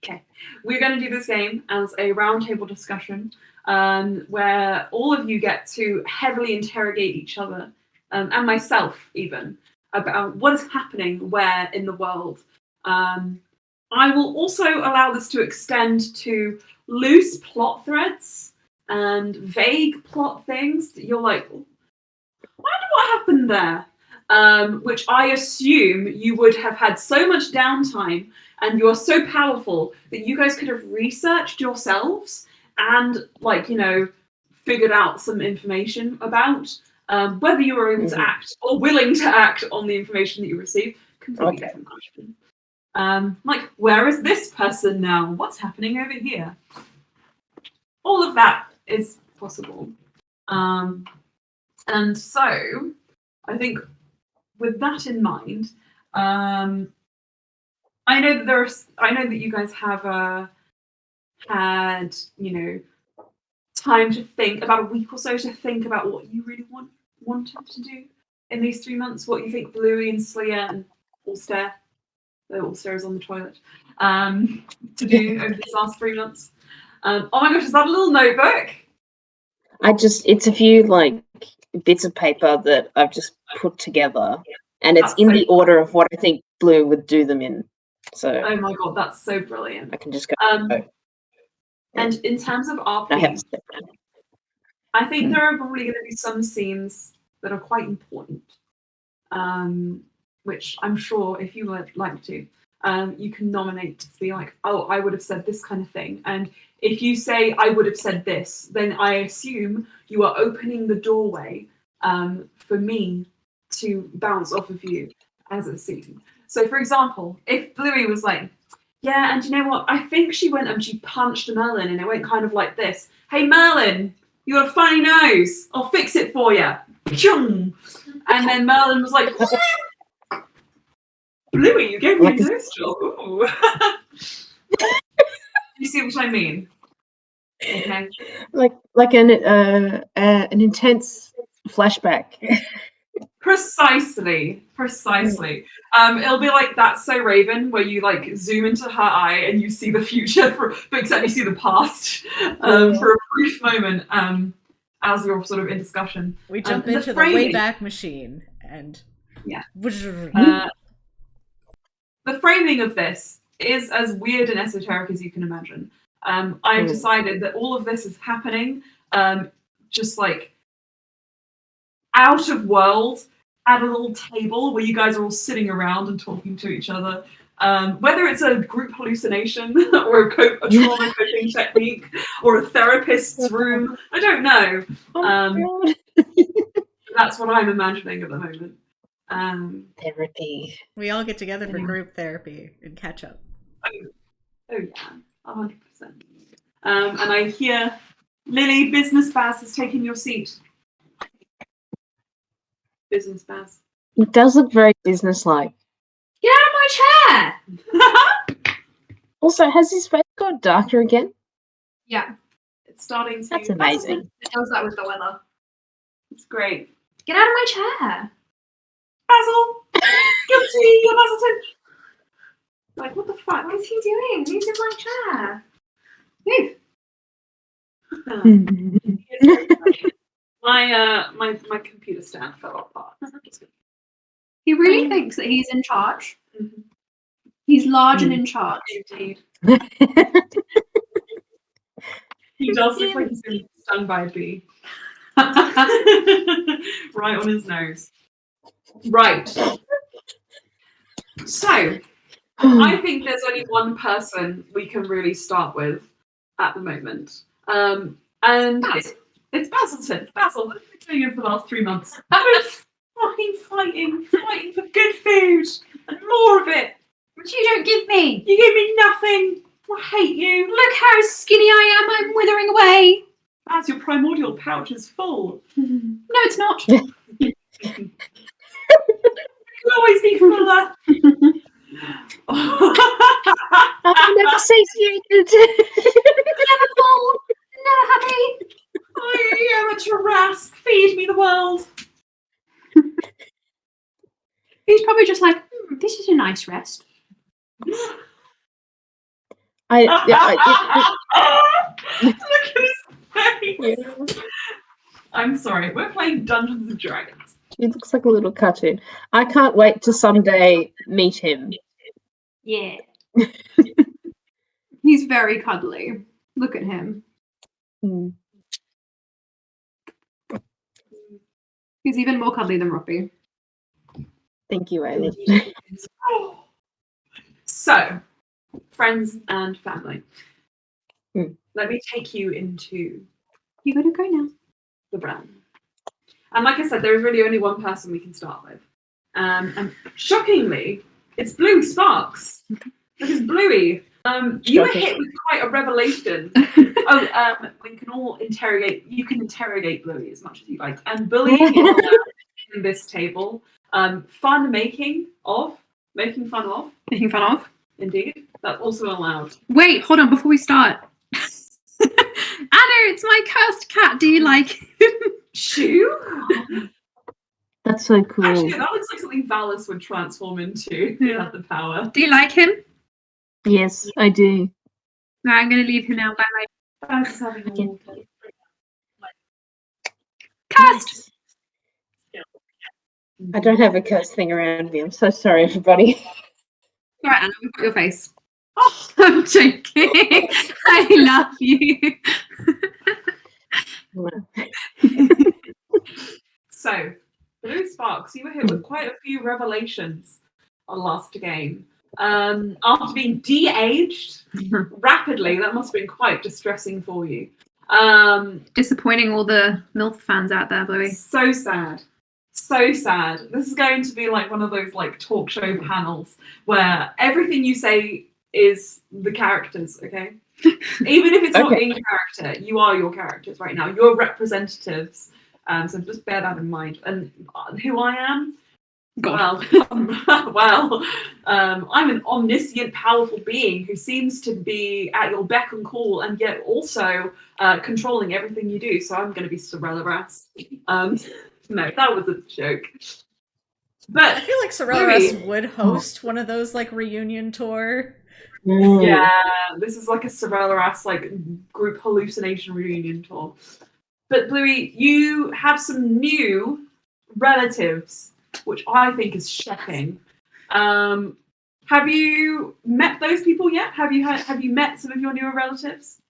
Okay, we're going to do this game as a roundtable discussion where all of you get to heavily interrogate each other and myself even about what is happening where in the world. I will also allow this to extend to loose plot threads and vague plot things that you're like, I wonder what happened there. Which I assume you would have had so much downtime and you're so powerful that you guys could have researched yourselves and, figured out some information about whether you were able to act or willing to act on the information that you received. Completely different question. Where is this person now? What's happening over here? All of that is possible. And so, I think with that in mind, I know that you guys have had, time to think, about a week or so to think about what you really wanted to do in these 3 months, what you think Bluey and Slia and Allstare, though Allstare is on the toilet, to do over these last 3 months. Oh my gosh, is that a little notebook? It's a few bits of paper that I've just put together, and it's in the order of what I think Blue would do them in. So oh my god, that's so brilliant. I can just go. And in terms of RP, I think there are probably going to be some scenes that are quite important, which I'm sure if you would like to, you can nominate to be like, oh, I would have said this kind of thing. And if you say, I would have said this, then I assume you are opening the doorway for me to bounce off of you as a scene. So, for example, if Bluey was like, yeah, and you know what? I think she went and she punched Merlin and it went kind of like this. Hey, Merlin, you got a funny nose. I'll fix it for you. And then Merlin was like, Bluey, you gave me a nose job. Ooh. You see what I mean? Okay. Like an intense flashback. Precisely. It'll be like That's So Raven, where you zoom into her eye and you see the future, but except you see the past for a brief moment as you're sort of in discussion. We jump into the Wayback Machine and the framing of this is as weird and esoteric as you can imagine. I've decided that all of this is happening just out of world at a little table where you guys are all sitting around and talking to each other. Whether it's a group hallucination or a trauma coping technique or a therapist's room, I don't know. That's what I'm imagining at the moment. Therapy. We all get together for group therapy and catch up. Oh yeah, 100%. And I hear Lily, Business Baz has taken your seat. Business Baz. It does look very business-like. Get out of my chair! Also, has his face got darker again? Yeah. It's starting to... That's amazing. It does that with the weather. It's great. Get out of my chair! Basil! Guilty! You're Basilton! What the fuck? What is he doing? He's in my chair. Move! My computer stand fell apart. He really thinks that he's in charge. Mm-hmm. He's large and in charge. Indeed. He does look like he's been stung by a bee. Right on his nose. Right. So, I think there's only one person we can really start with at the moment. And it's Basilton. Basil, what have you been doing over the last 3 months? I've been fucking fighting for good food and more of it. Which you don't give me. You give me nothing. I hate you. Look how skinny I am. I'm withering away. As your primordial pouch is full. No, it's not. It can always be fuller. I'm never satiated. Never full. Never happy. I am a Tarrasque. Feed me the world. He's probably just like, this is a nice rest. Look at his face. Yeah. I'm sorry, we're playing Dungeons and Dragons. He looks like a little cartoon. I can't wait to someday meet him. Yeah. He's very cuddly. Look at him. Hmm. He's even more cuddly than Roppy. Thank you, Amy. So, friends and family, let me take you into You gotta go now. the realm. And like I said, there is really only one person we can start with. And shockingly, it's Blue Sparks. Because Bluey, you were hit with quite a revelation. We can all interrogate. You can interrogate Bluey as much as you like. And bullying is allowed in this table. Making fun of. Making fun of? Indeed, that's also allowed. Wait, hold on before we start. Anna, it's my cursed cat. Do you like him? Shoo? That's so cool. Actually, that looks like something Valis would transform into if he had the power. Do you like him? Yes, I do. No, I'm gonna leave him now. Bye bye. Valis having a water. Cursed! I don't have a curse thing around me. I'm so sorry, everybody. Alright, Anna, we've got your face. Oh, I'm joking. I love you. So, Blue Sparks, you were hit with quite a few revelations on last game. After being de-aged rapidly, that must have been quite distressing for you. Disappointing all the MILF fans out there, Bluey. So sad. So sad. This is going to be like one of those like talk show panels where everything you say is the characters, okay? Even if it's not in character, you are your characters right now. You're representatives. So just bear that in mind. And who I am? God. Well, I'm an omniscient, powerful being who seems to be at your beck and call, and yet also controlling everything you do. So I'm going to be Sorella Rass. No, that was a joke. But I feel like Sorella Rass would host one of those like reunion tour. Yeah, this is like a Sorella Rass like group hallucination reunion tour. But Bluey, you have some new relatives, which I think is shocking. Have you met those people yet? Have you met some of your newer relatives?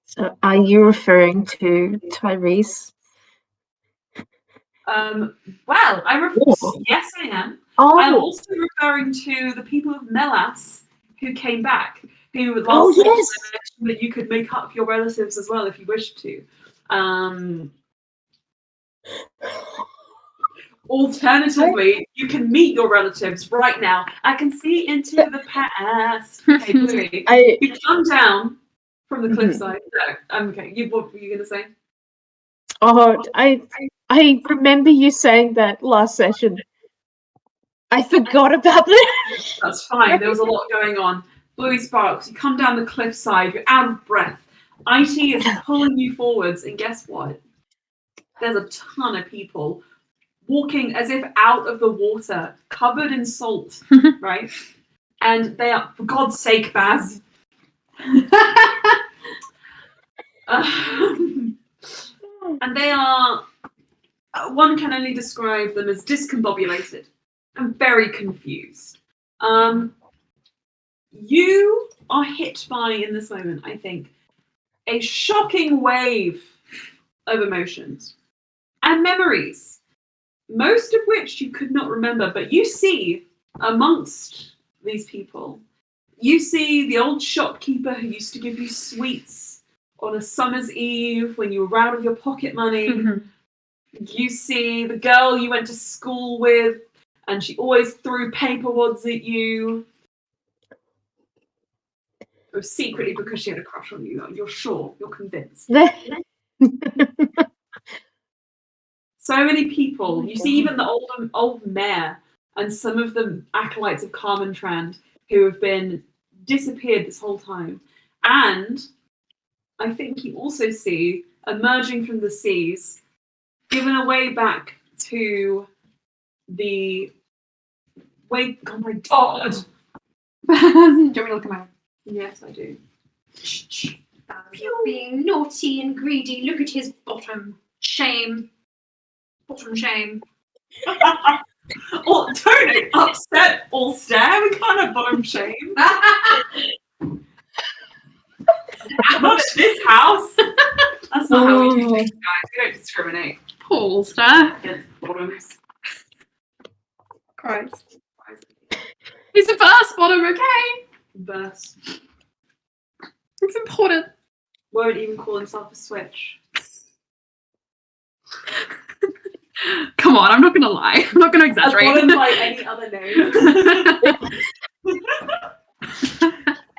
So are you referring to Tyrese? Well, yes, I am. Oh. I'm also referring to the people of Melas who came back, who would yes. mentioned that you could make up your relatives as well if you wished to. Alternatively, you can meet your relatives right now. I can see into the past. Okay, Bluey, you come down from the cliffside. No, okay. What were you going to say? Oh, I remember you saying that last session. I forgot about that. That's fine. There was a lot going on. Bluey Sparks, you come down the cliffside. You're out of breath. IT is pulling you forwards, and guess what? There's a ton of people walking as if out of the water, covered in salt, right? And they are, for God's sake, Baz. And they are, one can only describe them as discombobulated and very confused. You are hit by, in this moment, I think, a shocking wave of emotions and memories, most of which you could not remember, but you see amongst these people, you see the old shopkeeper who used to give you sweets on a summer's eve when you were out of your pocket money. You see the girl you went to school with, and she always threw paper wads at you. Or secretly because she had a crush on you. You're sure. You're convinced. So many people. You see even the old mayor and some of the acolytes of Carmentrand who have been disappeared this whole time. And I think you also see, emerging from the seas, given a way back to the... Wait, oh my God! Do you want me to look at my... Yes, I do. You're being naughty and greedy. Look at his bottom. Shame. Bottom shame. Oh, don't upset Ulster. We can't have bottom shame. Not this house. That's not how we do things, guys. We don't discriminate Poor Ulster. against bottoms. Christ. He's the first bottom, okay? Burst. It's important. Won't even call himself a switch. Come on, I'm not gonna lie. I'm not gonna A exaggerate. bottom by any other name.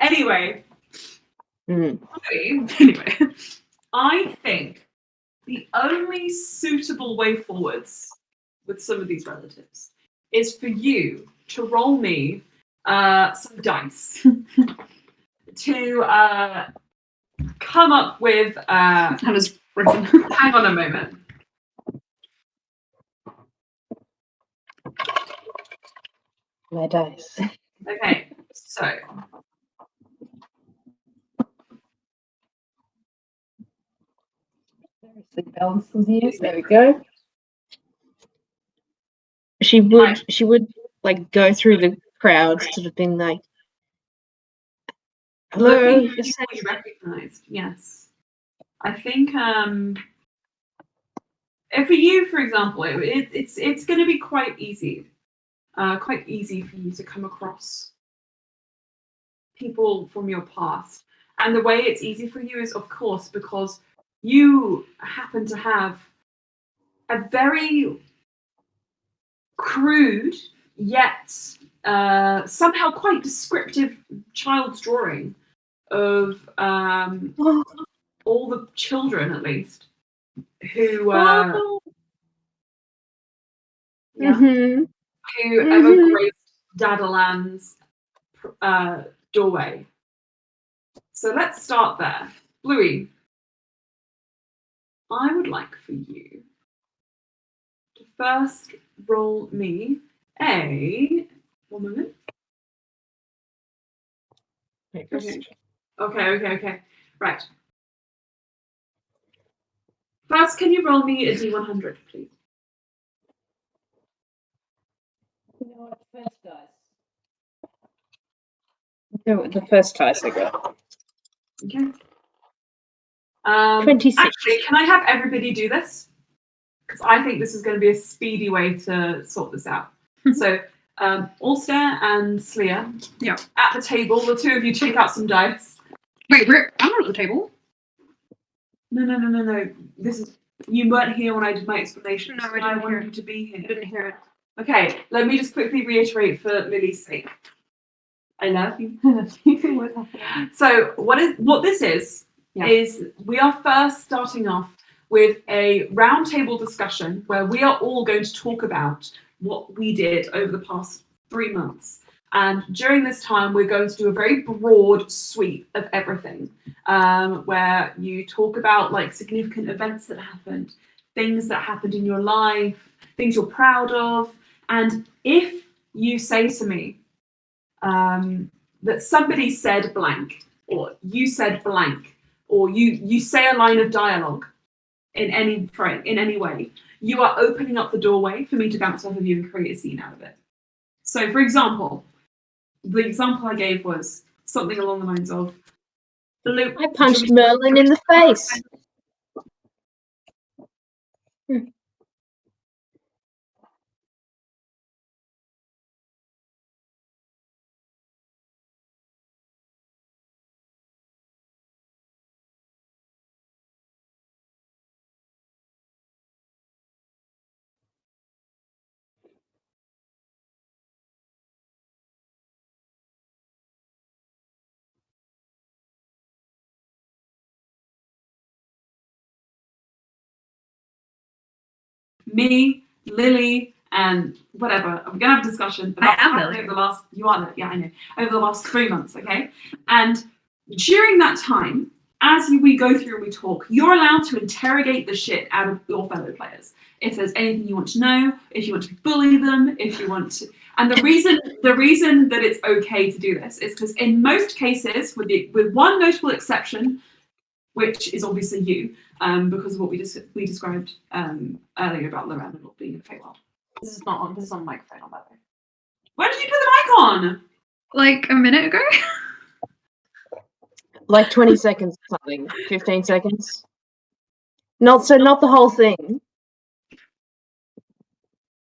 Anyway, Anyway. I think the only suitable way forwards with some of these relatives is for you to roll me some dice to come up with. Hannah's frozen. Hang on a moment. My dice. Okay, so Balances here. There we go. She would like go through the crowd, sort of being like, "Hello, looking you're at people you recognised, yes. I think if for you, for example, it's going to be quite easy for you to come across people from your past. And the way it's easy for you is, of course, because you happen to have a very crude yet somehow quite descriptive child's drawing of all the children, at least, who who ever graced Dadalan's doorway. So let's start there. Bluey, I would like for you to first roll me a... One moment. Okay. Right. First, can you roll me a D100, please? first dice. The first dice I got. Okay. 26. Actually, can I have everybody do this? Because I think this is going to be a speedy way to sort this out. So, Ulster and Sleer, at the table, the two of you take out some dice. Wait, I'm not at the table. No. This is you weren't here when I did my explanation. No, so I didn't wanted hear you to be here. I didn't hear it. Okay, let me just quickly reiterate for Lily's sake. I love you. So what this is we are first starting off with a roundtable discussion where we are all going to talk about what we did over the past 3 months. And during this time, we're going to do a very broad sweep of everything, where you talk about like significant events that happened, things that happened in your life, things you're proud of. And if you say to me that somebody said blank, or you said blank, or you say a line of dialogue in any way, you are opening up the doorway for me to bounce off of you and create a scene out of it. So, for example, the example I gave was something along the lines of, I punched Merlin in the face. me, Lily, and whatever. I'm gonna have a discussion about over the last. You are, yeah, I know. Over the last 3 months, okay. And during that time, as we go through and we talk, you're allowed to interrogate the shit out of your fellow players. If there's anything you want to know, if you want to bully them, if you want to, And the reason that it's okay to do this is because in most cases, with one notable exception, which is obviously you, because of what we described earlier about Lorraine not being in the Feywild. This is not on. This is on the microphone, on that way. When did you put the mic on? Like a minute ago. Like 20 seconds or something. 15 seconds. Not the whole thing.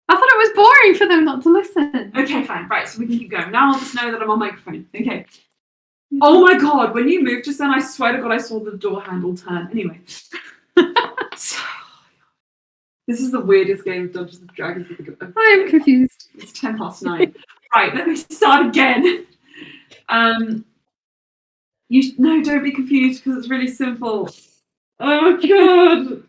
I thought it was boring for them not to listen. Okay, fine. Right, so we can keep going. Now I'll just know that I'm on microphone. Okay. Oh my god, when you moved just then, I swear to god I saw the door handle turn. Anyway. So, this is the weirdest game of Dungeons and Dragons. I am confused. It's 9:10. Right, let me start again. No, don't be confused because it's really simple. Oh god.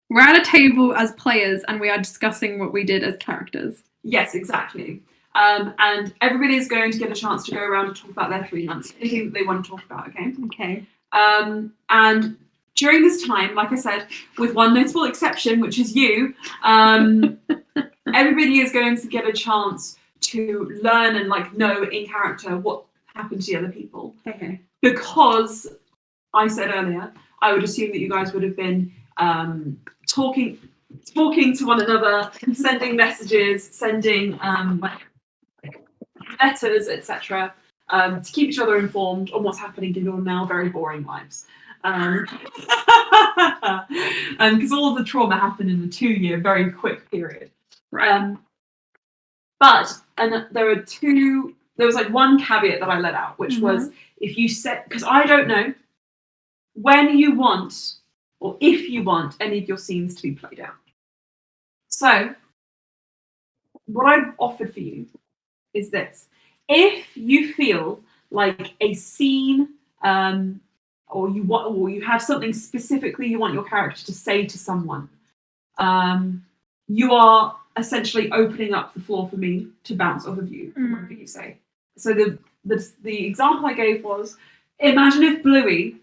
We're at a table as players and we are discussing what we did as characters. Yes, exactly. And everybody is going to get a chance to go around and talk about their 3 months, anything that they want to talk about, okay? Okay. And during this time, like I said, with one notable exception, which is you, everybody is going to get a chance to learn and know in character what happened to the other people. Okay. Because I said earlier, I would assume that you guys would have been talking to one another, sending messages, sending letters, etc., to keep each other informed on what's happening in your now very boring lives. Because all of the trauma happened in the 2-year, very quick period. But there was one caveat that I let out, which was if you said, because I don't know when you want or if you want any of your scenes to be played out. So what I've offered for you is this. If you feel like a scene or you have something specifically you want your character to say to someone, you are essentially opening up the floor for me to bounce off of you, whatever you say. So the example I gave was, imagine if Bluey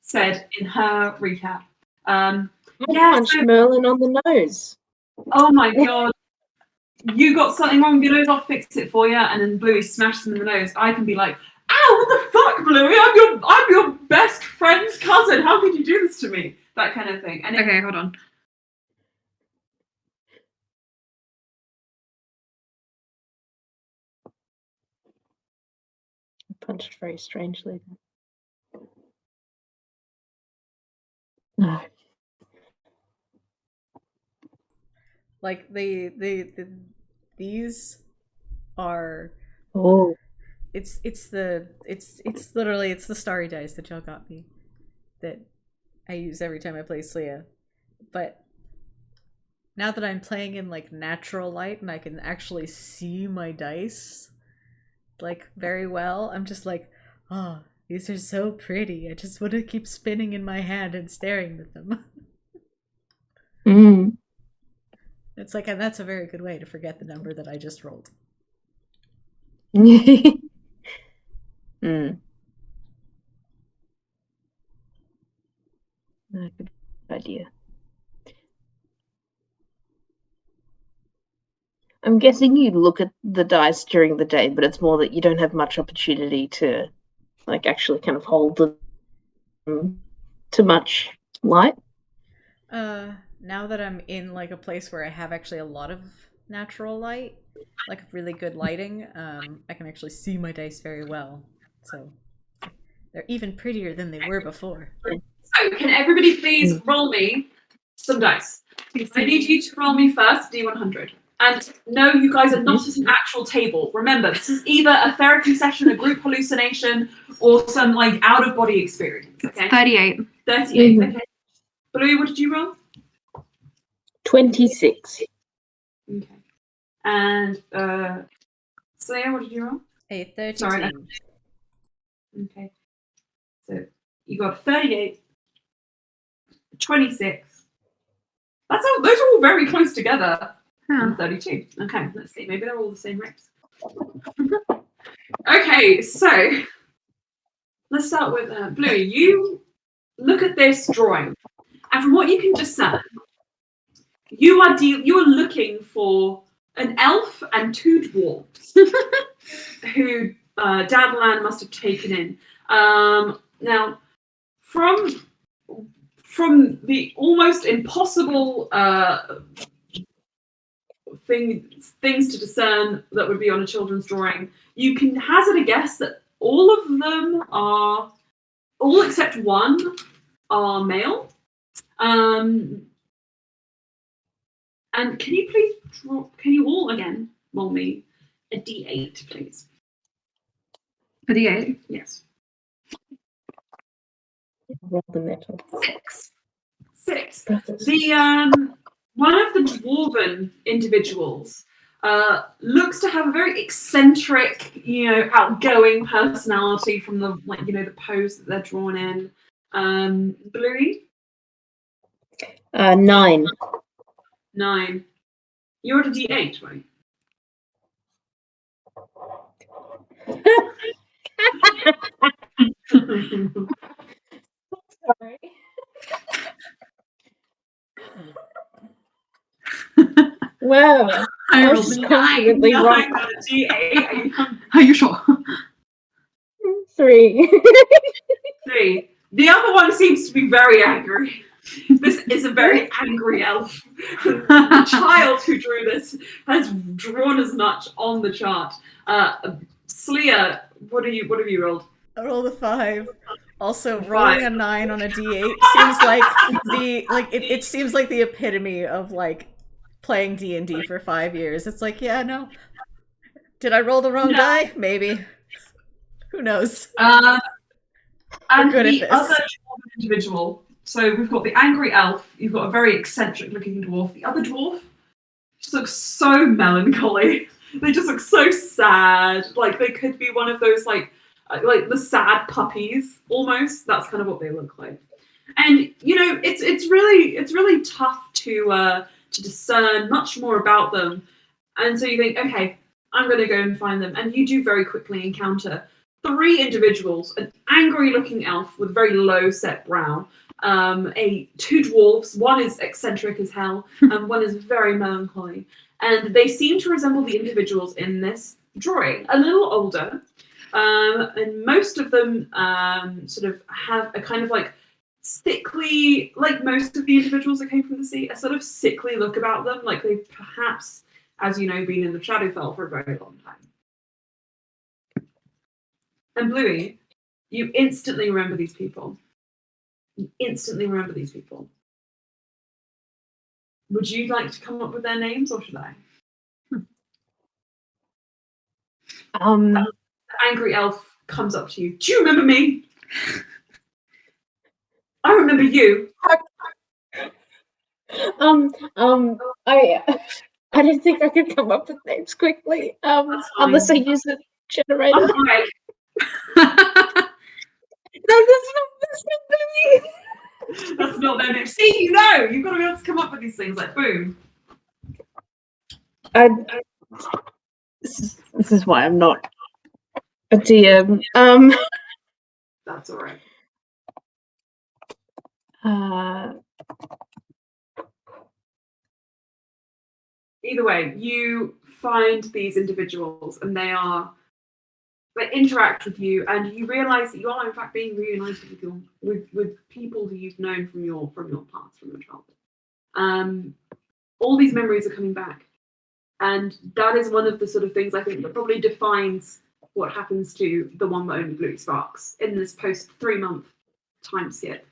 said in her recap, I punched Merlin on the nose. Oh my god, you got something wrong with your nose, I'll fix it for you, and then Bluey smashes him in the nose. I can be like, ow, what the fuck, Bluey? I'm your best friend's cousin. How could you do this to me? That kind of thing. And Okay, hold on. Punched very strangely. No. Like these are it's literally the starry dice that y'all got me that I use every time I play Slia. But now that I'm playing in natural light and I can actually see my dice very well, I'm just oh, these are so pretty. I just want to keep spinning in my hand and staring at them. It's and that's a very good way to forget the number that I just rolled. Good idea. I'm guessing you look at the dice during the day, but it's more that you don't have much opportunity to actually kind of hold them to much light. Now that I'm in a place where I have actually a lot of natural light, really good lighting, I can actually see my dice very well. So they're even prettier than they were before. So can everybody please roll me some dice? I need you to roll me first D100. And no, you guys are not at an actual table. Remember, this is either a therapy session, a group hallucination, or some out-of-body experience. Okay? 38. 38, okay. Bluey, what did you roll? 26. Okay. And Slayer, what did you roll? A 32. Sorry. Okay. So you got 38, 26. Those are all very close together. And 32. Okay, let's see. Maybe they're all the same race. Okay, so let's start with Bluey. You look at this drawing, and from what you can discern, you are looking for an elf and 2 dwarves who Dadland must have taken in. Now, from the almost impossible things to discern that would be on a children's drawing, you can hazard a guess that all of them are, all except one, are male. And can you please draw? Can you all again roll me a D8, please? A D8? Yes. Roll the metal. 6. Brothers. The one of the dwarven individuals looks to have a very eccentric, outgoing personality from the the pose that they're drawn in. Bluey? 9. 9. You're at a D8, right? Sorry. Wow. I I rolled was a 9. confidently wrong. Nine on a D8. Are you sure? 3. 3. The other one seems to be very angry. This is a very angry elf. The child who drew this has drawn as much on the chart. Sleia, what have you rolled? I rolled a 5. Also, 5. rolling a 9 on a D8 seems like it seems like the epitome of like playing D&D for 5 years. It's like, yeah, no. Did I roll the wrong die? Maybe. Who knows? And good at the this. other dwarven individual. So we've got the angry elf. You've got a very eccentric-looking dwarf. The other dwarf just looks so melancholy. They just look so sad. Like they could be one of those like the sad puppies almost. That's kind of what they look like. And it's really tough to discern much more about them. And so you think, okay, I'm going to go and find them. And you do very quickly encounter 3 individuals: an angry-looking elf with very low-set brow, 2 dwarves. One is eccentric as hell, and one is very melancholy. And they seem to resemble the individuals in this drawing, a little older. And most of them sort of have a kind of like sickly, like most of the individuals that came from the sea, a sort of sickly look about them, like they've perhaps, as you know, been in the Shadowfell for a very long time. And Bluey, you instantly remember these people. You instantly remember these people. Would you like to come up with their names, or should I? Um, The angry elf comes up to you. Do you remember me? I remember you. I didn't think I could come up with names quickly. Unless I use a generator. I'm Greg. No, that's not me. That's not their name. See, you've got to be able to come up with these things like boom. This is why I'm not a DM. That's all right. Either way, you find these individuals, and they interact with you, and you realise that you are in fact being reunited with people who you've known from your past, from your childhood. All these memories are coming back, and that is one of the sort of things I think that probably defines what happens to the one that only Blue sparks in this post 3-month time skip.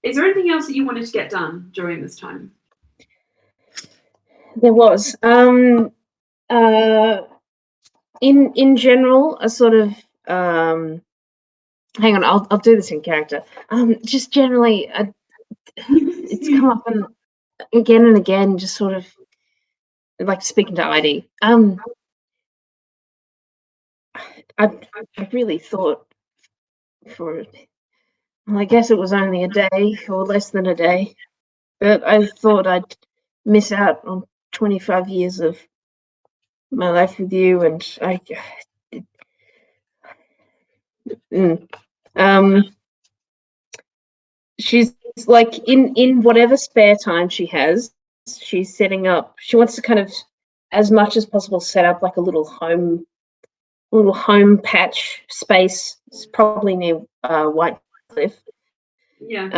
Is there anything else that you wanted to get done during this time? There was. In general, a sort of hang on, I'll do this in character. Just generally, it's come up again and again, just sort of like speaking to Heidi. I really thought I guess it was only a day or less than a day, but I thought I'd miss out on 25 years of my life with you, and she's like in whatever spare time she has, she's setting up. She wants to kind of as much as possible, set up like a little home patch space, probably near White Cliff. Yeah.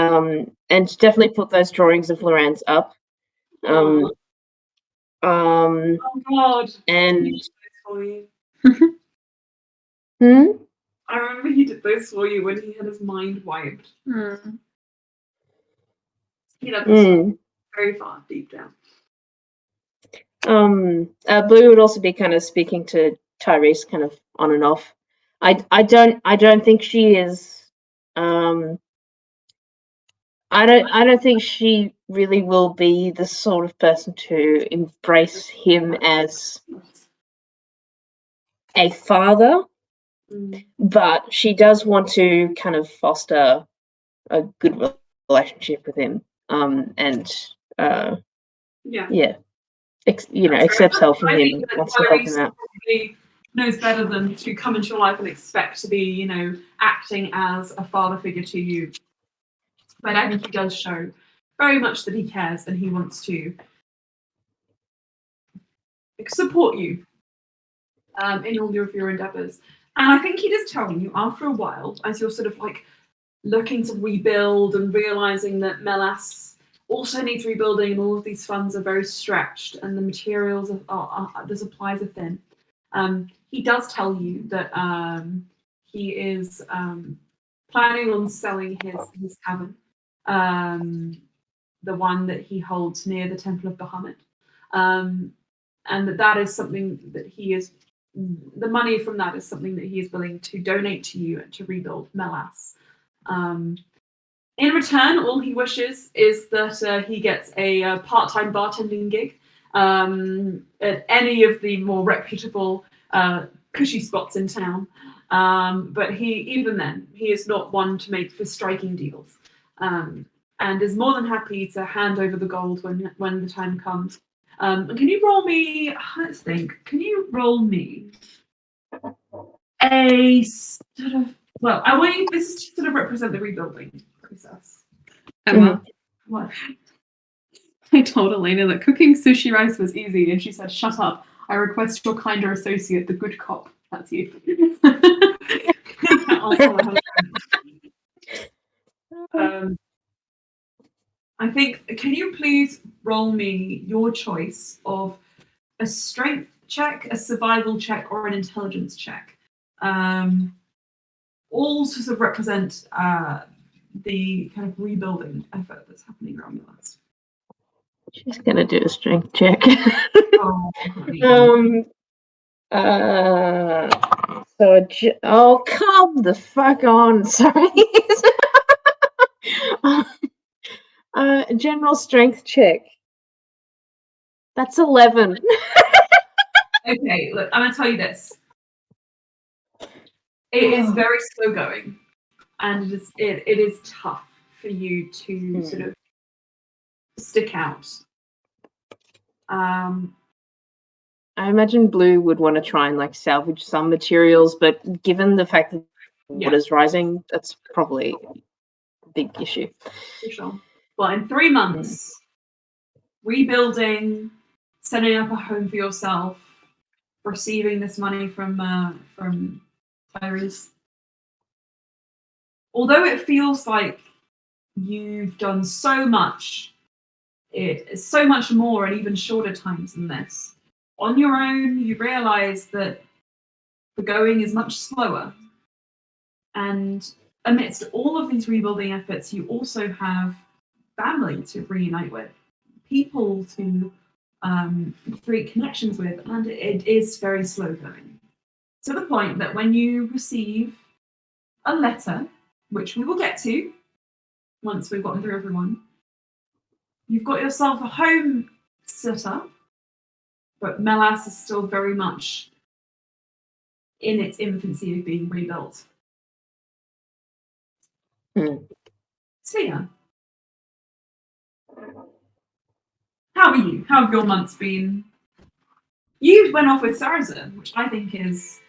And definitely put those drawings of Loran's up. Oh God. And He did those for you. I remember he did those for you when he had his mind wiped. He loved this very far deep down. Blue would also be kind of speaking to Tyrese kind of on and off. I don't think she is I don't think she really will be the sort of person to embrace him as a father, but she does want to kind of foster a good relationship with him. Accepts help from him, wants to help him out. Probably knows better than to come into your life and expect to be, acting as a father figure to you. But I think he does show very much that he cares and he wants to support you in all of your endeavors. And I think he does tell you after a while, as you're sort of like looking to rebuild and realizing that Melas also needs rebuilding and all of these funds are very stretched and the materials the supplies are thin. He does tell you that he is planning on selling his cavern, the one that he holds near the Temple of Bahamut, and that is something that the money from that is something that he is willing to donate to you and to rebuild Melas. In return, all he wishes is that he gets a part-time bartending gig at any of the more reputable cushy spots in town. But even then, he is not one to make for striking deals, and is more than happy to hand over the gold when the time comes. Can you roll me? Let's think. Can you roll me a sort of? Well, I want you. This is to sort of represent the rebuilding process. Emma, What? I told Elena that cooking sushi rice was easy, and she said, "Shut up. I request your kinder associate, the good cop." That's you. I think, can you please roll me your choice of a strength check, a survival check, or an intelligence check? All sort of represent the kind of rebuilding effort that's happening around us. She's gonna do a strength check. Come the fuck on. Sorry. General strength check. That's 11. Okay, look, I'm gonna tell you this. It is very slow going, and it is tough for you to sort of stick out. I imagine Blue would want to try and salvage some materials, but given the fact that water's rising, that's probably a big issue. For sure. Well, in 3 months, rebuilding, setting up a home for yourself, receiving this money from Tyrese. Although it feels like you've done so much, it is so much more in even shorter times than this. On your own, you realize that the going is much slower. And amidst all of these rebuilding efforts, you also have family to reunite with, people to create connections with, and it is very slow going. To the point that when you receive a letter, which we will get to once we've gotten through everyone, you've got yourself a home set up, but Melas is still very much in its infancy of being rebuilt. So yeah. How are you? How have your months been? You went off with Saracen, which I think is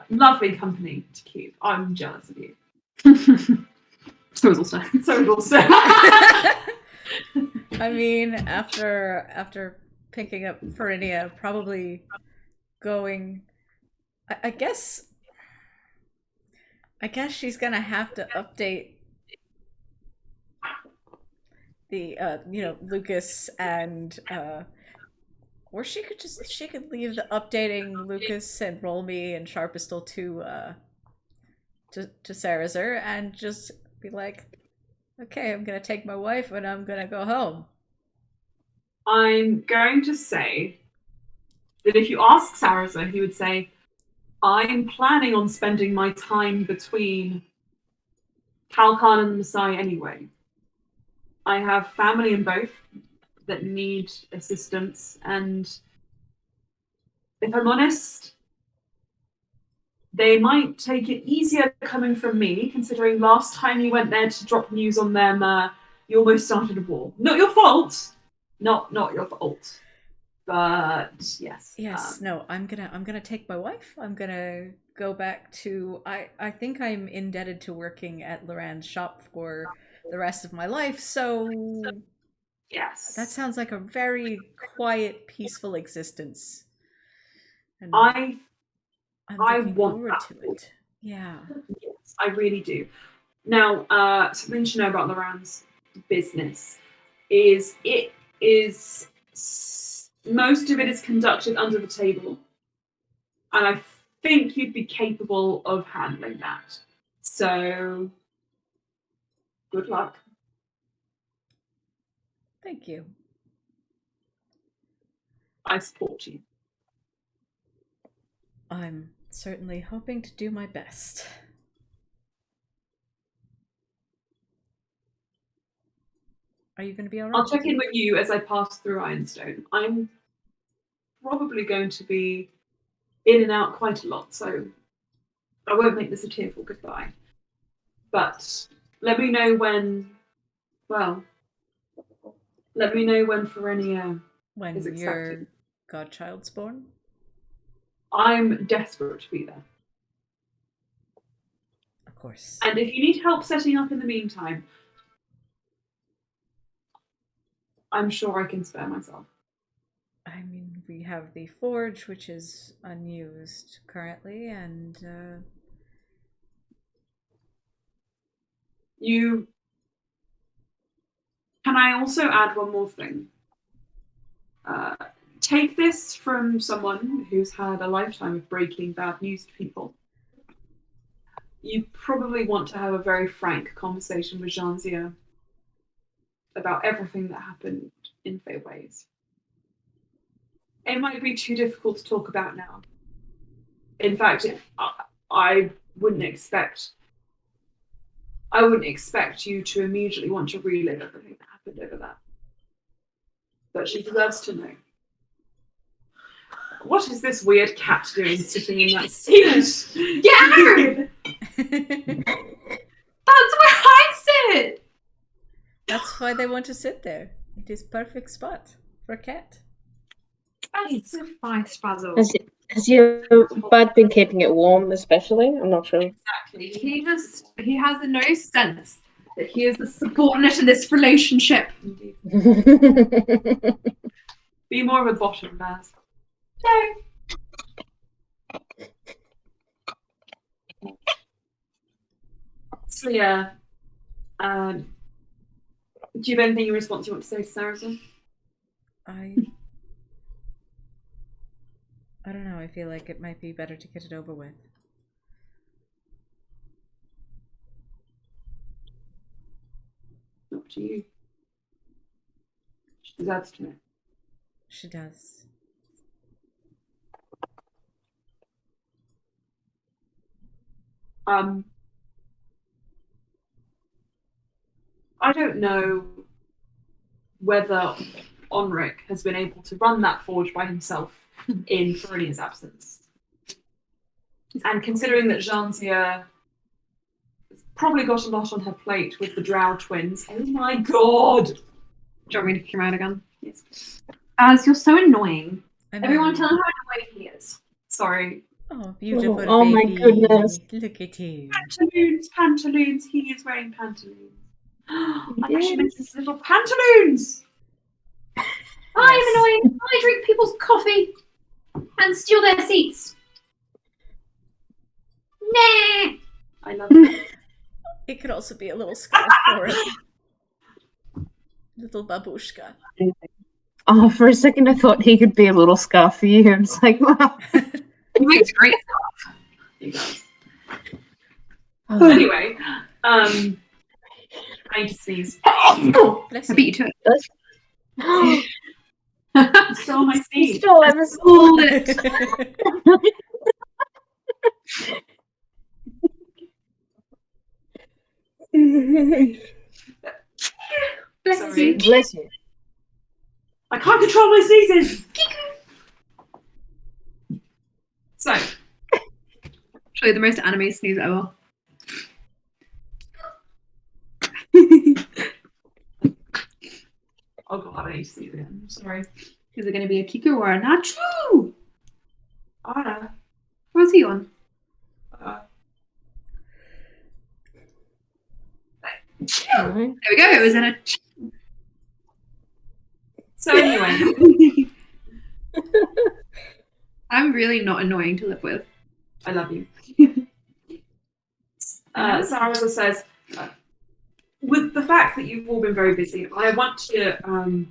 lovely company to keep. I'm jealous of you. So is also. So is also. I mean, after picking up Perinia, probably going. I guess she's gonna have to update the Lucas and or she could leave the updating Lucas and roll me and Sharpistol to Sarazer and just be like, okay, I'm gonna take my wife and I'm gonna go home. I'm going to say that if you ask Sarazer, he would say, I'm planning on spending my time between Kalkan and the Messiah anyway. I have family in both that need assistance, and if I'm honest, they might take it easier coming from me, considering last time you went there to drop news on them, you almost started a war. Not your fault. Not your fault. But yes. Yes, no, I'm gonna take my wife. I'm gonna go back to I think I'm indebted to working at Loran's shop for the rest of my life, so yes. that sounds like a very quiet, peaceful existence. And I looking want forward that to for it. Yeah. Yes, I really do. Now, something to know about Loran's business is most of it is conducted under the table, and I think you'd be capable of handling that. So, good luck. Thank you. I support you. I'm certainly hoping to do my best. Are you going to be alright? I'll check in with you as I pass through Ironstone. I'm probably going to be in and out quite a lot, so I won't make this a tearful goodbye. But let me know when Ferenia When is your accepted. godchild's born? I'm desperate to be there. Of course. And if you need help setting up in the meantime, I'm sure I can spare myself. I mean, we have the forge, which is unused currently, and Can I also add one more thing? Take this from someone who's had a lifetime of breaking bad news to people. You probably want to have a very frank conversation with Janzia about everything that happened in Feyways. It might be too difficult to talk about now. In fact, I wouldn't expect you to immediately want to relive everything that happened over that. But she deserves to know. What is this weird cat doing sitting in that seat? Get out! That's where I sit! that's why they want to sit there. It is perfect spot for a cat. That's a fine puzzle. Has your bud been keeping it warm, especially? I'm not sure. Exactly. He has no sense that he is the subordinate in this relationship. Be more of a bottom, Baz. So yeah, do you have anything in response you want to say to Saracen? I don't know. I feel like it might be better to get it over with. Up to you. She deserves to know. She does. I don't know whether Onric has been able to run that forge by himself in Ferinia's absence. And considering that Janzia has probably got a lot on her plate with the Drow twins, oh my god! Do you want me to kick him out again? Yes. As you're so annoying. I mean, Everyone tell him how annoying he is. Sorry. oh, beautiful Oh my baby. goodness. Look at you. Pantaloons. He is wearing pantaloons. I Yes. should make his little pantaloons! I'm annoying. I drink people's coffee and steal their seats. Nah. I love it. It could also be a little scarf for it. Little babushka. Oh, for a second I thought he could be a little scarf for you. I was like, wow. He makes great stuff. He does. Oh, Anyway, I need to sneeze. Bless I you. beat you to it. You stole my he sneeze. stole Emma's Hold it. Bless Sorry. you. Bless you. I can't control my sneezes. So, Actually, the most anime sneeze ever. oh god, I need to sneeze again. I'm sorry. Is it going to be a Kiku or a Nacho? Ah, What's he on? No. There we go. It was in a. So anyway, I'm really not annoying to live with. I love you. Sarah says, with the fact that you've all been very busy, I want to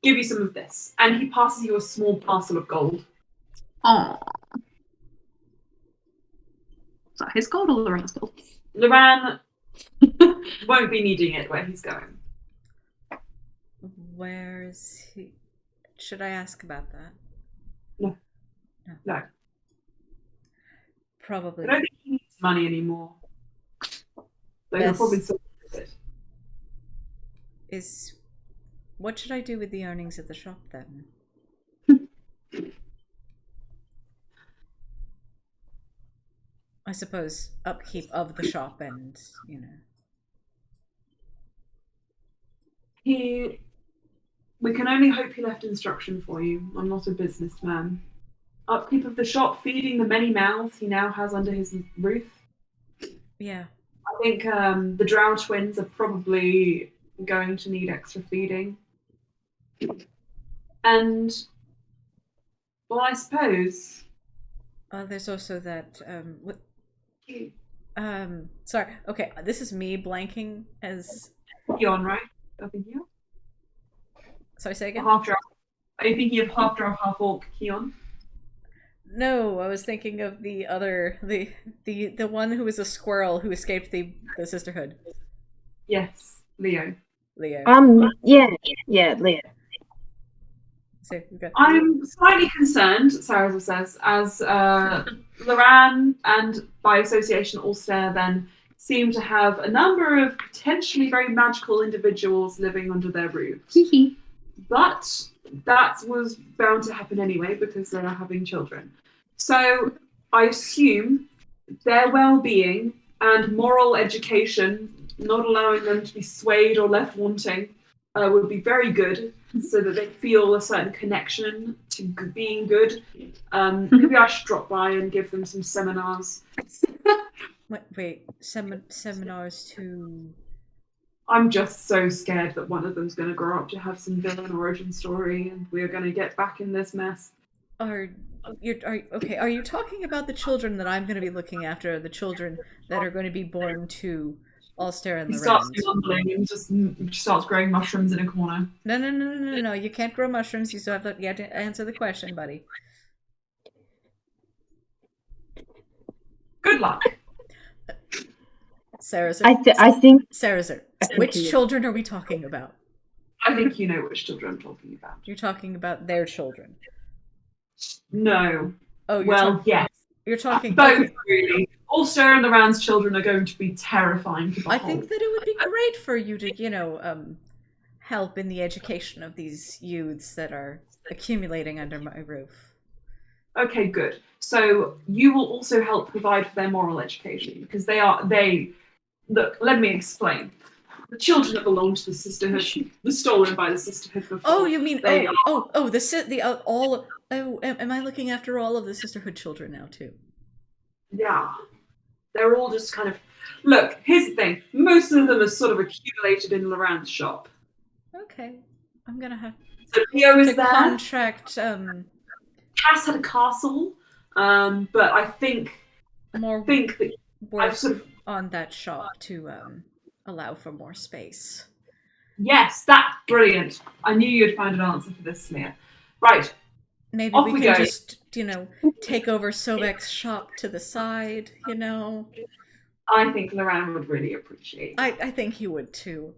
give you some of this. And he passes you a small parcel of gold. Aww. Is that his gold or Loren's gold? Loran won't be needing it where he's going. Where is he? Should I ask about that? No. Probably. I don't think he needs money anymore. So he'll Yes. probably still use it. Is what should I do with the earnings at the shop then? I suppose upkeep of the shop and, you know. We can only hope he left instruction for you. I'm not a businessman. Upkeep of the shop, feeding the many mouths he now has under his roof. Yeah. I think the Drow twins are probably going to need extra feeding. And, well, I suppose. There's also that sorry. Okay, this is me blanking as Keon, right? I think you. sorry, say again? Half drow. Are you thinking of half drow, half orc Keon? No, I was thinking of the other the one who was a squirrel who escaped the sisterhood. Yes, Leo. Leo. Yeah, Leah. So we've got I'm slightly concerned, Sarah says, as Loran and by association Ulster then seem to have a number of potentially very magical individuals living under their roof. But that was bound to happen anyway because they are having children. So I assume their well-being and moral education, not allowing them to be swayed or left wanting, would be very good, so that they feel a certain connection to being good. Maybe I should drop by and give them some seminars. wait, seminars to. I'm just so scared that one of them's going to grow up to have some villain origin story, and we're going to get back in this mess. Are you talking about the children that I'm going to be looking after? The children that are going to be born to Ulster and He the starts Rand? mumbling and just starts growing mushrooms in a corner. No. You can't grow mushrooms. You still have to answer the question, buddy. Good luck. Sarah's. I think Sarah's. think Which he is. children are we talking about? I think you know which children I'm talking about. You're talking about their children. No. Oh, Yes. You're talking Both, okay. really. Ulster and the Rand's children are going to be terrifying to behold. I think that it would be great for you to, help in the education of these youths that are accumulating under my roof. Okay, good. So you will also help provide for their moral education because look, let me explain. The children that belong to the sisterhood were stolen by the sisterhood before. Oh, you mean They am I looking after all of the sisterhood children now too? Yeah. They're all just kind of look, here's the thing. Most of them are sort of accumulated in Loran's shop. Okay. I'm gonna have So Leo is to there. contract Cass had a castle, but I think more that work I've sort of on that shop to allow for more space. yes, that's brilliant. I knew you'd find an answer for this, Leah. Right, Maybe off we we can go. just, take over Sobek's shop to the side, I think Loran would really appreciate that. I think he would too.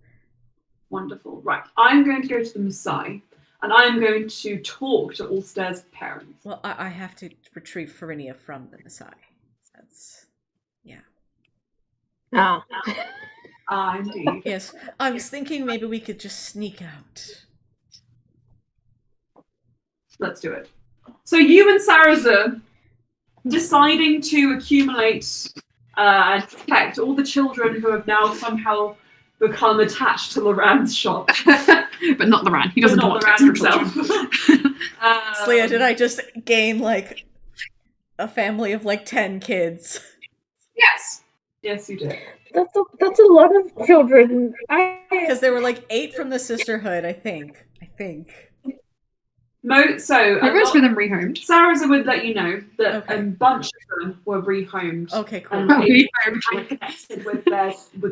Wonderful. Right, I'm going to go to the Maasai, and I'm going to talk to Ulster's parents. Well, I have to retrieve Farinia from the Maasai. That's, yeah. Ah. Indeed. Yes, I was thinking maybe we could just sneak out. Let's do it. So you and Saraza deciding to accumulate and protect all the children who have now somehow become attached to Loran's shop. But not Loran. He doesn't But want not extra Loran children. himself. Sleia, did I just gain, like, a family of, like, 10 kids? Yes. Yes, you did. That's a lot of children. Because there were, like, 8 from the Sisterhood, I think. Most of them rehomed. Saraza would let you know that Okay. a bunch of them were rehomed. Okay, cool. And connected with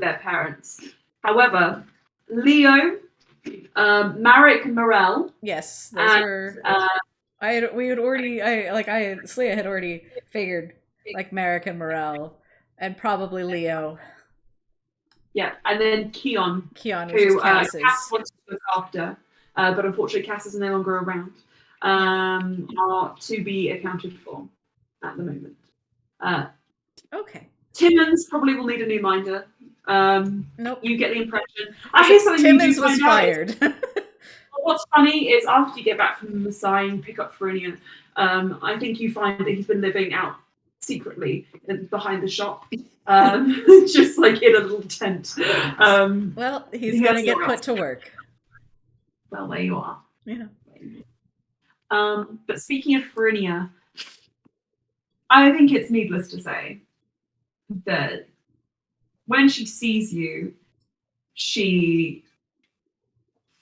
their parents. However, Leo, Marek, and Morel. Yes, those were. Sleia had already figured, like, Marek and Morel, and probably Leo. Yeah, and then Keon, Keon, which who is Cass Cass's. wants to look after, but unfortunately Cass is no longer around, are to be accounted for at the moment. Okay. Timmons probably will need a new minder. Nope. You get the impression. I hear something Timmons you do was find out. fired. What's funny is after you get back from the Maasai and pick up Farinia, I think you find that he's been living out secretly behind the shop, just like in a little tent. Well, he's going to get put to work. Well, there you are. Yeah. But speaking of Farinia, I think it's needless to say that when she sees you, she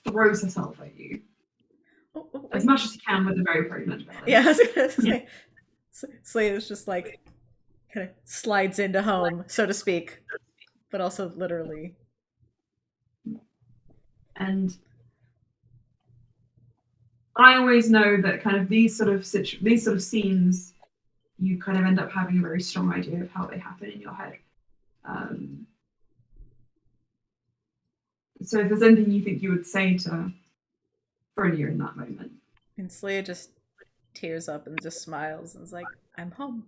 throws herself at you as much as she can with a very pregnant belly. Yeah, I was going to say, Sleia's just like, kind of slides into home, so to speak, but also literally. And I always know that kind of these sort of scenes, you kind of end up having a very strong idea of how they happen in your head. So if there's anything you think you would say to Farinia in that moment. And Sleia just tears up and just smiles and is like, I'm home.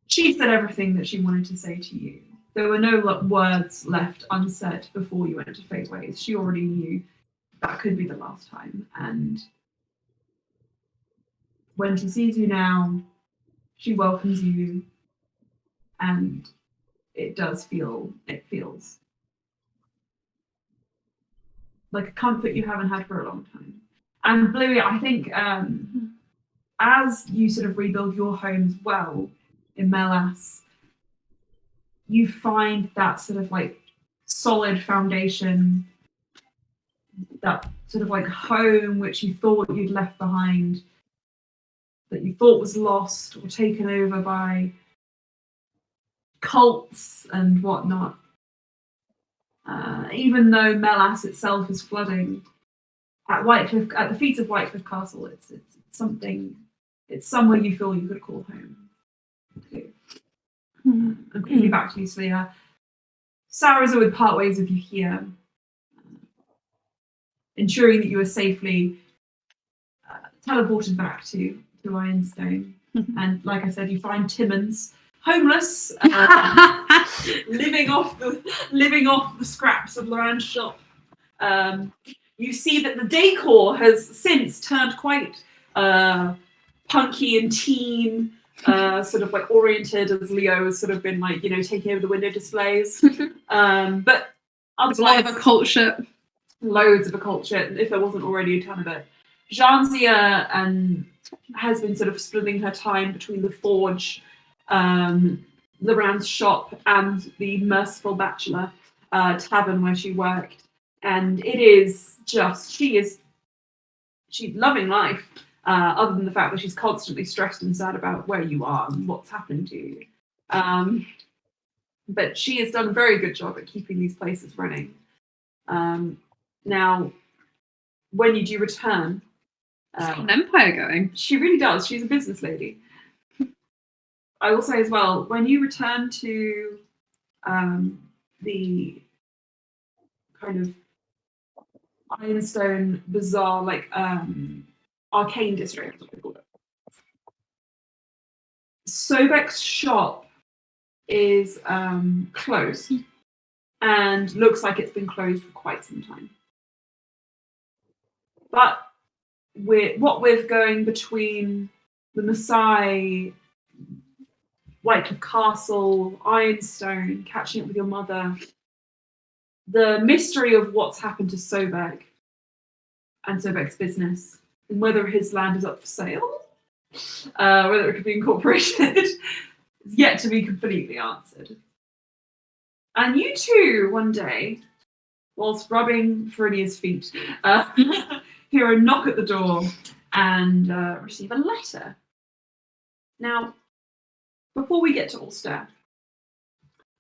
She said everything that she wanted to say to you. There were no words left unsaid before you went to Fate Ways. She already knew that could be the last time. And when she sees you now, she welcomes you, and it feels like a comfort you haven't had for a long time. And Bluey, I think as you sort of rebuild your home as well in Melas, you find that sort of like solid foundation, that sort of like home which you thought you'd left behind, that you thought was lost or taken over by cults and whatnot. Even though Melas itself is flooding, at the feet of Whitecliff Castle, it's something. It's somewhere you feel you could call home. And quickly back to you, Sleia. Saraza would part ways with you here, ensuring that you are safely teleported back to Ironstone. And like I said, you find Timmons homeless, living off the scraps of Loran's shop. You see that the decor has since turned quite punky and teen, sort of like oriented, as Leo has sort of been like, taking over the window displays. But There's a lot of occult shit. Loads of occult shit, if there wasn't already a ton of it. Janzia has been sort of splitting her time between the Forge, Loran's shop, and the Merciful Bachelor. tavern where she worked, and it is just she's loving life. Other than the fact that she's constantly stressed and sad about where you are and what's happened to you. But she has done a very good job at keeping these places running. Now, when you do return, She's got an empire going. she really does. She's a business lady. I will say as well, when you return to the kind of Ironstone Bazaar, like arcane district, what they call it. Sobek's shop is closed and looks like it's been closed for quite some time. But with going between the Maasai, Whitecliff Castle, Ironstone, catching up with your mother, the mystery of what's happened to Sobek and Sobek's business, and whether his land is up for sale, whether it could be incorporated, is yet to be completely answered. And you too, one day, whilst rubbing Ferinia's feet, hear a knock at the door and receive a letter. Now, before we get to Ulster,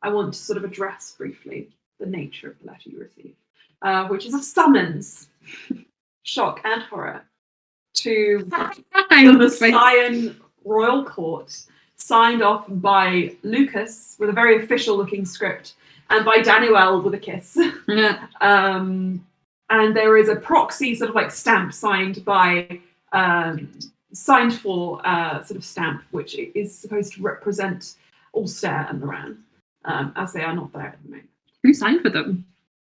I want to sort of address briefly the nature of the letter you receive, which is a summons, shock and horror, to the Messian Royal Court, signed off by Lucas with a very official-looking script, and by Daniel with a kiss. Yeah. And there is a proxy sort of like stamp signed by sort of stamp, which is supposed to represent Ulster and Moran, as they are not there at the moment. Who signed for them?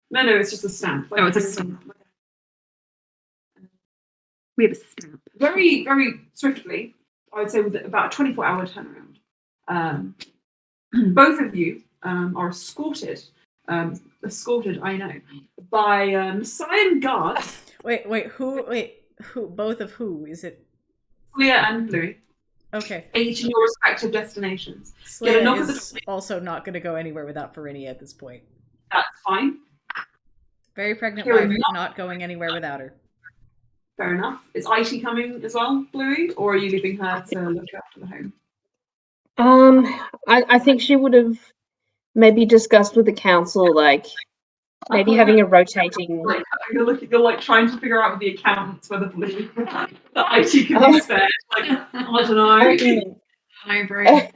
No, it's just a stamp. Oh, it's a stamp. We have a stamp. Very, very swiftly, I would say with about a 24-hour turnaround. Both of you are escorted, I know, by Messian guards. Who? Both of who? Is it? Leah and Bluey. Okay. Each in your respective destinations. Slayer knock at is also not going to go anywhere without Verinia at this point. That's fine. Very pregnant Here, wife, not going anywhere without her. Fair enough. Is Ishi coming as well, Bluey, or are you leaving her to look after the home? I think she would have maybe discussed with the council, like maybe having a rotating. Like, you're like trying to figure out with the accountants whether Bluey the IT can be spared. Like, I don't know. Library.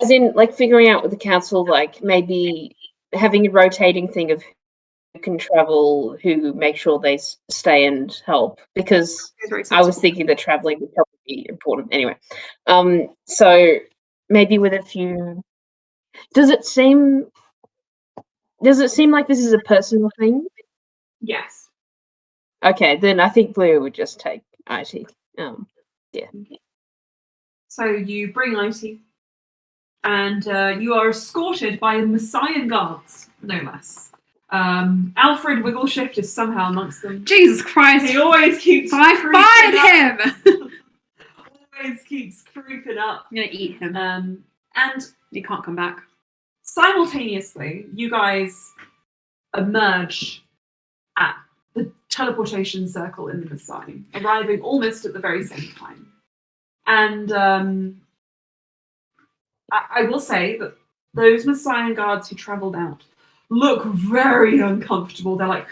As in, like figuring out with the council, like maybe having a rotating thing of who can travel, who make sure they stay and help. Because I was thinking that traveling would probably be important anyway. So maybe with a few. Does it seem like this is a personal thing? Yes. Okay, then I think Blue would just take IT. Yeah. So you bring IT, and you are escorted by Messian guards, no less. Alfred Wiggleshift is somehow amongst them. Jesus Christ! He always keeps I fired him! Always keeps creeping up. I'm gonna eat him. And He can't come back. simultaneously, you guys emerge at the teleportation circle in the Messiah, arriving almost at the very same time. And I will say that those Messiah guards who travelled out look very uncomfortable. They're like,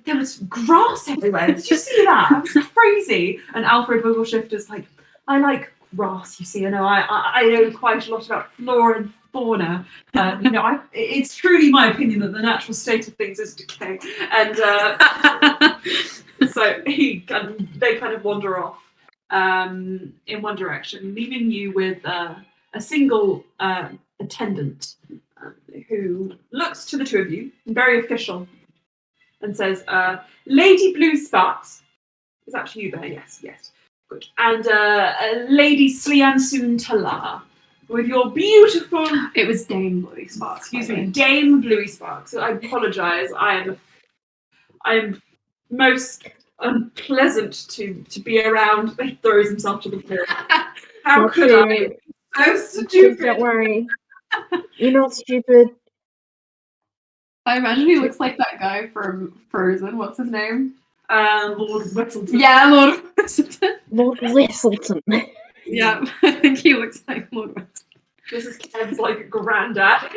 there was grass everywhere. Did you see that? It was crazy. And Alfred Wiggleshift is like, I like grass, you see. You know, I know quite a lot about flora and fauna. You know, it's truly my opinion that the natural state of things is decay. And so they kind of wander off in one direction, leaving you with a single attendant who looks to the two of you, very official, and says, Lady Blue Sparks. Is actually you there? Yes. Good. And Lady Sliansun Talar, with your beautiful... It was Dame Bluey Sparks. Excuse me, Dame Bluey Sparks. I apologise. I am most unpleasant to be around. He throws himself to the floor. How could I? So stupid. Don't worry. You're not stupid. I imagine he looks like that guy from Frozen. What's his name? Lord Whittleton. Yeah, Lord Whistleton. Lord Whistleton. Yeah, I think he looks like Lord Whistleton. This is Kev's like granddad.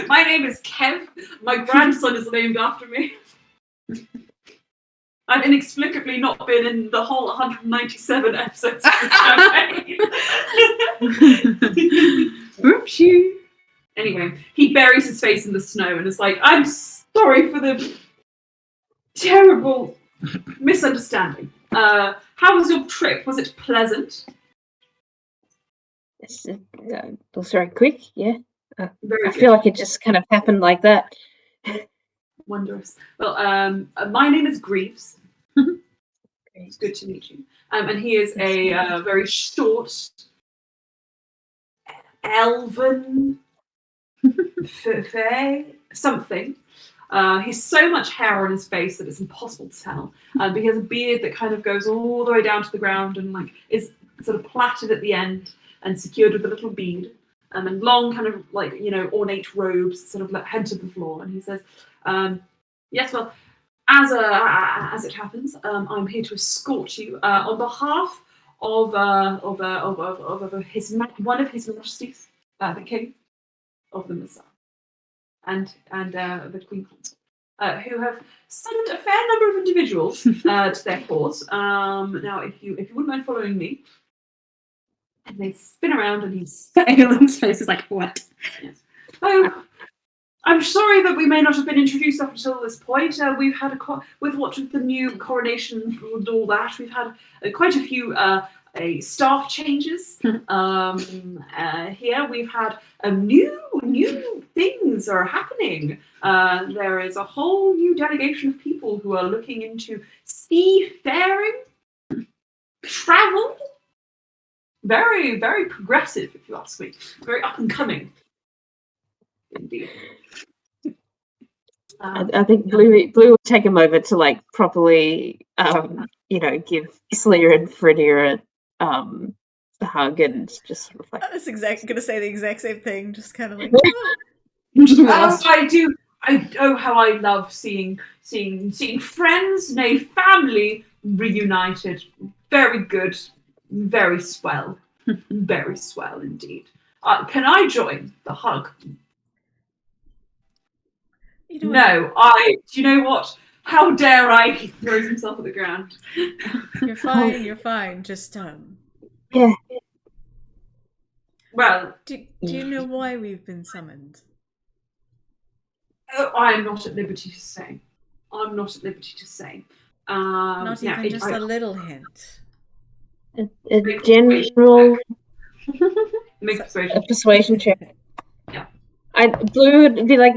My name is Kev. My grandson is named after me. I've inexplicably not been in the whole 197 episodes of this campaign. Oopsie. Anyway, he buries his face in the snow and is like, I'm sorry for the terrible misunderstanding. How was your trip? Was it pleasant? It was very quick, yeah. Very I good. feel like it just kind of happened like that. Wondrous. Well, my name is Greaves. It's good to meet you. And he is a very short, elven, something. He's so much hair on his face that it's impossible to tell. But he has a beard that kind of goes all the way down to the ground and like is sort of plaited at the end and secured with a little bead. And long kind of like, ornate robes sort of head to the floor. And he says, yes, well, as it happens, I'm here to escort you on behalf of one of his majesties, the king of the Messiah, and the Queen Consort, who have summoned a fair number of individuals to their cause. Now, if you wouldn't mind following me, and they spin around, and Aelin's face is like, what? Yes. Oh, I'm sorry that we may not have been introduced up until this point. We've had with the new coronation and all that, we've had quite a few staff changes here. We've had new things are happening. There is a whole new delegation of people who are looking into seafaring, travel. Very, very progressive, if you ask me. Very up and coming. Indeed. I think Blue will take a moment to like properly, give Slayer and Fredia a hug and just sort of like. I was gonna say the exact same thing, just kind of like. I do. How I love seeing friends, nay, family reunited. Very good, very swell, very swell indeed. Can I join the hug? No, do you know what? How dare I? He throws himself at the ground. You're fine, you're fine. Just, Yeah. Well, do you know why we've been summoned? I am not at liberty to say. I'm not at liberty to say. Not even just a little hint. A general persuasion check. Yeah. Blue would be like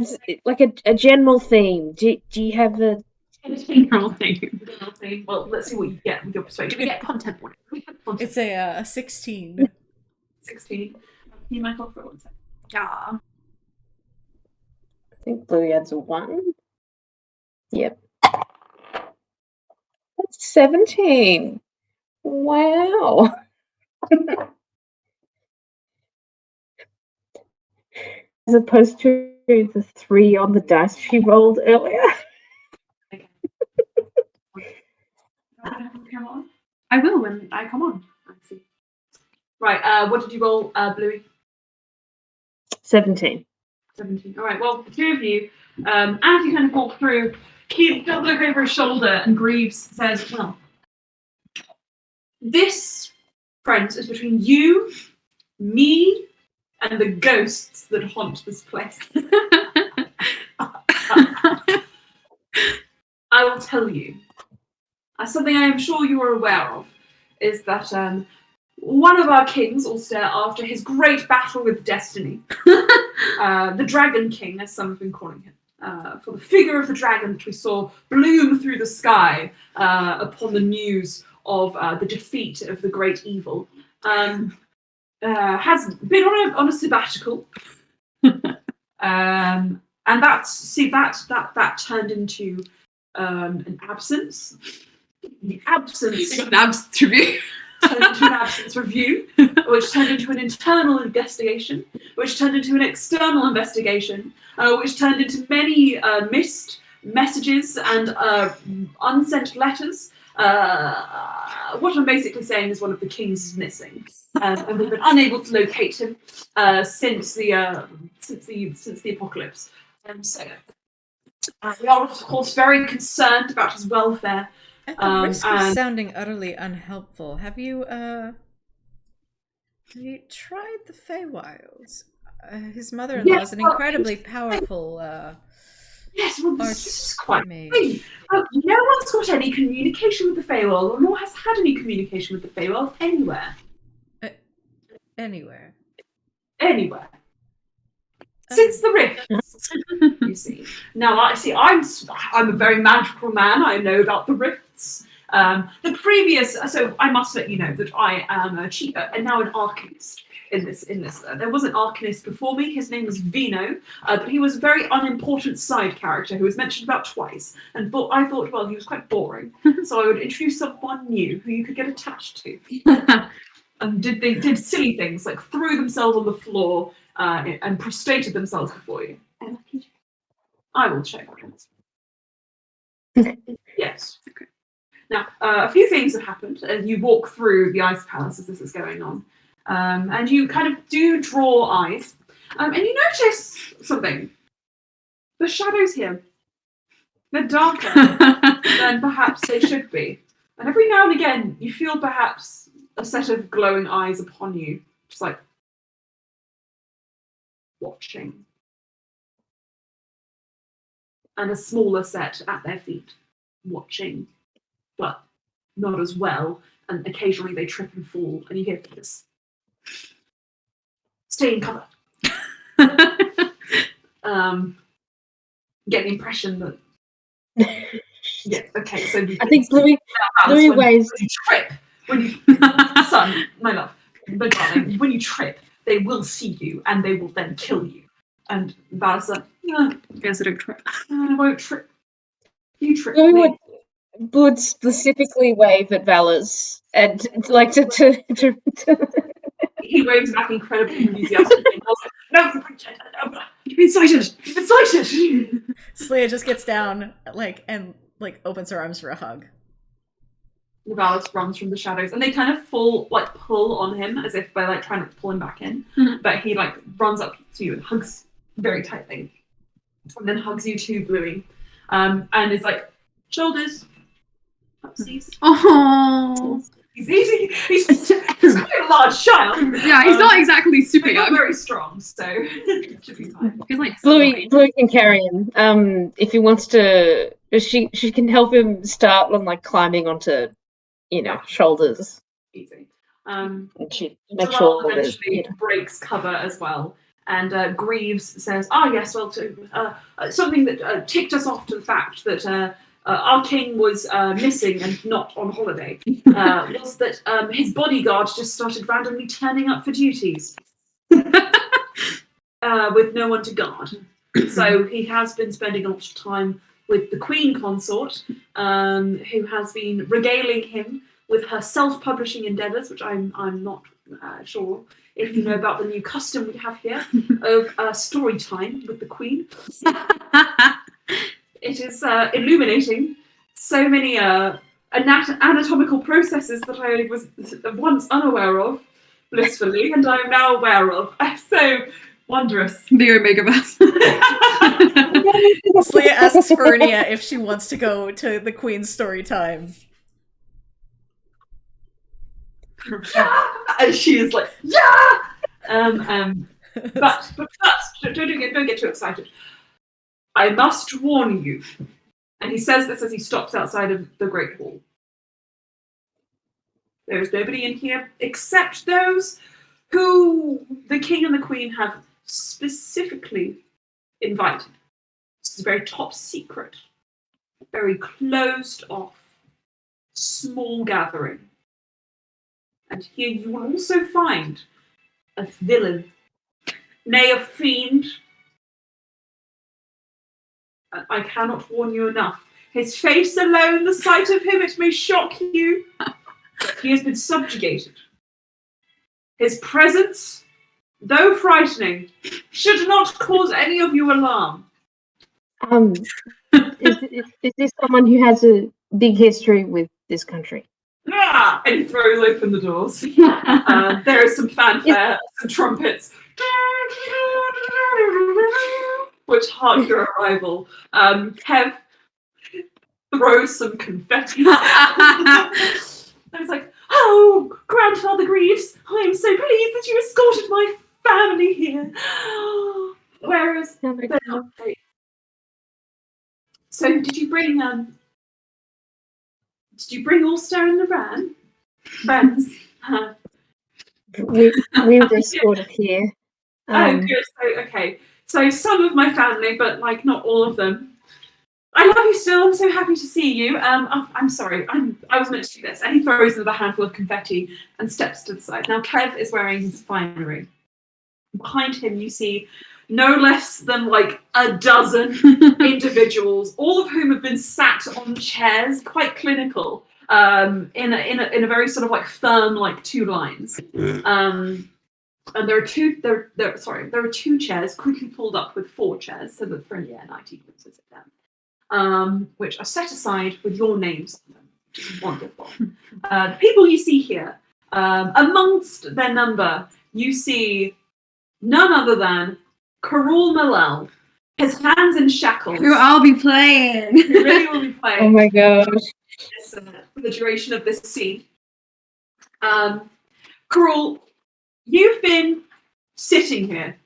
a general theme. Do you have a general theme? Well, let's see what you get with your persuasion. We get content warning. It's a 16. 16. Can you mic off for 1 second? Yeah. I think Blue adds a 1. Yep. That's 17. Wow. As opposed to the 3 on the dice she rolled earlier. Okay. Come on. I will when I come on. Let's see. Right, what did you roll, Bluey? 17. 17. All right, well, the two of you, as you kind of walk through, he does look over his shoulder and Greaves says, well, this, friends, is between you, me, and the ghosts that haunt this place. I will tell you, something I am sure you are aware of, is that one of our kings, Ulster, after his great battle with destiny, the Dragon King, as some have been calling him, for the figure of the dragon that we saw bloom through the sky upon the news of the defeat of the great evil, has been on a sabbatical, and that turned into an absence. The absence. An absence tribute. turned into an absence review, which turned into an internal investigation, which turned into an external investigation, which turned into many missed messages and unsent letters. What I'm basically saying is one of the kings is missing, and we've been unable to locate him since the apocalypse. So we are, of course, very concerned about his welfare. At the risk of sounding utterly unhelpful, have you tried the Feywilds? His mother-in-law is an incredibly powerful yes, well, this is quite mage. No one's got any communication with the Feywild, nor has had any communication with the Feywild anywhere. Anywhere. Anywhere. Since the rifts, you see. Now, I'm a very magical man. I know about the rifts. So I must let you know that I am now an arcanist in this. There was an arcanist before me. His name was Vino, but he was a very unimportant side character who was mentioned about twice. And I thought, well, he was quite boring, so I would introduce someone new who you could get attached to. And they did silly things like threw themselves on the floor and prostrated themselves before you. I will check. Yes. Okay. Now, a few things have happened as you walk through the Ice Palace as this is going on. And you kind of do draw eyes. And you notice something. The shadows here. They're darker than perhaps they should be. And every now and again, you feel perhaps a set of glowing eyes upon you. Just like watching. And a smaller set at their feet. Watching. But not as well, and occasionally they trip and fall, and you hear this. Stay in cover. Get the impression that. Yeah. Okay. So I think Bluey waves. When you trip, son, my love, my darling, when you trip, they will see you, and they will then kill you. And Val's like, Guess I don't trip. I won't trip. You trip. Bluey would specifically wave at Valor's and like to He waves back incredibly enthusiastically. No, you've been sighted. You've been sighted. Sleia just gets down and opens her arms for a hug. Valis runs from the shadows, and they kind of pull on him as if by trying to pull him back in. Mm-hmm. But he runs up to you and hugs very tightly, and then hugs you too, Bluey, and is like shoulders, upsies. Oh. He's quite a large child. Yeah, he's not exactly super young. Very strong, so it should be fine. He's like Bluey can carry him. If he wants to, she can help him start on climbing onto, shoulders. Easy. And she makes sure that eventually breaks cover as well. And Greaves says, yes, well, something that ticked us off to the fact that our king was missing and not on holiday was that his bodyguard just started randomly turning up for duties with no one to guard. So he has been spending a lot of time with the Queen Consort, who has been regaling him with her self-publishing endeavours, which I'm not sure if you know about the new custom we have here of story time with the Queen. It is illuminating so many anatomical processes that I was once unaware of, blissfully, and I'm now aware of. So wondrous. The Omega Verse. Sleia asks Fernia if she wants to go to the Queen's story time. And she is like, yeah! But don't get too excited. I must warn you. And he says this as he stops outside of the Great Hall. There's nobody in here except those who the King and the Queen have specifically invited. This is a very top secret, very closed off, small gathering. And here you will also find a villain, nay, a fiend. I cannot warn you enough. His face alone, the sight of him, it may shock you. He has been subjugated. His presence, though frightening, should not cause any of you alarm. Is this someone who has a big history with this country? Ah! And he throws open the doors. There is some fanfare, some trumpets, which hark your arrival. Kev throws some confetti. I was like, "Oh, Grandfather Greaves, I am so pleased that you escorted my family here." Whereas, so did you bring Ulster in the van? Friends? We were escorted here. Oh, good. So, okay. So some of my family, but like not all of them. I love you still. I'm so happy to see you. I'm sorry. I was meant to do this. And he throws another handful of confetti and steps to the side. Now, Kev is wearing his finery. Behind him, you see no less than like a dozen individuals, all of whom have been sat on chairs, quite clinical, in a very sort of like firm, like two lines. And there are two chairs quickly pulled up with four chairs so that Friendly and IT can sit down, which are set aside with your names on them, which is wonderful. The people you see here, amongst their number, you see none other than Karul Malel, his hands in shackles. Who I'll be playing. Who really will be playing. Oh my gosh. For the duration of this scene. Karul, you've been sitting here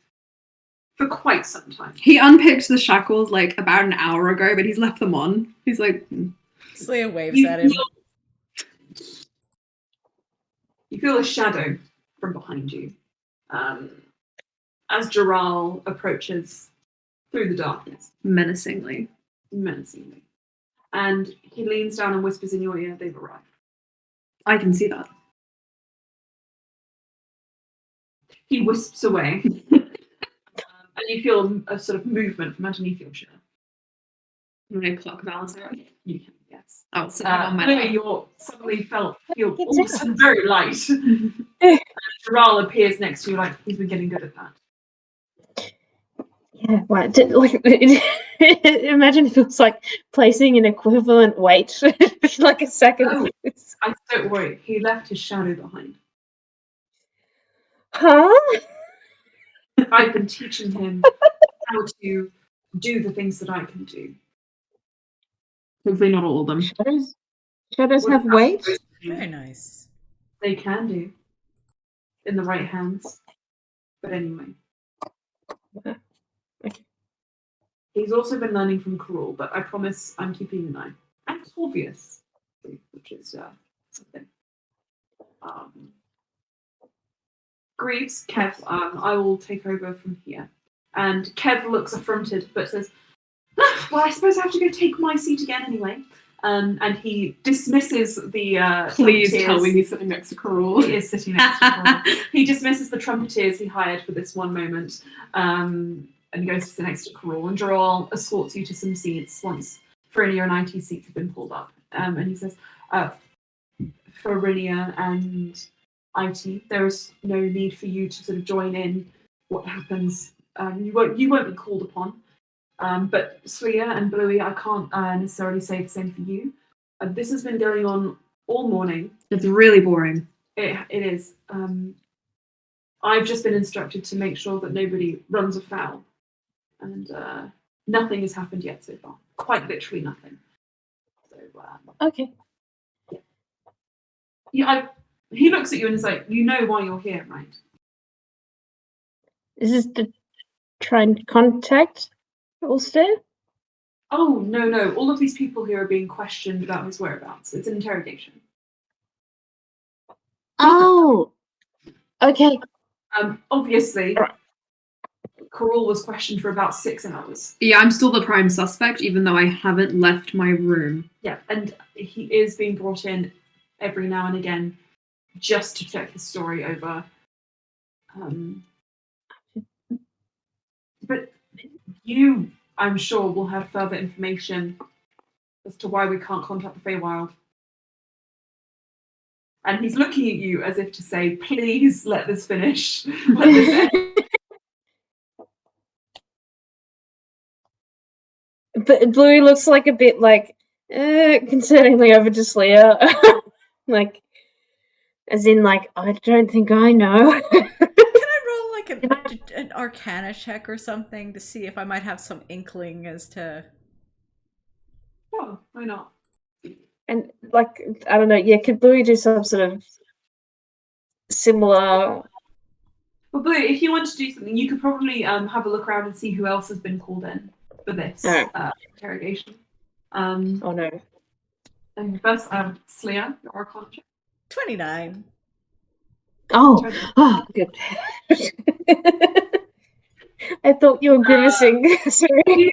for quite some time. He unpicked the shackles like about an hour ago, but he's left them on. He's like... Slia waves at him. You feel a shadow from behind you as Jaral approaches through the darkness. Menacingly. And he leans down and whispers in your ear, "They've arrived." I can see that. He wisps away. And you feel a sort of movement from underneath your chair. Can I pluck balance out? You can, yes. Oh, sit on my Louis, lap. you suddenly feel all of a sudden very light. Jaral appears next to you like he's been getting good at that. Yeah, wow. Imagine if it was like placing an equivalent weight, like a sack of goods. Don't worry, he left his shadow behind. Huh? I've been teaching him how to do the things that I can do. Hopefully not all of them. Shadows have weight? Very nice. They can do. In the right hands. But anyway. Okay. He's also been learning from Karul, but I promise I'm keeping an eye. And Torvius, which is something. Greaves, Kev, I will take over from here. And Kev looks affronted, but says, "Well, I suppose I have to go take my seat again anyway." And he dismisses the Please trumpeteers. tell me he's sitting next to Karul. He is sitting next to Karul. He dismisses the trumpeteers he hired for this one moment, and goes to sit next to Karul. And Jaral escorts you to some seats once Farinia and IT seats have been pulled up. And he says, "For Farinia and IT, there is no need for you to sort of join in what happens. You won't be called upon. But Slia and Bluey, I can't necessarily say the same for you. This has been going on all morning. It's really boring. It is. I've just been instructed to make sure that nobody runs afoul. And nothing has happened yet so far. Quite literally nothing. So, Okay. yeah, he looks at you and is like, "You know why you're here, right?" Is this to try and contact Ulster? Oh, no. All of these people here are being questioned about his whereabouts. It's an interrogation. Oh, okay. Obviously, Karul was questioned for about 6 hours. Yeah, I'm still the prime suspect, even though I haven't left my room. Yeah, and he is being brought in every now and again just to check his story over. But you, I'm sure, will have further information as to why we can't contact the Feywild. and he's looking at you as if to say, "Please let this finish. Let this end." But Bluey looks like a bit like concerningly over to Slayer. Like, as in, like, I don't think I know. Can I roll like an Arcana check or something to see if I might have some inkling as to? Oh, why not? And, like, I don't know, yeah, could Bluey do some sort of similar... Well, Blue, if you want to do something, you could probably have a look around and see who else has been called in for this interrogation. Oh, no. And first, Slayer, your Arcana check. 29. Oh, good. I thought you were grimacing. Sorry.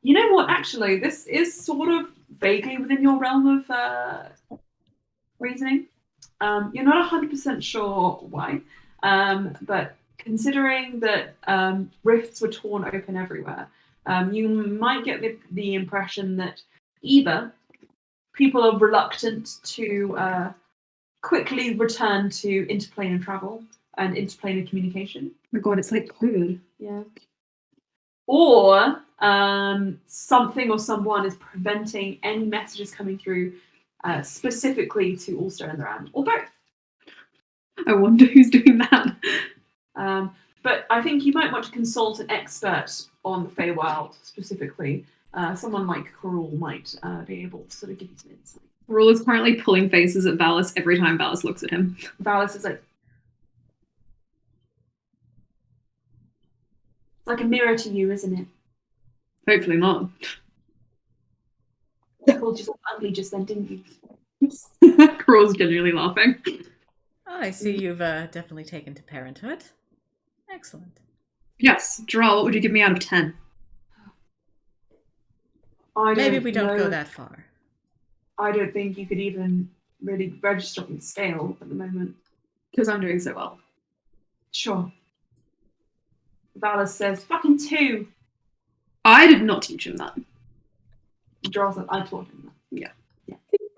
You know what? Actually, this is sort of vaguely within your realm of reasoning. You're not 100% sure why, but considering that rifts were torn open everywhere, you might get the impression that either people are reluctant to quickly return to interplanar travel and interplanar communication. Oh my god, it's like COVID. Yeah. Or something or someone is preventing any messages coming through specifically to Ulster and the Rand, or both. I wonder who's doing that. But I think you might want to consult an expert on the Feywild specifically. Someone like Corul might be able to sort of give you some insight. Corul is currently pulling faces at Valis every time Valis looks at him. Valis is like a mirror to you, isn't it? Hopefully not. You called yourself ugly just then, didn't you? Corul's genuinely laughing. Oh, I see you've definitely taken to parenthood. Excellent. Yes, Gerald, what would you give me out of 10? Maybe we don't go that far. I don't think you could even really register on the scale at the moment. Because I'm doing so well. Sure. Valis says, fucking 2. I did not teach him that. Draws up, I taught him that. Yeah.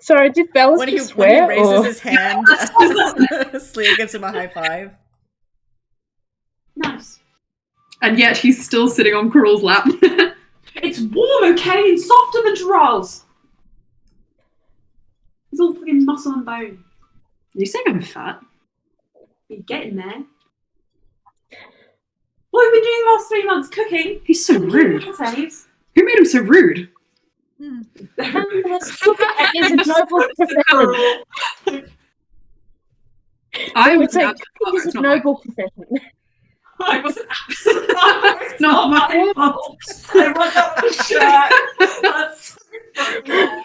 Sorry, did Bellis When he swear? raises his hand, Slee gives him a high five. Nice. And yet he's still sitting on Corul's lap. It's warm, okay, and softer than Drawls. It's all fucking muscle and bone. You saying I'm fat? You're getting there. What have you been doing the last 3 months? Cooking? He's so rude. Potatoes? Who made him so rude? That is a noble profession. I would was say an cooking is a noble profession. I was absolutely It's not my fault. I went up the shirt. That's so bad.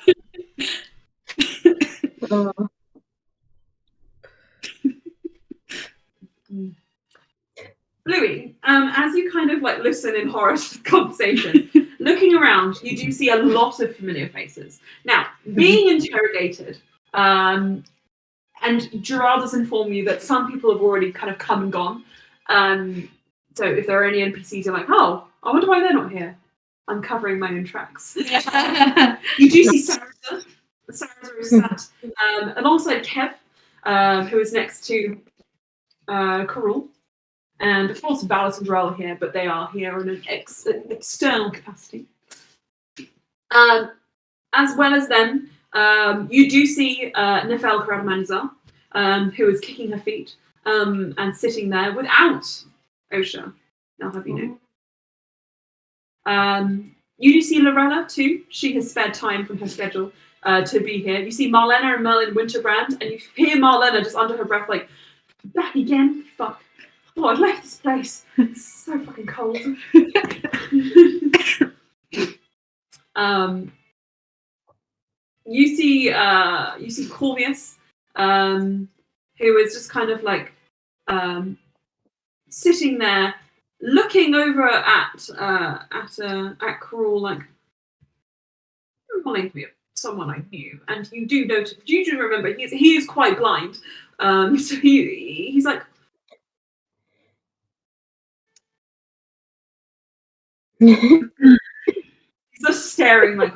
Bluey, as you kind of like listen in horror to the conversation, looking around, you do see a lot of familiar faces. Now, being interrogated, and Gerard does inform you that some people have already kind of come and gone. So if there are any NPCs, you're like, oh, I wonder why they're not here. I'm covering my own tracks. You do see Sarah. Sarah is sat alongside Kev, who is next to Corul. And of course, Valis and Drell are here, but they are here in an external capacity. As well as them, you do see Nefel Karadmanizar, who is kicking her feet and sitting there without Osha. I'll have you know. You do see Lorella too. She has spared time from her schedule to be here. You see Marlena and Merlin Winterbrand, and you hear Marlena just under her breath, like, back again? Fuck. Oh, I've left this place. It's so fucking cold. You see Corvius, who is just kind of like sitting there, looking over at Corul, like, remind me of someone I knew. And you do notice, you do remember he is quite blind. So he's like, he's just staring like,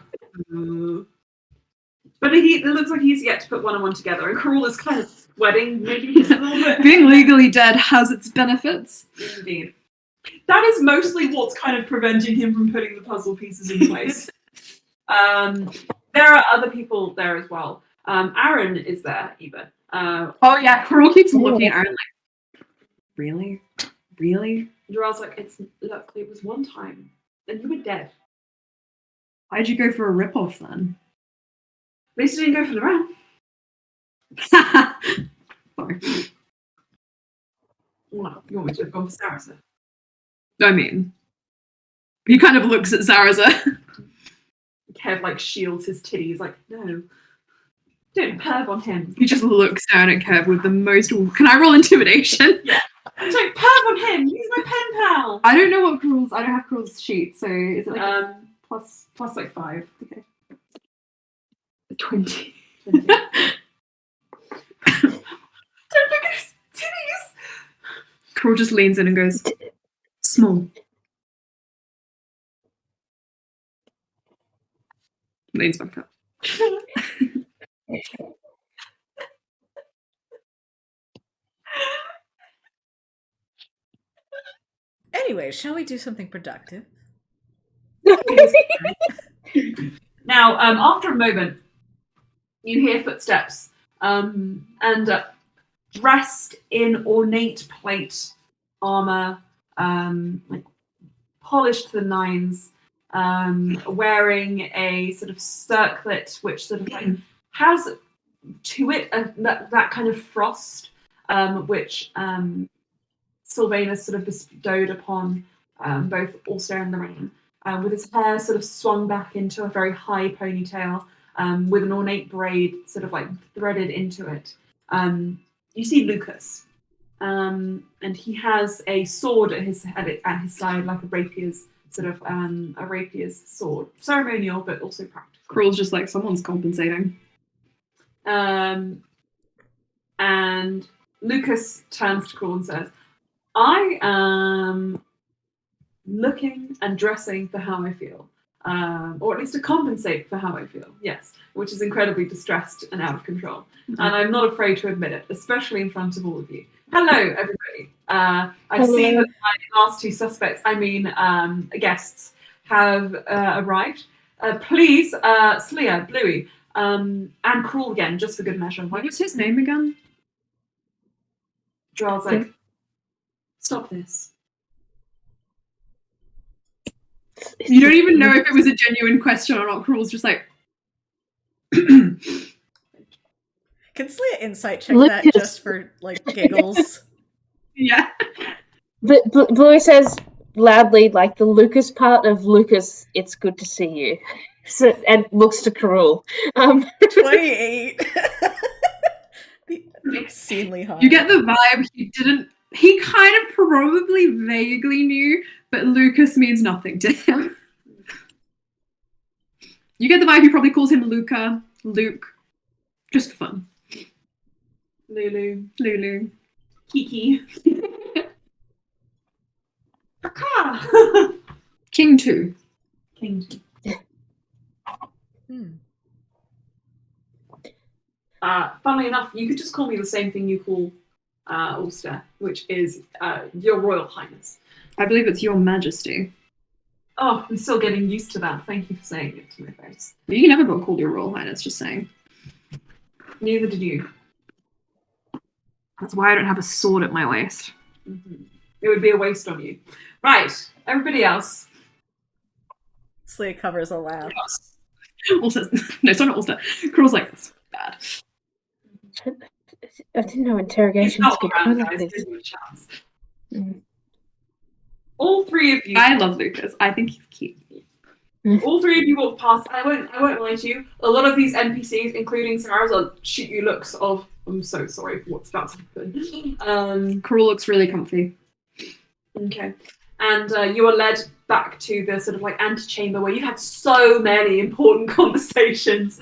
But it looks like he's yet to put one and one together, and Cruel is kind of sweating, maybe just a little bit. Being legally dead has its benefits. Indeed. That is mostly what's kind of preventing him from putting the puzzle pieces in place. There are other people there as well. Aaron is there, even. Oh yeah, Cruel keeps looking at Aaron like, really? Really? Jarrell's like, look, it was one time, and you were dead. Why'd you go for a rip-off then? At least you didn't go for the round. Sorry. Well, you want me to have gone for Sarasa? I mean, he kind of looks at Zaraza. Kev like shields his titties, like, no. Don't perv on him. He just looks down at Kev with the most. Can I roll intimidation? Yeah. Don't perv on him. He's my pen pal. I don't know what Cruel's. I don't have Cruel's sheet, so is it like plus like 5. Okay. 20. Don't look at his titties. Cruel just leans in and goes, small. Leans back up. Anyway, shall we do something productive? Now, after a moment, you hear footsteps, and dressed in ornate plate armor, like polished to the nines, wearing a sort of circlet which sort of like has to it that kind of frost, which Sylvanus sort of bestowed upon both Ulster and Lorraine, with his hair sort of swung back into a very high ponytail, with an ornate braid sort of like threaded into it. You see Lucas, and he has a sword at his side, like a rapier's sword, ceremonial but also practical. Cruel's just like, someone's compensating. And Lucas turns to Cruel and says, I am looking and dressing for how I feel, or at least to compensate for how I feel, yes, which is incredibly distressed and out of control. Mm-hmm. And I'm not afraid to admit it, especially in front of all of you. Hello, everybody. I see that my last two suspects, guests, have arrived. Please, Slia, Bluey, and Cruel again, just for good measure. What was his name again? Drell's like, stop this. You don't even know if it was a genuine question or not. Cruel's just like... Can Slia insight check that just for, like, giggles? Yeah. Bluey says loudly, like the Lucas part of Lucas, it's good to see you. So, and looks to Cruel. 28. Obscenely high. You get the vibe he kind of probably vaguely knew, but Lucas means nothing to him. You get the vibe he probably calls him Luca, Luke, just for fun. Lulu. Kiki. King 2. Funnily enough, you could just call me the same thing you call Ulster, which is Your Royal Highness. I believe it's Your Majesty. Oh, I'm still getting used to that. Thank you for saying it to my face. You never got called Your Royal Highness, just saying. Neither did you. That's why I don't have a sword at my waist. Mm-hmm. It would be a waste on you. Right, everybody else. Slia covers a laugh. Ulster, no, it's not Ulster. Cruel's like, that's bad. I didn't know interrogations could go like this. All three of you. I love Lucas. I think he's cute. All three of you walk past. I won't lie to you. A lot of these NPCs, including Sarah's, will shoot you looks of, I'm so sorry for what's about to happen. Cruel looks really comfy. Okay. And you are led back to the sort of like antechamber where you've had so many important conversations.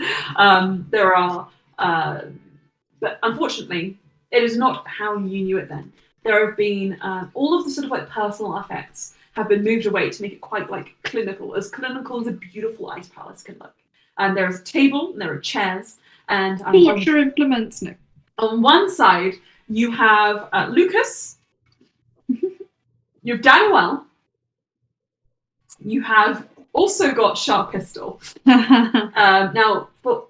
There are, but unfortunately, it is not how you knew it then. There have been all of the sort of like personal effects have been moved away to make it quite like clinical as a beautiful ice palace can look. And there's a table, and there are chairs, and Torture implements. No. on one side you have Lucas, you have Daniel, you have also got Sharp Pistol. Now, for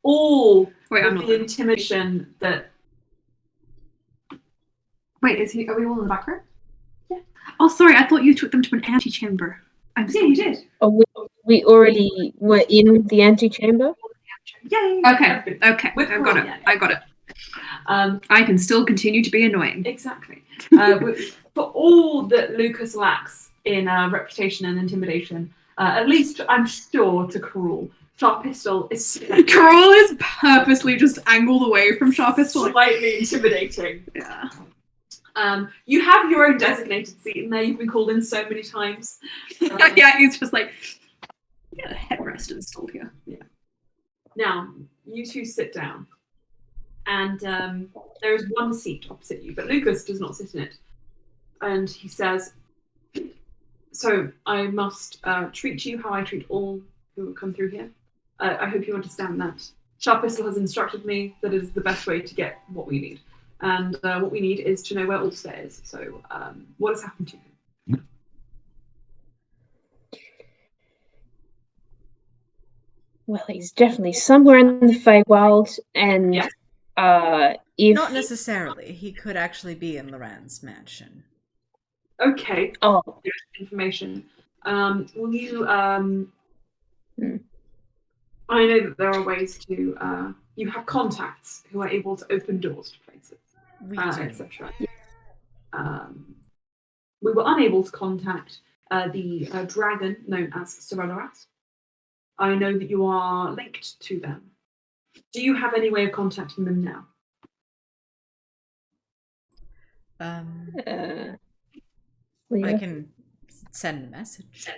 all the intimidation that... Wait, are we all in the back row? Yeah. Oh, sorry, I thought you took them to an antechamber. Yeah, you did. Oh, we already were in the antechamber? Yay! Okay, I got it. I got it. I can still continue to be annoying. Exactly. For all that Lucas lacks in reputation and intimidation, at least I'm sure to Cruel, Sharp Pistol is Cruel is purposely just angled away from Sharp Pistol. Slightly intimidating. Yeah. You have your own designated seat in there. You've been called in so many times. Yeah, he's just like, yeah, headrest installed here. Yeah. Now, you two sit down. And there is one seat opposite you, but Lucas does not sit in it. And he says, so I must treat you how I treat all who come through here. I hope you understand that. Sharp Pistol has instructed me that is the best way to get what we need. And what we need is to know where Allstar is. So what has happened to him? Well, he's definitely somewhere in the Feywild, and Yes. if Not necessarily. He could actually be in Loran's mansion. Okay. oh, Good information. Will you? I know that there are ways to. You have contacts who are able to open doors to places, We do. etc. We were unable to contact the dragon known as Serenoras. I know that you are linked to them. Do you have any way of contacting them now? I can send a message.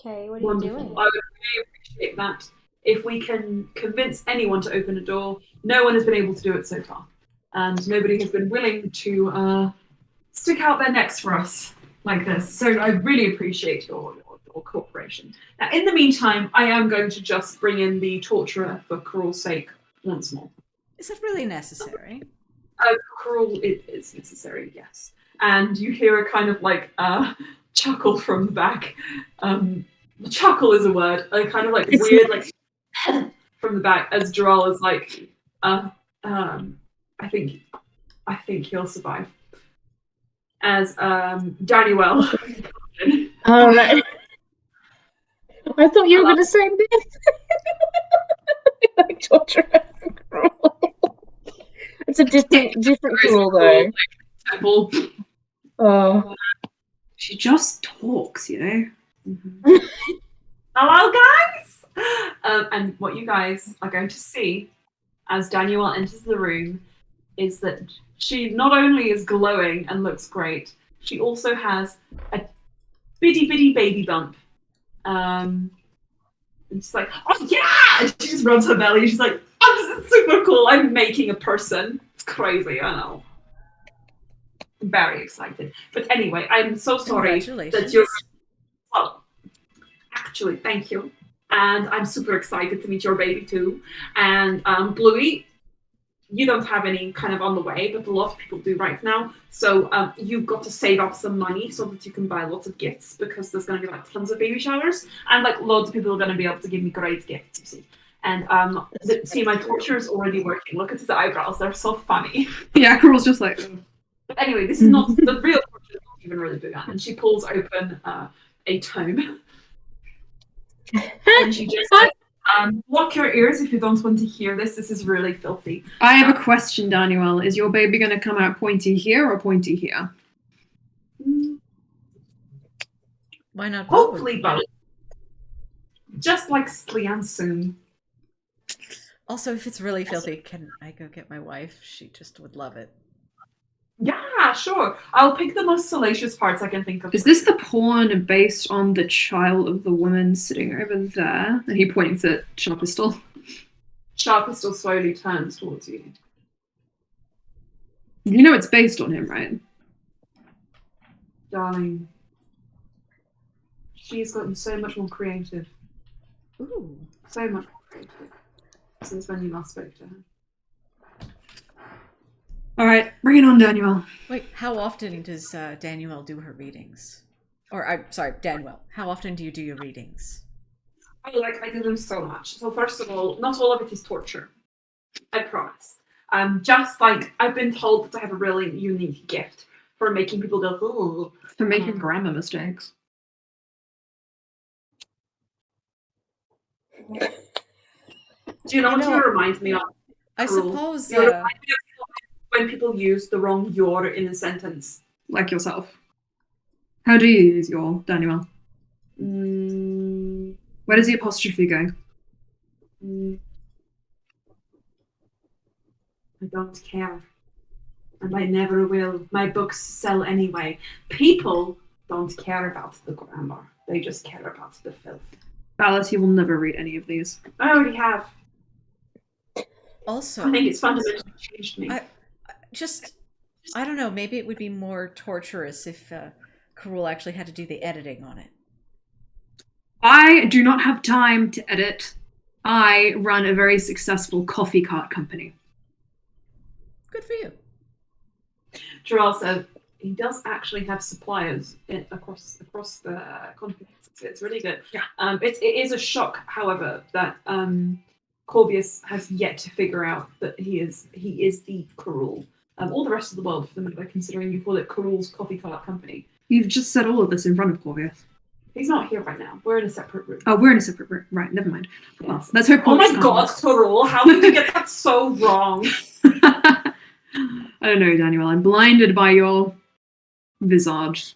Okay, what are Wonderful. you doing? I would really appreciate that. If we can convince anyone to open a door, no one has been able to do it so far. And nobody has been willing to stick out their necks for us like this. So I really appreciate your cooperation. Now, in the meantime, I am going to just bring in the torturer for Cruel's sake once more. Is it really necessary? Cruel, it is necessary, yes. And you hear a kind of like chuckle from the back. Chuckle is a word. A kind of like weird like from the back as Joral is like, I think he'll survive. As Daniel. all right. I thought you were going to say myth. Like torture. It's a different Cruel though. Temple. Oh. She just talks, you know. Mm-hmm. Hello, guys! And what you guys are going to see as Daniel enters the room is that she not only is glowing and looks great, she also has a bitty baby bump. And she's like, oh yeah! And she just rubs her belly. She's like, oh, this is super cool. I'm making a person. It's crazy, I know. I'm very excited. But anyway, I'm so sorry that you're... Well, actually, thank you. And I'm super excited to meet your baby too. And Bluey, you don't have any kind of on the way, but a lot of people do right now. So you've got to save up some money so that you can buy lots of gifts, because there's going to be like tons of baby showers, and like loads of people are going to be able to give me great gifts, you see. And see, my torture is already working. Look at his eyebrows; they're so funny. Yeah, Cruel's just like. But anyway, this is not the real torture. Is not even really begun. And she pulls open a tome, and she just says, block your ears if you don't want to hear this. This is really filthy. I have a question, Daniel. Is your baby going to come out pointy here or pointy here? Why not? Hopefully both. Just like Slian soon. Also, if it's really filthy, can I go get my wife? She just would love it. Yeah, sure. I'll pick the most salacious parts I can think of. Is this the porn based on the child of the woman sitting over there? And he points at Sharp Pistol. Sharp Pistol slowly turns towards you. You know it's based on him, right? Darling. She's gotten so much more creative. Ooh. So much more creative since when you last spoke to her. All right, bring it on, Daniel. Wait, how often does Danielle do her readings? Or I'm sorry, Danwell. How often do you do your readings? I do them so much. So first of all, not all of it is torture. I promise. Just like I've been told that I have a really unique gift for making people go, ooh. For making grammar mistakes. Do you know what you remind me of? I suppose You remind me of when people use the wrong "your" in a sentence. Like yourself. How do you use your, Daniel? Where does the apostrophe go? I don't care. And I never will. My books sell anyway. People don't care about the grammar. They just care about the filth. Alice, you will never read any of these. I already have. Also, I think it's fundamentally changed me. I don't know, maybe it would be more torturous if Carol actually had to do the editing on it. I do not have time to edit. I run a very successful coffee cart company. Good for you. Gerald said he does actually have suppliers across the continent. It's really good. Yeah. It is a shock, however, that Corvius has yet to figure out that he is the Carul. All the rest of the world, for the matter, considering you call it Carul's Coffee Cart Company. You've just said all of this in front of Corvius. He's not here right now. We're in a separate room. Oh, we're in a separate room. Right, never mind. Yes. Well, let's hope Oh my Corvius god, Carul, how did you get that so wrong? I don't know, Daniel. I'm blinded by your visage.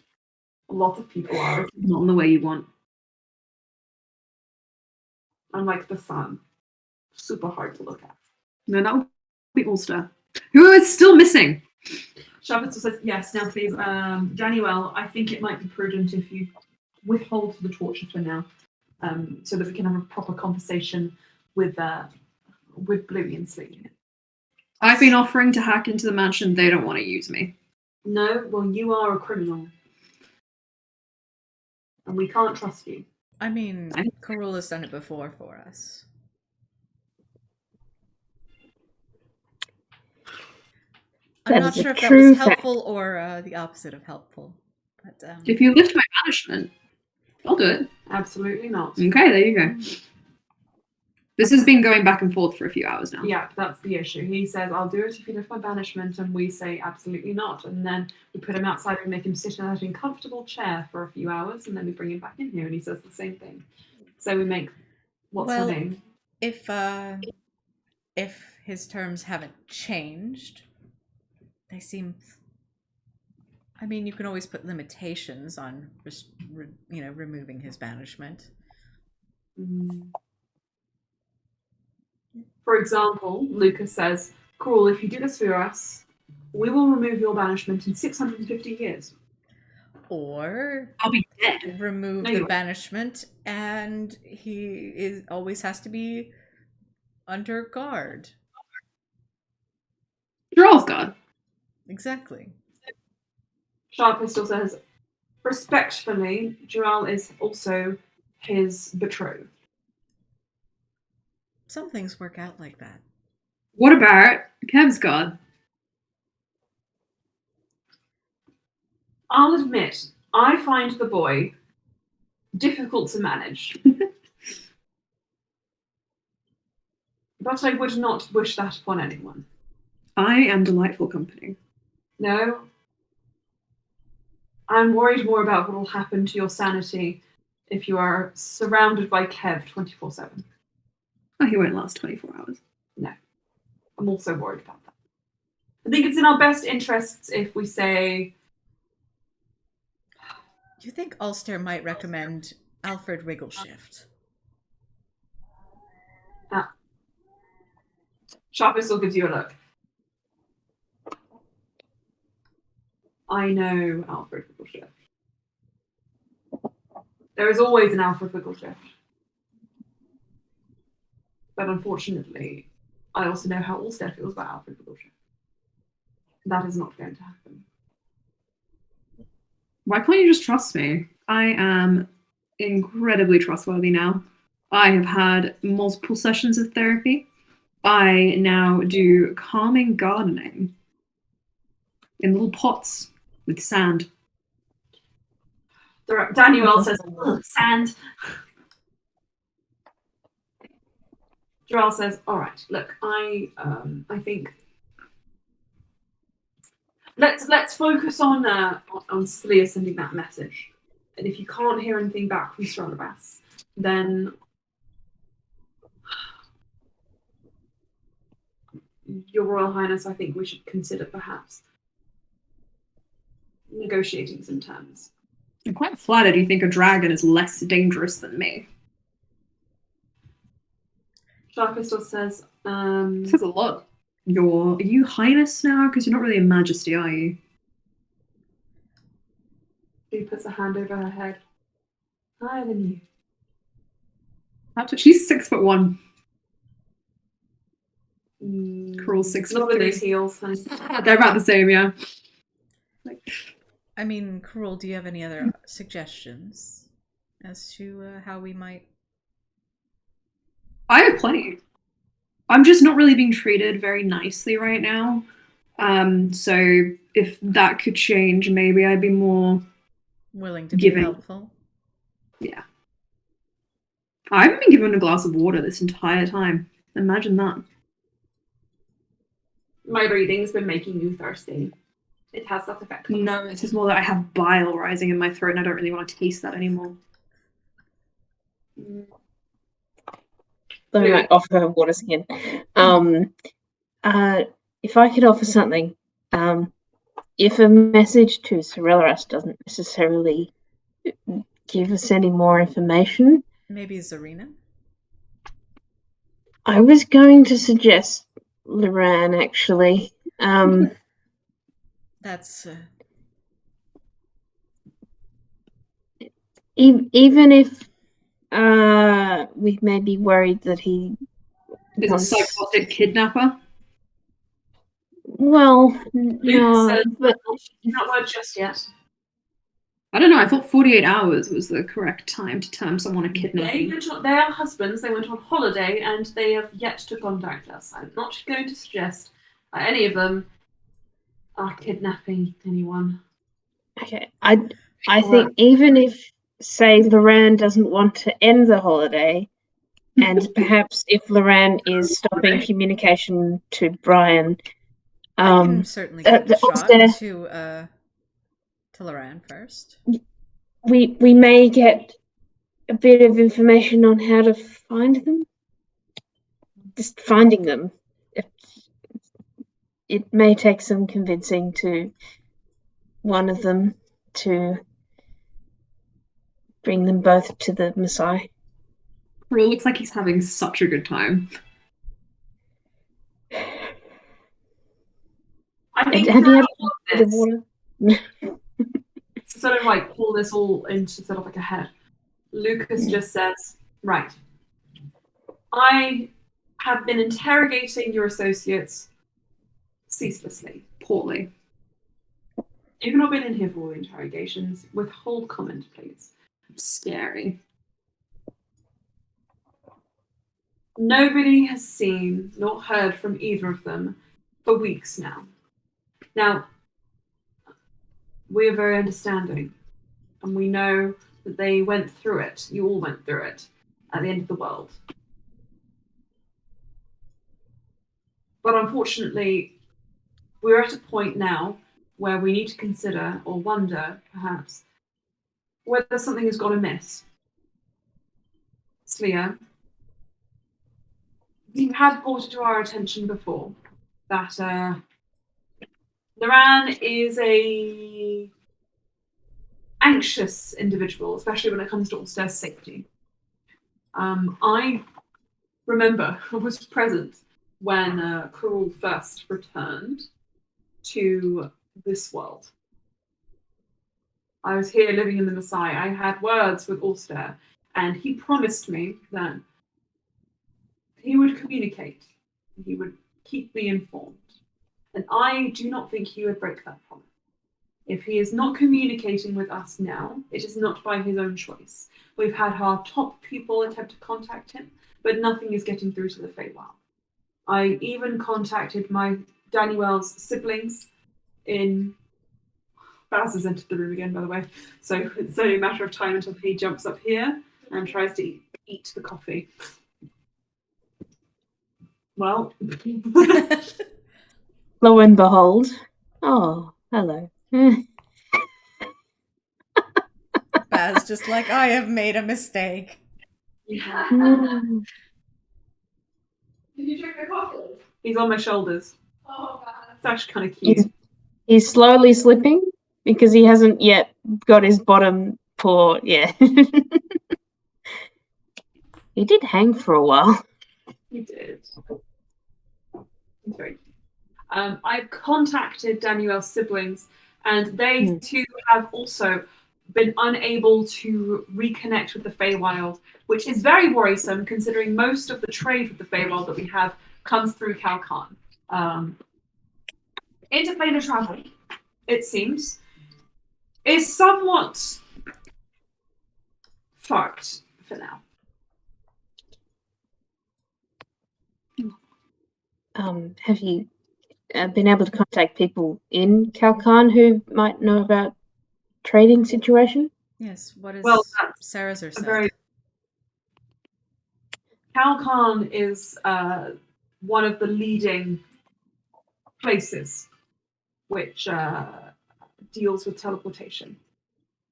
A lot of people are. Not in the way you want. I'm like the sun. Super hard to look at. No, that would be Ulster. Who is still missing? Shabbat says, yes, now please. Daniel, I think it might be prudent if you withhold the torture for now, so that we can have a proper conversation with Bluey and Sleepy. I've been offering to hack into the mansion. They don't want to use me. No, well, you are a criminal. And we can't trust you. I mean, Carol has done it before for us. I'm not sure if that was helpful or the opposite of helpful. But if you lift my banishment, I'll do it. Absolutely not. Okay, there you go. This has been going back and forth for a few hours now. Yeah, that's the issue. He says, I'll do it if you lift my banishment, and we say absolutely not. And then we put him outside and make him sit in that uncomfortable chair for a few hours, and then we bring him back in here, and he says the same thing. So we make what's her name? If his terms haven't changed, they seem. I mean, you can always put limitations on, removing his banishment. For example, Lucas says, Cruel, if you do this for us, we will remove your banishment in 650 years. Or I'll be dead. Remove the banishment, and he always has to be under guard. Drill's guard. Exactly. Sharp Pistol says, respectfully, Jural is also his betrothed. Some things work out like that. What about Kev's guard? I'll admit, I find the boy difficult to manage. But I would not wish that upon anyone. I am delightful company. No. I'm worried more about what will happen to your sanity if you are surrounded by Kev 24/7. Oh, he won't last 24 hours. No. I'm also worried about that. I think it's in our best interests if we say... You think Ulster might recommend Alfred Wiggleshift? Sharp Pistol gives you a look. I know Alfred Wiggleshift. There is always an Alfred Wiggleshift. But unfortunately, I also know how Ulster feels about Alfred Wiggleshift. That is not going to happen. Why can't you just trust me? I am incredibly trustworthy now. I have had multiple sessions of therapy. I now do calming gardening in little pots with sand. Daniel says, sand. Joel says, all right, look, I think let's focus on Celia sending that message. And if you can't hear anything back from Strelabas, then Your Royal Highness, I think we should consider perhaps negotiating some terms. I'm quite flattered you think a dragon is less dangerous than me. Sharpistol says, Says a lot. Are you Highness now? Because you're not really a Majesty, are you? She puts a hand over her head. Higher than you. She's 6'1". Cruel 6'3". Not with those heels. They're about the same, yeah. I mean, Cruel, do you have any other suggestions as to how we might... I have plenty. I'm just not really being treated very nicely right now. So if that could change, maybe I'd be more willing to be helpful. Yeah. I haven't been given a glass of water this entire time. Imagine that. My breathing's been making you thirsty. It has that effect. No, it's just more that I have bile rising in my throat and I don't really want to taste that anymore. Let me offer her water skin. If I could offer something, if a message to Cerellaras doesn't necessarily give us any more information, maybe Zarina? I was going to suggest Loran, actually. That's... Even if we may be worried that he is a psychotic kidnapper. Well, no, but not word just yet. I don't know. I thought 48 hours was the correct time to term someone a kidnapping. They are husbands. They went on holiday and they have yet to contact us. I'm not going to suggest any of them are kidnapping anyone. Okay, I think even if, say, Loran doesn't want to end the holiday, and perhaps if Loran is stopping communication to Brian, I can certainly give it a shot to Loran first. We may get a bit of information on how to find them. Just finding them. It may take some convincing to one of them to bring them both to the Messiah. It looks like he's having such a good time. I think have you had a bit of water? To sort of like pull this all into sort of like a head. Lucas just says, right, I have been interrogating your associates ceaselessly, poorly. You've not been in here for all the interrogations. Withhold comment, please. Scary. Nobody has seen nor heard from either of them for weeks now. Now, we are very understanding, and we know that they went through it. You all went through it at the end of the world. But unfortunately, we're at a point now where we need to consider or wonder, perhaps, whether something has gone amiss. Slia, you had brought it to our attention before that Loran is a anxious individual, especially when it comes to Ulster's safety. I remember I was present when Kurul first returned to this world. I was here living in the Messiah. I had words with Ulster, and he promised me that he would communicate. He would keep me informed. And I do not think he would break that promise. If he is not communicating with us now, it is not by his own choice. We've had our top people attempt to contact him, but nothing is getting through to the Feywild. I even contacted my Daniel's siblings in... Baz has entered the room again, by the way. So it's only a matter of time until he jumps up here and tries to eat the coffee. Well... Lo and behold. Oh, hello. Baz just like, I have made a mistake. Mm. Did you drink the coffee? He's on my shoulders. Oh, God. It's actually kind of cute. He's slowly slipping because he hasn't yet got his bottom paw. Yeah. He did hang for a while. He did. Sorry. I've contacted Daniel's siblings, and they too have also been unable to reconnect with the Feywild, which is very worrisome considering most of the trade with the Feywild that we have comes through Kalkan. Interplanar travel, it seems, is somewhat fucked for now. Have you been able to contact people in Kalkan who might know about trading situation? Yes, what is Sarah's or very... Kalkan is one of the leading places which deals with teleportation.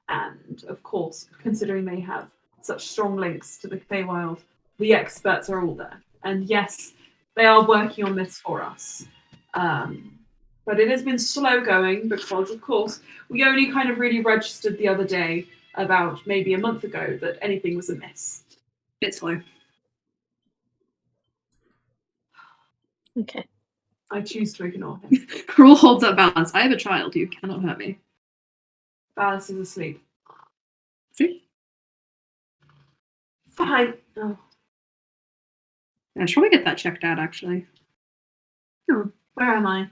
And of course, considering they have such strong links to the Feywild, the experts are all there. And yes, they are working on this for us. But it has been slow going because, of course, we only kind of really registered the other day, about maybe a month ago, that anything was amiss. Bit slow. Okay. I choose to ignore him. Cruel holds up balance. I have a child. You cannot hurt me. Balance is asleep. See? Fine. Oh. I should probably get that checked out, actually. Oh, where am I?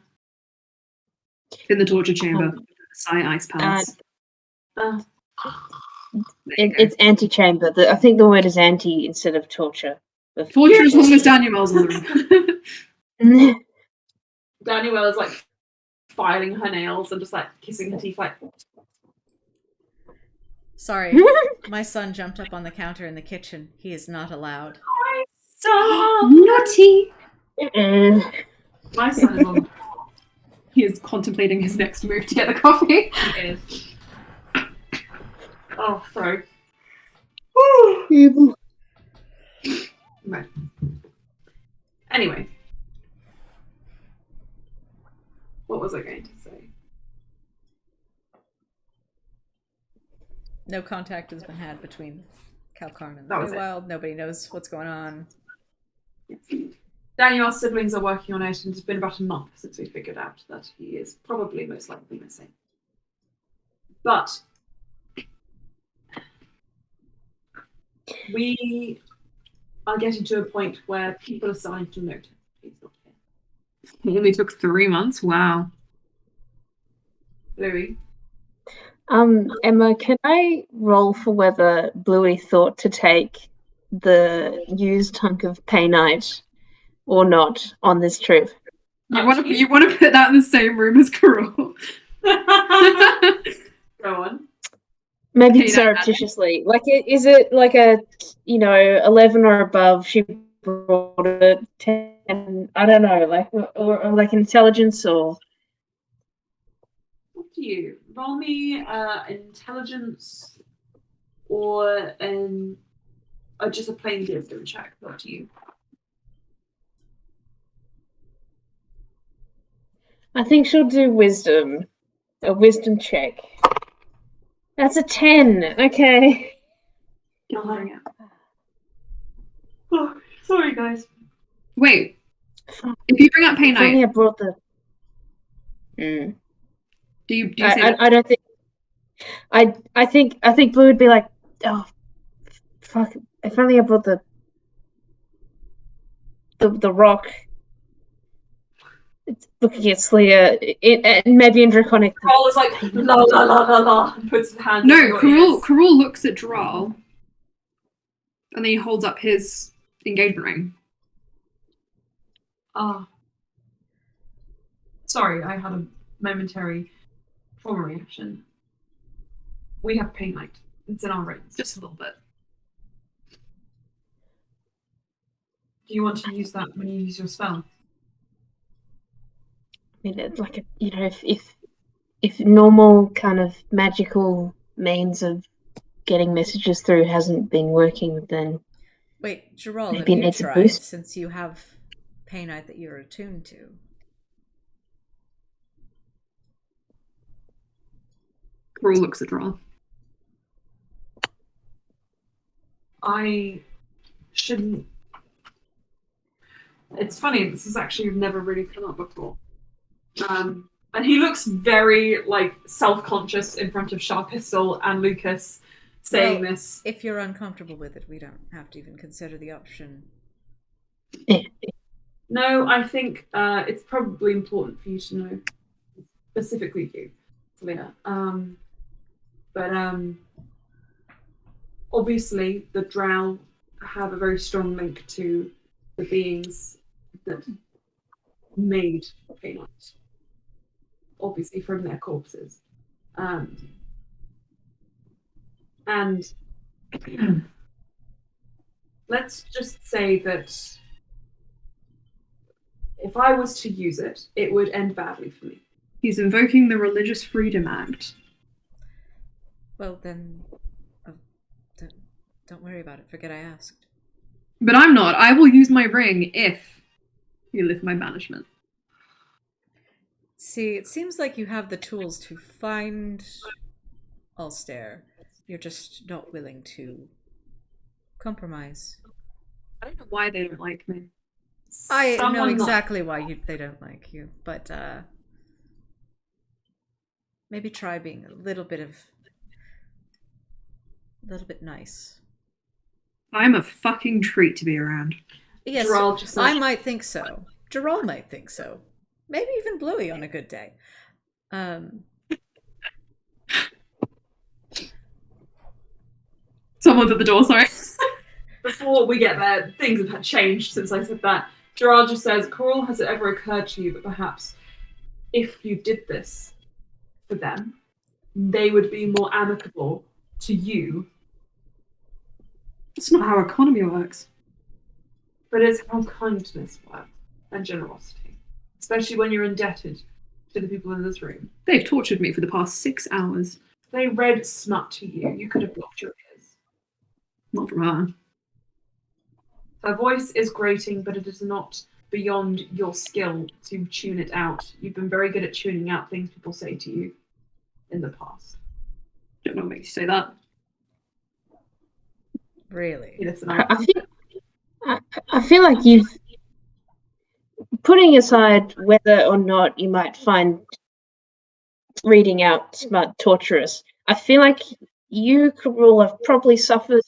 In the torture chamber. Psi ice pads. It's anti-chamber. I think the word is anti instead of torture. Torture as long as Daniel's in the room. Danielle is like filing her nails and just like kissing her teeth like... Sorry, my son jumped up on the counter in the kitchen. He is not allowed. Naughty! My son is on... He is contemplating his next move to get the coffee. He is. Oh, sorry. Evil. Right. Anyway. What was I going to say? No contact has been had between Kalkarn and the That was Feywild. Nobody knows what's going on. Daniel's siblings are working on it, and it's been about a month since we figured out that he is probably most likely missing. But we are getting to a point where people are starting to notice he's not here. It only took 3 months? Wow. Louis? Emma, can I roll for whether Bluey thought to take the used hunk of painite or not on this trip? You want to put that in the same room as Carol? Go on. Maybe surreptitiously. Like, is it like a 11 or above? She brought it 10. I don't know, like or like intelligence or. What do you roll me? Intelligence or just a plain wisdom check? What do you? I think she'll do wisdom. A wisdom check. That's a 10. Okay. Oh, sorry, guys. Wait. If you bring up Pay Night, I brought the. Do you say I don't think. I think Blue would be like, oh, fuck! If only I brought the rock. looking at Slayer, and maybe in Draconic. Carl is like, la la la la la, and puts his hands No, over your ears. Karul looks at Droll, and then he holds up his engagement ring. Ah. Sorry, I had a momentary trauma reaction. We have pain light. It's in our rings. Just a little bit. Do you want to use that when you use your spell? I mean, it's like if normal kind of magical means of getting messages through hasn't been working, then Wait, Gerald, have maybe it you needs a tried boost. since you have Painite that you're attuned to? Karul looks at Droll. I shouldn't. It's funny, this has actually never really come up before. And he looks very like self-conscious in front of Sharpistol and Lucas saying this. If you're uncomfortable with it, we don't have to even consider the option. No, I think it's probably important for you to know, specifically you, Selena. But obviously the Drow have a very strong link to the beings that made Painite. Obviously from their corpses. And let's just say that if I was to use it, it would end badly for me. He's invoking the Religious Freedom Act. Well, then, don't worry about it. Forget I asked. But I'm not. I will use my ring if you lift my banishment. See, it seems like you have the tools to find Ulster. You're just not willing to compromise. I don't know why they don't like me. I know exactly why they don't like you, but maybe try being a little bit nice. I'm a fucking treat to be around. Yes, I might think so. Gerald might think so. Maybe even Bluey on a good day. Someone's at the door, sorry. Before we get there, things have changed since I said that. Gerard just says, Coral, has it ever occurred to you that perhaps if you did this for them, they would be more amicable to you? That's not how economy works. But it's how kindness works and generosity, especially when you're indebted to the people in this room. They've tortured me for the past 6 hours. They read smut to you. You could have blocked your ears. Not from her. Her voice is grating, but it is not beyond your skill to tune it out. You've been very good at tuning out things people say to you in the past. Don't know what makes you say that. Really? I feel like you've, putting aside whether or not you might find reading out smut torturous, I feel like you, Karul, have probably suffered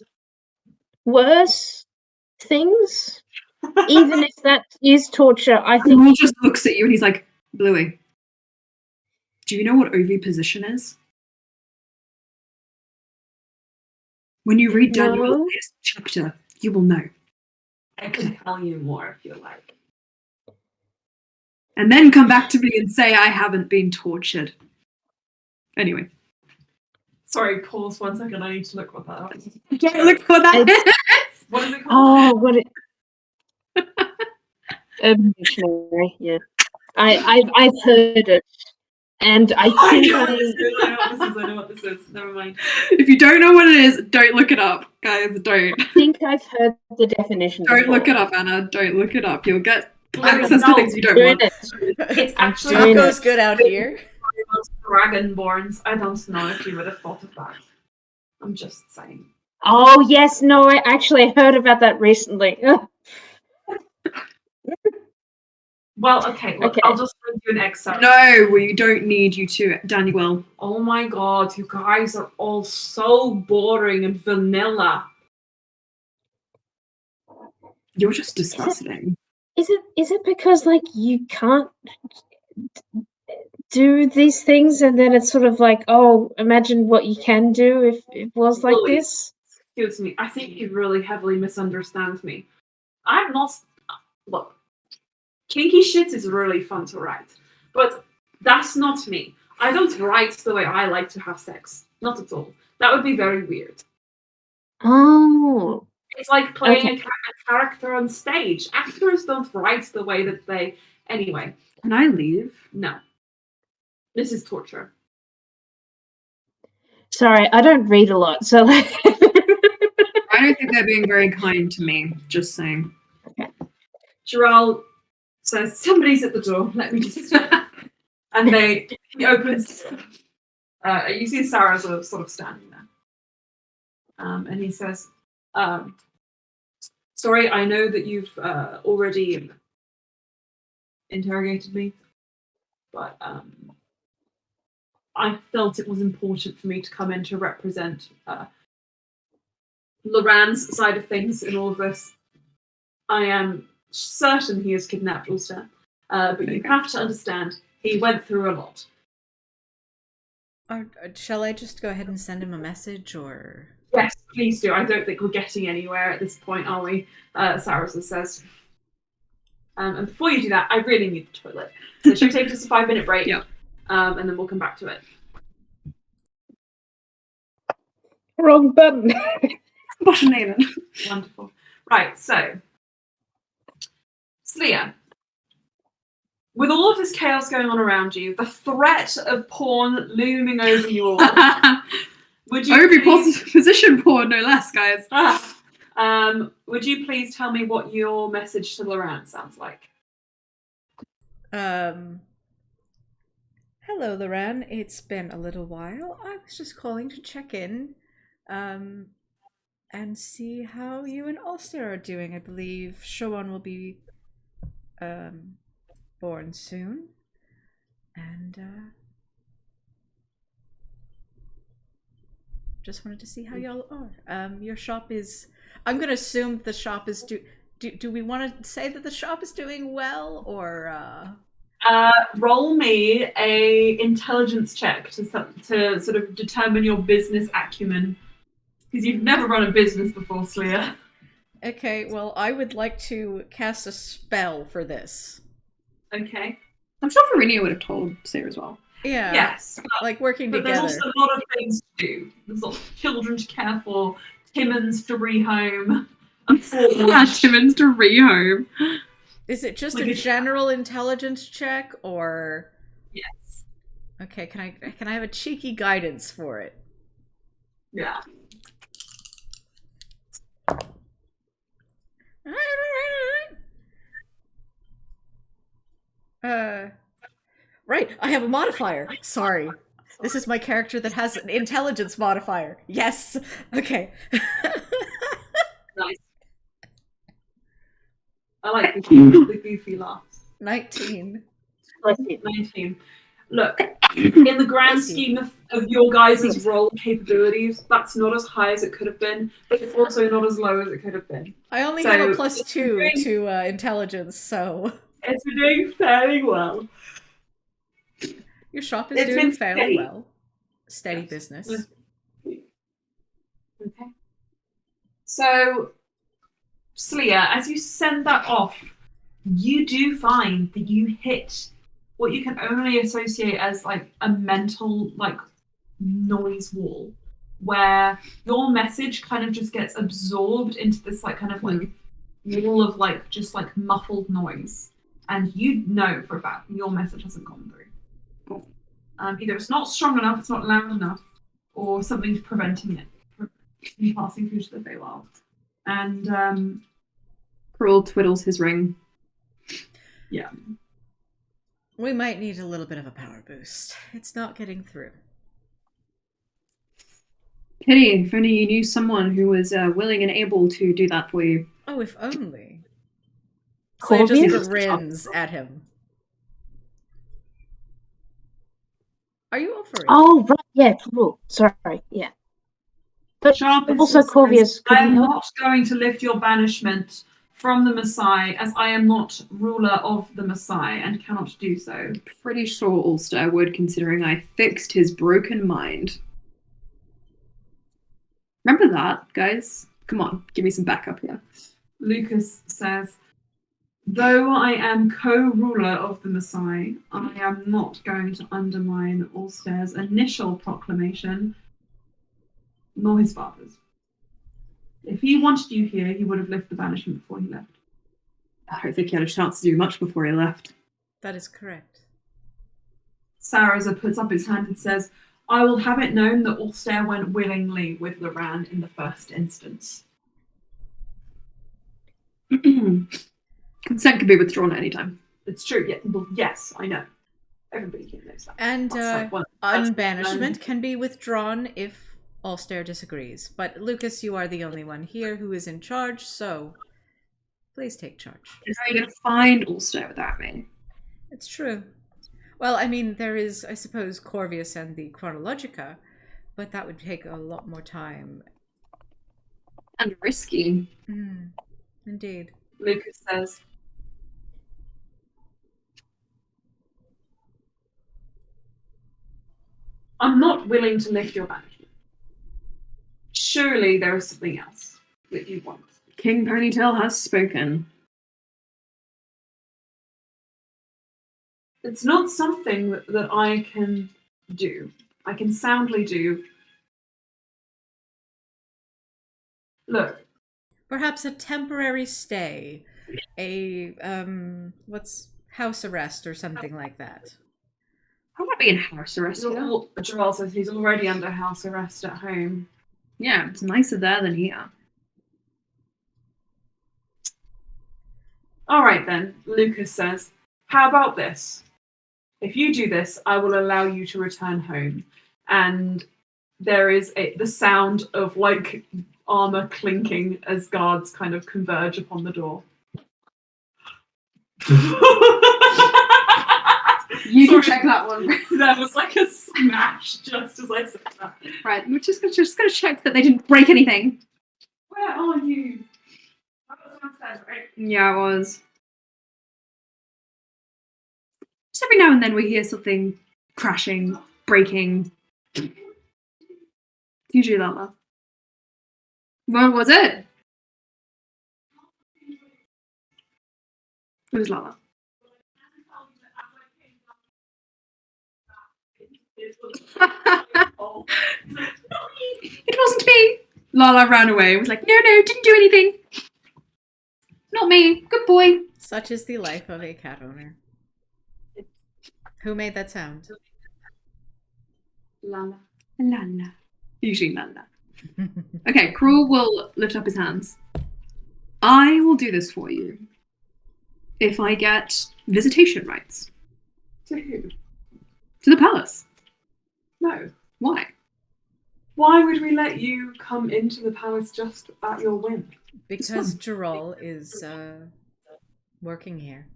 worse things. Even if that is torture, I think Karul just looks at you and he's like, Bluey, do you know what oviposition is? When you read Daniel's latest chapter, you will know. I can tell you more if you like. And then come back to me and say I haven't been tortured. Anyway. Sorry, pause 1 second. I need to look what that up. Don't look what that is. What is it called? Oh, what it? Dictionary, yeah. I've heard it, and I think I know what this is. Never mind. If you don't know what it is, don't look it up, guys. Don't. I think I've heard the definition. Don't before. look it up, Anna. Don't look it up. You'll get access to things you don't want. It's actually Taco's good out here. Dragonborns. I don't know if you would have thought of that. I'm just saying. Oh yes, no, I actually heard about that recently. Well, okay, look, Okay. I'll just send you an excerpt. No, we don't need you to, Daniel. Oh my god, you guys are all so boring and vanilla. You're just disgusting. Is it because like you can't do these things, and then it's sort of like, oh, imagine what you can do if it was like Really? this? Excuse me. I think you really heavily misunderstand me. I'm not. Look, kinky shit is really fun to write, but that's not me. I don't write the way I like to have sex. Not at all. That would be very weird. Oh, It's like playing okay. a character on stage. Actors don't write the way that they. Anyway, Can I leave? no. This is torture. Sorry, I don't read a lot, so like. I don't think they're being very kind to me. Just saying. Gerald says, "Somebody's at the door. Let me just." And he opens. You see Sarah sort of standing there, and he says, "Sorry, I know that you've already interrogated me, but I felt it was important for me to come in to represent Loran's side of things in all of this. I am certain he has kidnapped Ulster, but you have to understand, he went through a lot." Shall I just go ahead and send him a message, or? Yes, please do. I don't think we're getting anywhere at this point, are we? Saracen says. And before you do that, I really need the toilet. So should we take just a 5-minute break? Yeah. And then we'll come back to it. Wrong button. Button even. Wonderful. Right, so Slia, with all of this chaos going on around you, the threat of porn looming over you all, would you position porn, no less, guys. Would you please tell me what your message to Loran sounds like? Hello, Loran. It's been a little while. I was just calling to check in, and see how you and Ulster are doing. I believe Showan will be, born soon, and just wanted to see how y'all are. Your shop is. I'm gonna assume the shop is do we want to say that the shop is doing well, or roll me a intelligence check to sort of determine your business acumen, because you've never run a business before, Slia. Okay, well, I would like to cast a spell for this. Okay. I'm sure Verinia would have told Sarah as well. Yeah. Yes. Like working but together. There's also a lot of things to do. There's lots of children to care for, Timmons to rehome. Timmons to rehome. Is it just a general intelligence check, or? Yes. Okay, can I have a cheeky guidance for it? Yeah. Right, I have a modifier. Sorry. This is my character that has an intelligence modifier. Yes. Okay. Nice. I like the goofy laughs. 19. 19. Look, in the grand scheme of your guys' role capabilities, that's not as high as it could have been, but it's also not as low as it could have been. I only have a +2 to intelligence, so... It's been doing fairly well. Your shop is doing fairly well. Steady business. Okay. So, Slia, as you send that off, you do find that you hit what you can only associate as like a mental like noise wall, where your message kind of just gets absorbed into this like kind of like wall of like just like muffled noise, and you know for a fact your message hasn't gone through. Either it's not strong enough, it's not loud enough, or something's preventing it from passing through to the Feywild. And Cruel twiddles his ring. Yeah. We might need a little bit of a power boost. It's not getting through. Pity, if only you knew someone who was willing and able to do that for you. Oh, if only. So just grins at him. Are you offering? Oh, right, yeah, cool. Sorry, yeah. But Sharp also, Corvius, I am not going to lift your banishment from the Maasai, as I am not ruler of the Maasai and cannot do so. Pretty sure Ulster would, considering I fixed his broken mind. Remember that, guys? Come on, give me some backup here. Lucas says, though I am co-ruler of the Maasai, I am not going to undermine Ulster's initial proclamation, nor his father's. If he wanted you here, he would have lifted the banishment before he left. I don't think he had a chance to do much before he left. That is correct. Saraza puts up his hand and says, I will have it known that Ulster went willingly with Loran in the first instance. Consent can be withdrawn at any time. It's true. Yeah, well, yes, I know. Everybody here knows that. And That's like one- unbanishment can be withdrawn if Ulster disagrees. But Lucas, you are the only one here who is in charge, so please take charge. How are you going to find Ulster without me? It's true. Well, I mean, there is, I suppose, Corvius and the Chronologica, but that would take a lot more time. And risky. Indeed. Lucas says, I'm not willing to lift your banishment. Surely there is something else that you want. King Ponytail has spoken. It's not something that I can do. I can soundly do. Look. Perhaps a temporary stay. A, what's house arrest or something like that. How about being house arrest? Joel says he's already under house arrest at home. Yeah, it's nicer there than here. All right then, Lucas says, how about this? If you do this, I will allow you to return home. And there is the sound of like armor clinking as guards kind of converge upon the door. You can check that one. There was like a smash just as I said that. Right, we're just gonna check that they didn't break anything. Where are you? I was downstairs, right? Yeah, I was. Just every now and then we hear something crashing, breaking. Usually Lala. What was it? It was Lala. It wasn't me. Lala ran away. Was like, no, didn't do anything. Not me. Good boy. Such is the life of a cat owner. Who made that sound? Lala. Lala. Usually Lala. Okay, Cruel will lift up his hands. I will do this for you. If I get visitation rights. To who? To the palace. No. Why? Why would we let you come into the palace just at your whim? Because Gerald is working here.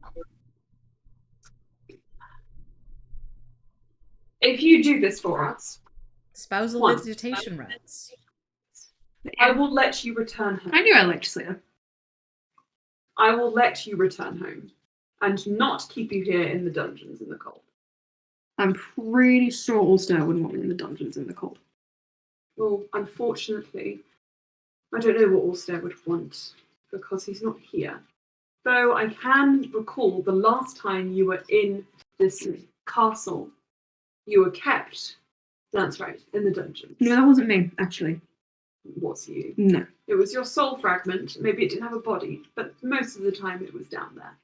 If you do this for us, Spousal visitation rights. I will let you return home. I knew I liked Slayer. I will let you return home and not keep you here in the dungeons in the cold. I'm pretty sure Ulster wouldn't want me in the dungeons in the cold. Well, unfortunately, I don't know what Ulster would want because he's not here. Though I can recall the last time you were in this castle, you were kept, that's right, in the dungeons. No, that wasn't me, actually. It was you. No. It was your soul fragment. Maybe it didn't have a body, but most of the time it was down there.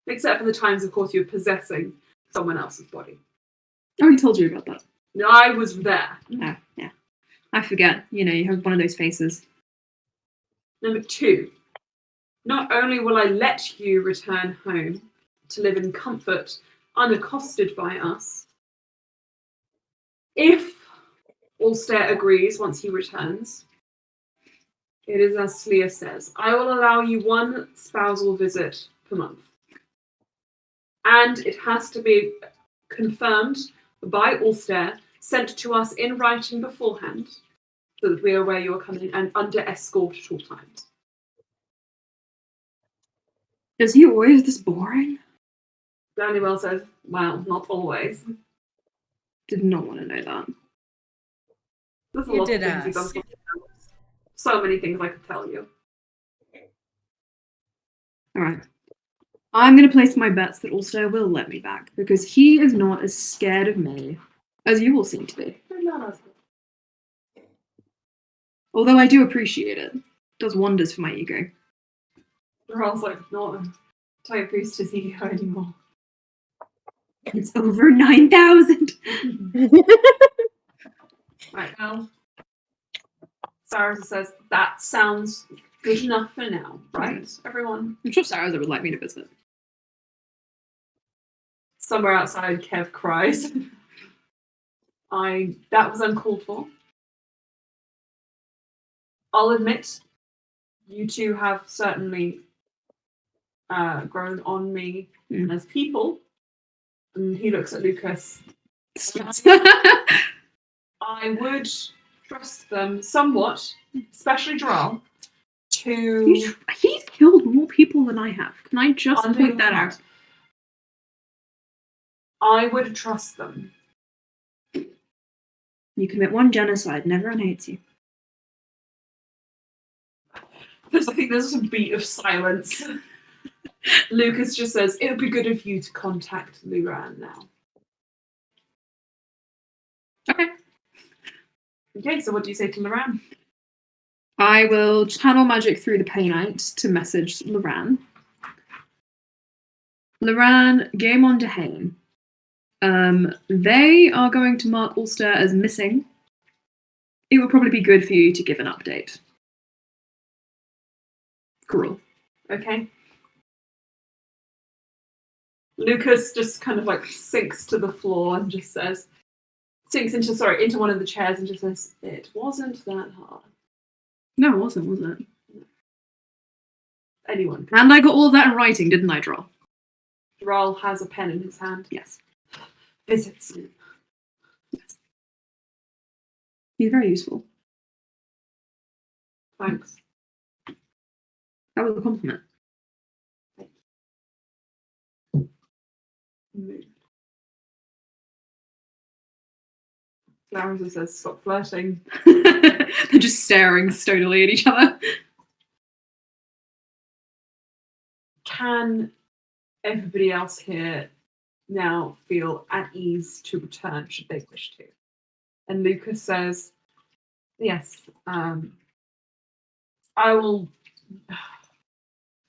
Except for the times, of course, you were possessing someone else's body. I already told you about that. No, I was there. No, yeah. I forget. You know, you have one of those faces. Number 2, not only will I let you return home to live in comfort, unaccosted by us, if Ulster agrees once he returns, it is as Sleer says, I will allow you 1 spousal visit per month. And it has to be confirmed by Ulster, sent to us in writing beforehand, so that we are aware you are coming and under escort at all times. Is he always this boring? Daniel says, well, not always. Did not want to know that. There's a You lot did of things he's ask. done. So many things I could tell you. Alright. I'm going to place my bets that Ulster will let me back, because he is not as scared of me as you all seem to be. Although I do appreciate it. It does wonders for my ego. Ron's like, not a type priestess ego anymore. It's over 9,000! Right, well, Sarah says, that sounds good enough for now, right, everyone? I'm sure Sarah would like me to visit. Somewhere outside, Kev cries. That was uncalled for. I'll admit, you two have certainly grown on me as people. And he looks at Lucas. I would trust them somewhat, especially Joel, to... He's killed more people than I have. Can I just Under point your that heart. out? I would trust them. You commit one genocide and everyone hates you. I think there's a beat of silence. Lucas just says, it would be good of you to contact Luran now. Okay. Okay, so what do you say to Luran? I will channel magic through the Painite to message Loran. Loran, game on to Hain. They are going to mark Ulster as missing. It would probably be good for you to give an update. Cool. Okay. Lucas just kind of like sinks to the floor and just says, into one of the chairs and just says, it wasn't that hard. No, it wasn't, was it? Anyone. And I got all of that in writing, didn't I, Droll? Droll has a pen in his hand. Yes. Visits. Yes. He's very useful. Thanks. That was a compliment. Larissa says, stop flirting. They're just staring stonily at each other. Can everybody else here now feel at ease to return should they wish to? And Lucas says, yes, I will...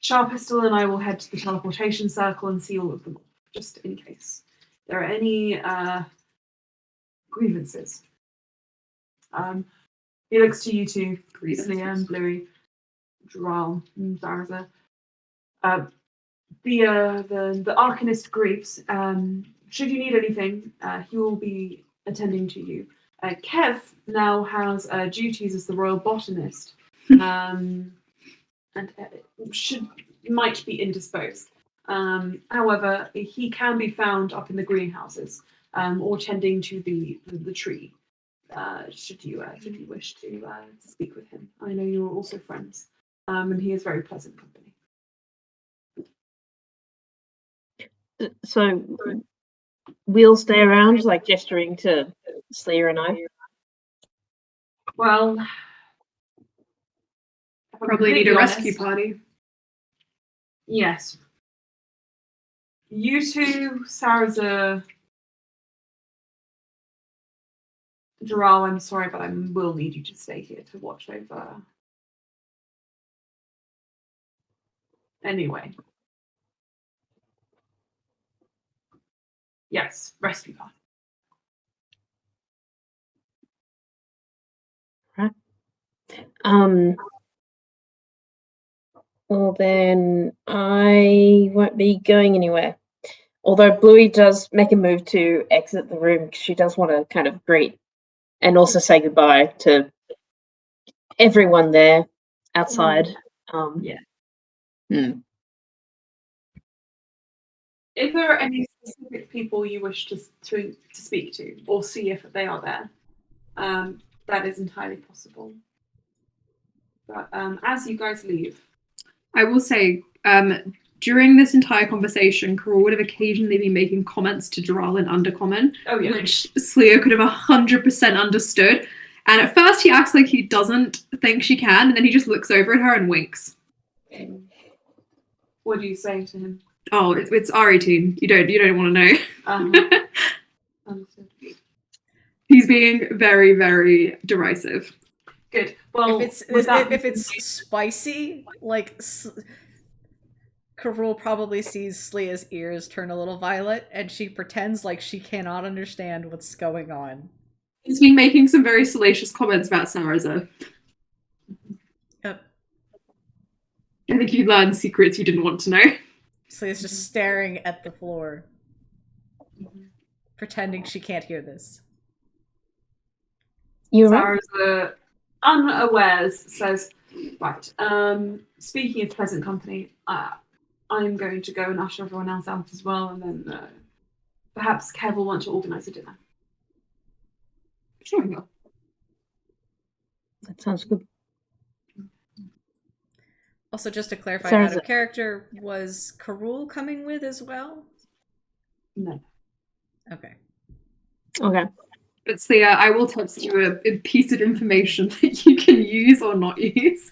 Sharpistol and I will head to the teleportation circle and see all of them, just in case there are any grievances. He looks to you two, Liam, Bluey, Joral, and Zaraza. The Arcanist grieves. Should you need anything, he will be attending to you. Kev now has duties as the royal botanist, and might be indisposed. However, he can be found up in the greenhouses or tending to the tree. Should you wish to speak with him, I know you are also friends, and he is very pleasant company. So we'll stay around, like gesturing to Slayer and I. Well, Probably need a rescue party. Yes. You two, Saraza, Joral, I'm sorry, but I will need you to stay here to watch over. Anyway. Yes, rescue party. Well then I won't be going anywhere. Although Bluey does make a move to exit the room because she does want to kind of greet and also say goodbye to everyone there outside. Yeah. If there are any specific people you wish to speak to or see if they are there, that is entirely possible. But as you guys leave, I will say, during this entire conversation, Carol would have occasionally been making comments to Dural in Undercommon, Oh yeah. which Slia could have 100% understood. And at first he acts like he doesn't think she can, and then he just looks over at her and winks. What do you say to him? Oh, it's R18. You don't want to know. Understood. He's being very, very derisive. Good. Well, if it's spicy, like Carol probably sees Slia's ears turn a little violet, and she pretends like she cannot understand what's going on. He's been making some very salacious comments about Saraza. Yep. I think you learned secrets you didn't want to know. Slia's just staring at the floor, pretending she can't hear this. You're right. Saraza, unawares, says, right, speaking of pleasant company, I'm going to go and usher everyone else out as well, and then perhaps Kev will want to organise a dinner. Sure. That sounds good. Also, just to clarify, Saraza. out of character, was Carol coming with as well? No. Okay. Okay. But Slia, I will text you a piece of information that you can use or not use.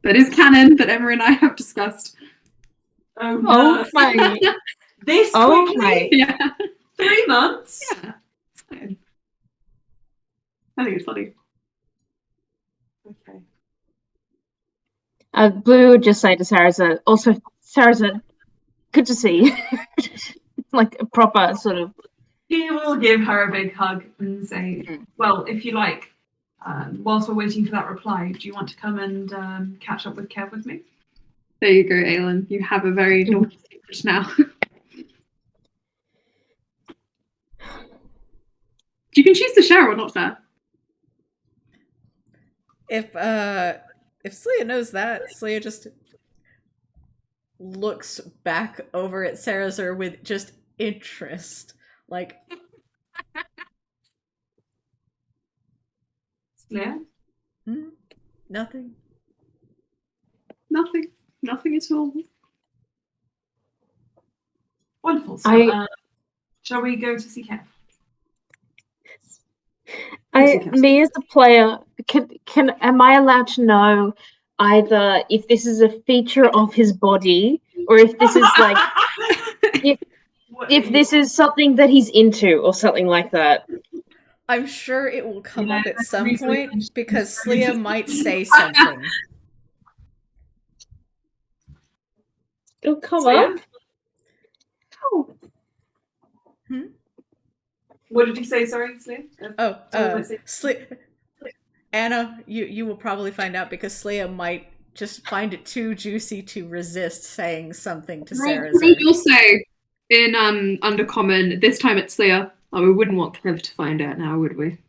That is canon that Emma and I have discussed. Oh no. my. This Oh quickly? my. Yeah. 3 months? Yeah. It's fine. I think it's funny. Okay. Blue would just say to Saraza, also, Saraza, good to see you. Like a proper sort of. He will give her a big hug and say, well, if you like, whilst we're waiting for that reply, do you want to come and catch up with Kev with me? There you go, Aelin. You have a very naughty secret now. You can choose to share or not share. If Slia knows that, Slia just looks back over at Sarazer with just interest. Like, Yeah. Nothing. Nothing. Nothing at all. Wonderful. So, shall we go to see Kev? Me as a player, am I allowed to know either if this is a feature of his body or if this is like if this is something that he's into or something like that? I'm sure it will come up at some research point because Slia might say something. It'll come Slia? up. Oh. What did you say? Sorry, Slia? Anna, you will probably find out because Slia might just find it too juicy to resist saying something to Sarah. You'll say in Undercommon, this time it's Slia. Oh, we wouldn't want Kev to find out now, would we?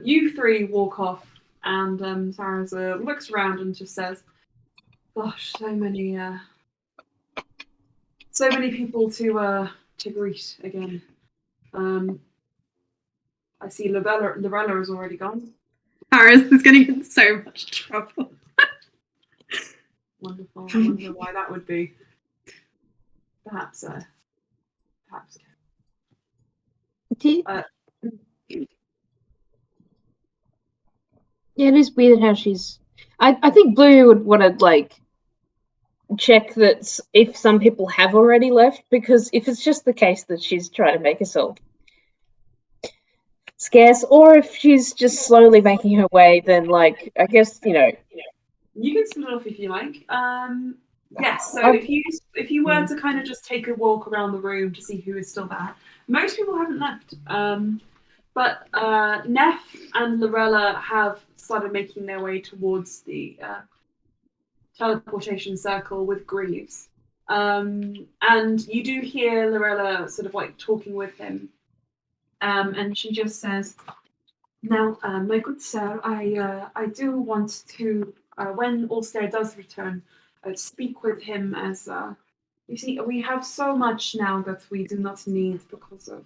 You three walk off, and Saraza looks around and just says, "Gosh, so many people to greet again. I see Lorella is already gone. Paris is getting in so much trouble. Wonderful. I wonder why that would be. Perhaps. Yeah, it is weird how she's. I think Blue would want to like check that if some people have already left, because if it's just the case that she's trying to make herself scarce, or if she's just slowly making her way, then like I guess you can split it off if you like. Yes. So if you were to kind of just take a walk around the room to see who is still there, most people haven't left. But Neff and Lorella have started making their way towards the teleportation circle with Greaves. And you do hear Lorella sort of like talking with him. And she just says, "Now, my good sir, I do want to, when Ulster does return, speak with him as, you see, we have so much now that we do not need because of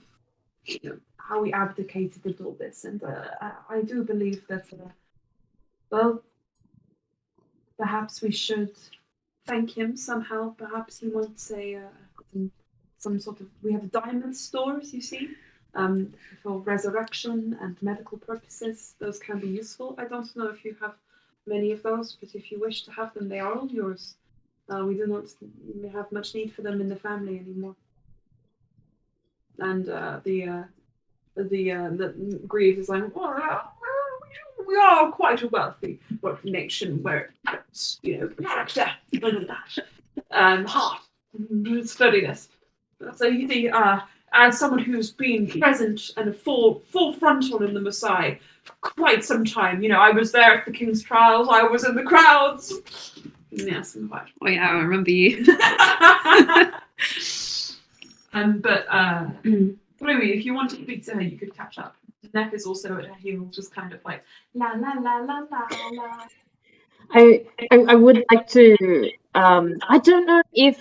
how we abdicated and all this. And I do believe that Well, perhaps we should thank him somehow. Perhaps he wants some sort of. We have diamond stores, you see, for resurrection and medical purposes. Those can be useful. I don't know if you have many of those, but if you wish to have them, they are all yours. We do not have much need for them in the family anymore. And the Greaves is like, well, we are quite a wealthy nation where it's, character, heart, steadiness. So you see, as someone who's been present and full frontal in the Maasai for quite some time, I was there at the King's trials, I was in the crowds. Yes, I'm quite. Oh yeah, I remember you. Louis, if you want to speak to her, you could catch up. Neff is also at her heels, just kind of like la la la la la la. I would like to. I don't know if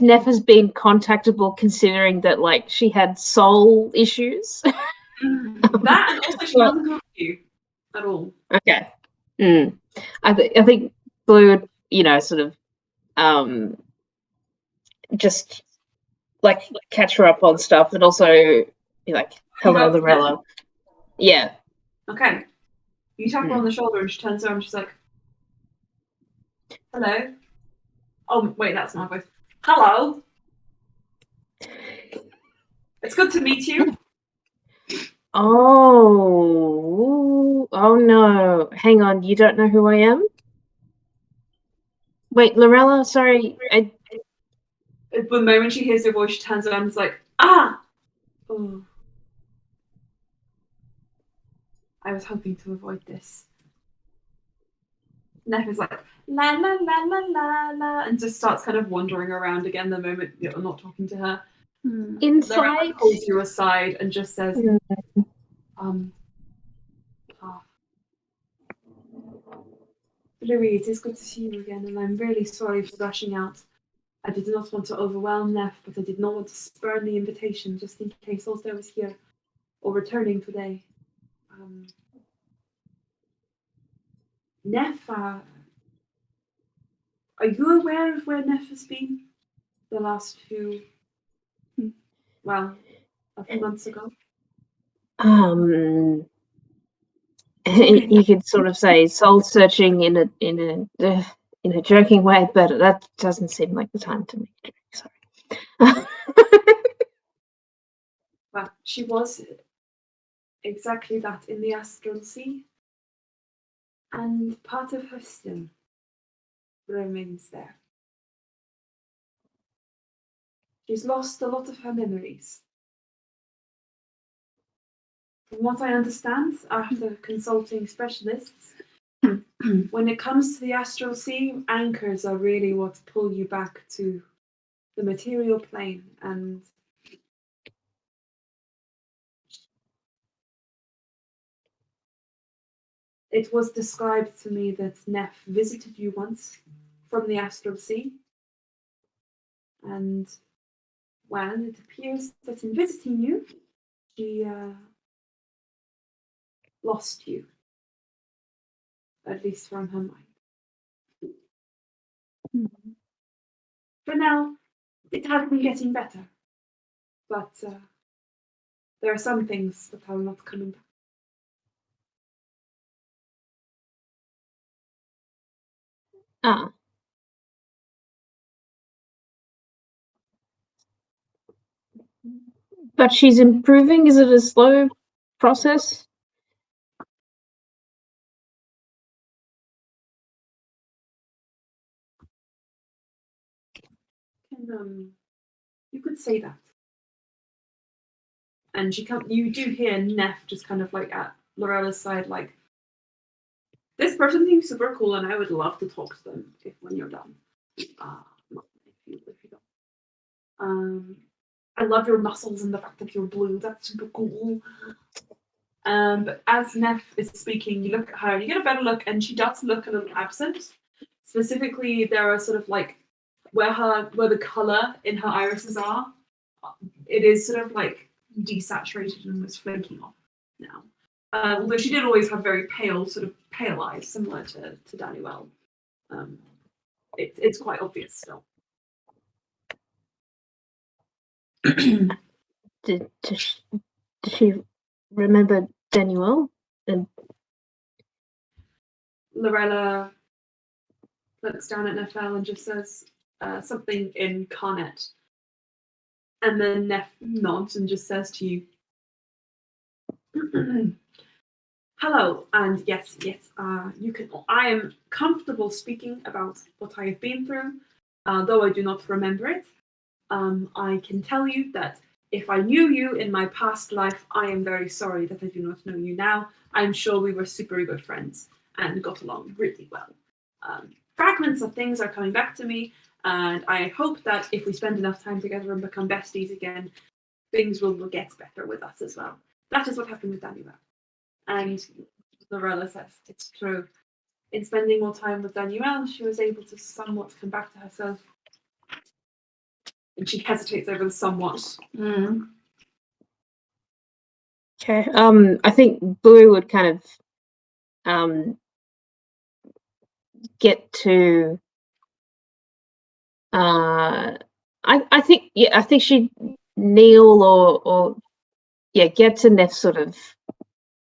Neff has been contactable, considering that like she had soul issues. That and also she hasn't got you at all. Okay. I think Blue would, sort of just like catch her up on stuff, and also be like, "Hello, Lorella." Yeah. Okay. You tap her on the shoulder, and she turns around. And she's like, "Hello." Oh wait, that's my voice. Hello. It's good to meet you. Oh no! Hang on, you don't know who I am? Wait, Lorella. Sorry, The moment she hears your voice, she turns around and is like, "Ah." Oh. I was hoping to avoid this. Neff is like, la la la la la la, and just starts kind of wandering around again the moment you're not talking to her. Inside. Lorella pulls you aside and just says, Louis, it is good to see you again, and I'm really sorry for rushing out. I did not want to overwhelm Neff, but I did not want to spurn the invitation just in case Ulster was here or returning today. Neff, are you aware of where Neff has been the last a few months ago? You could sort of say soul searching in a joking way, but that doesn't seem like the time to make a joke. Sorry. Well, she was exactly that in the astral sea, and part of her still remains there. She's lost a lot of her memories. From what I understand, after consulting specialists, when it comes to the astral sea, anchors are really what pull you back to the material plane, and it was described to me that Neff visited you once from the astral sea, and well, it appears that in visiting you, she lost you, at least from her mind. For now, it has been getting better, but there are some things that are not coming back. But she's improving. Is it a slow process? You could say that. And you do hear Neff just kind of like at Lorella's side, like, this person seems super cool, and I would love to talk to them when you're done. If you don't. I love your muscles and the fact that you're blue. That's super cool. But as Neff is speaking, you look at her, you get a better look, and she does look a little absent. Specifically, there are sort of like where the color in her irises are. It is sort of like desaturated and almost flaking off. now. Although she did always have very pale eyes, similar to Daniel. It's quite obvious still. Did she remember Daniel? And Lorella looks down at Nefel and just says something in Carnet. And then Nef nods and just says to you, hello, and yes, you can. I am comfortable speaking about what I have been through, though I do not remember it. I can tell you that if I knew you in my past life, I am very sorry that I do not know you now. I'm sure we were super good friends and got along really well. Fragments of things are coming back to me, and I hope that if we spend enough time together and become besties again, things will get better with us as well. That is what happened with Daniel. And Lorella says, it's true. In spending more time with Daniel, she was able to somewhat come back to herself. And she hesitates over the somewhat. okay. I think Bluey would kind of get to. I think she'd kneel or get to Neff's sort of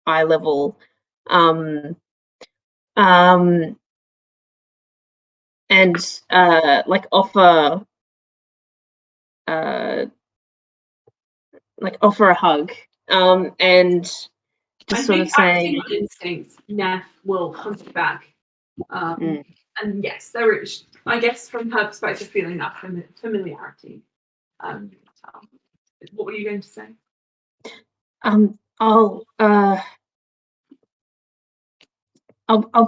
eye level. And like offer a hug, and just sort of say, acting on instinct, Neff will hunt you back. And yes, there is, I guess, from her perspective, feeling that familiarity. What were you going to say? I'll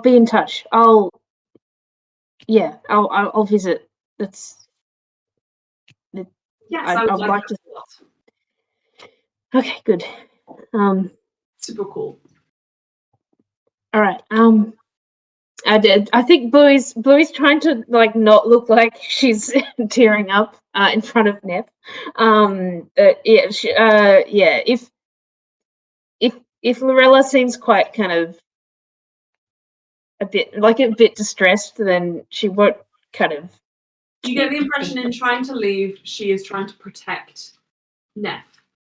be in touch. I'll visit. Yes, I'd like to. Okay, good. Super cool. All right. I think Bluey's trying to like not look like she's tearing up in front of Neff. If Lorella seems quite kind of a bit distressed, then she won't kind of. You get the impression in trying to leave, she is trying to protect Neff.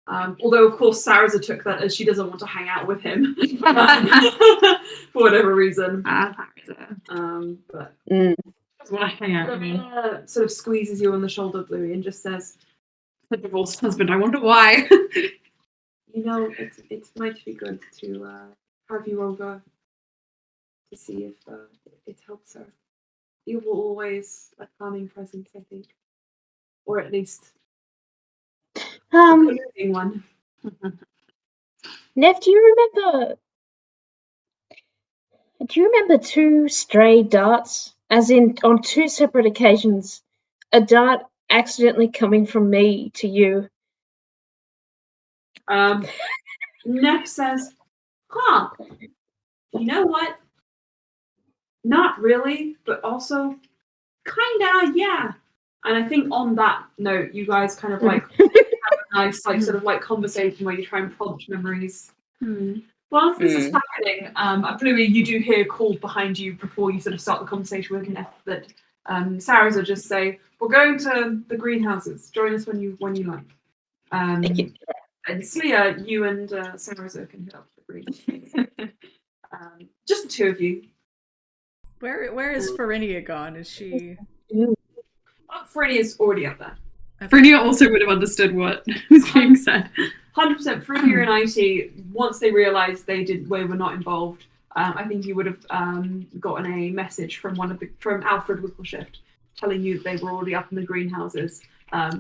Although, of course, Sarahza took that as she doesn't want to hang out with him for whatever reason. But Doesn't want to hang out with me. Sort of squeezes you on the shoulder, Bluey, and just says, A divorced husband. I wonder why. you know, it might be good to have you over to see if it helps her. You were always a calming presence, I think, or at least a comforting one. Neff, do you remember two stray darts? As in, on two separate occasions, a dart accidentally coming from me to you. Neff says, huh, you know what? Not really, but also kinda, yeah. And I think on that note, you guys kind of like have a nice, like, sort of like conversation where you try and prompt memories. Whilst this is happening, Bluey, you do hear called behind you before you sort of start the conversation with Neff that Sarahza just say, we're going to the greenhouses. Join us when you like. And Slia, you and Sarahza can hit up the greenhouses. Just the two of you. Where is Farinia gone? Is she? Farinia is already up there. Farinia also would have understood what was being said. 100%. Farinia and Icy, once they realised they were not involved, I think you would have gotten a message from Alfred Wickleshift telling you that they were already up in the greenhouses,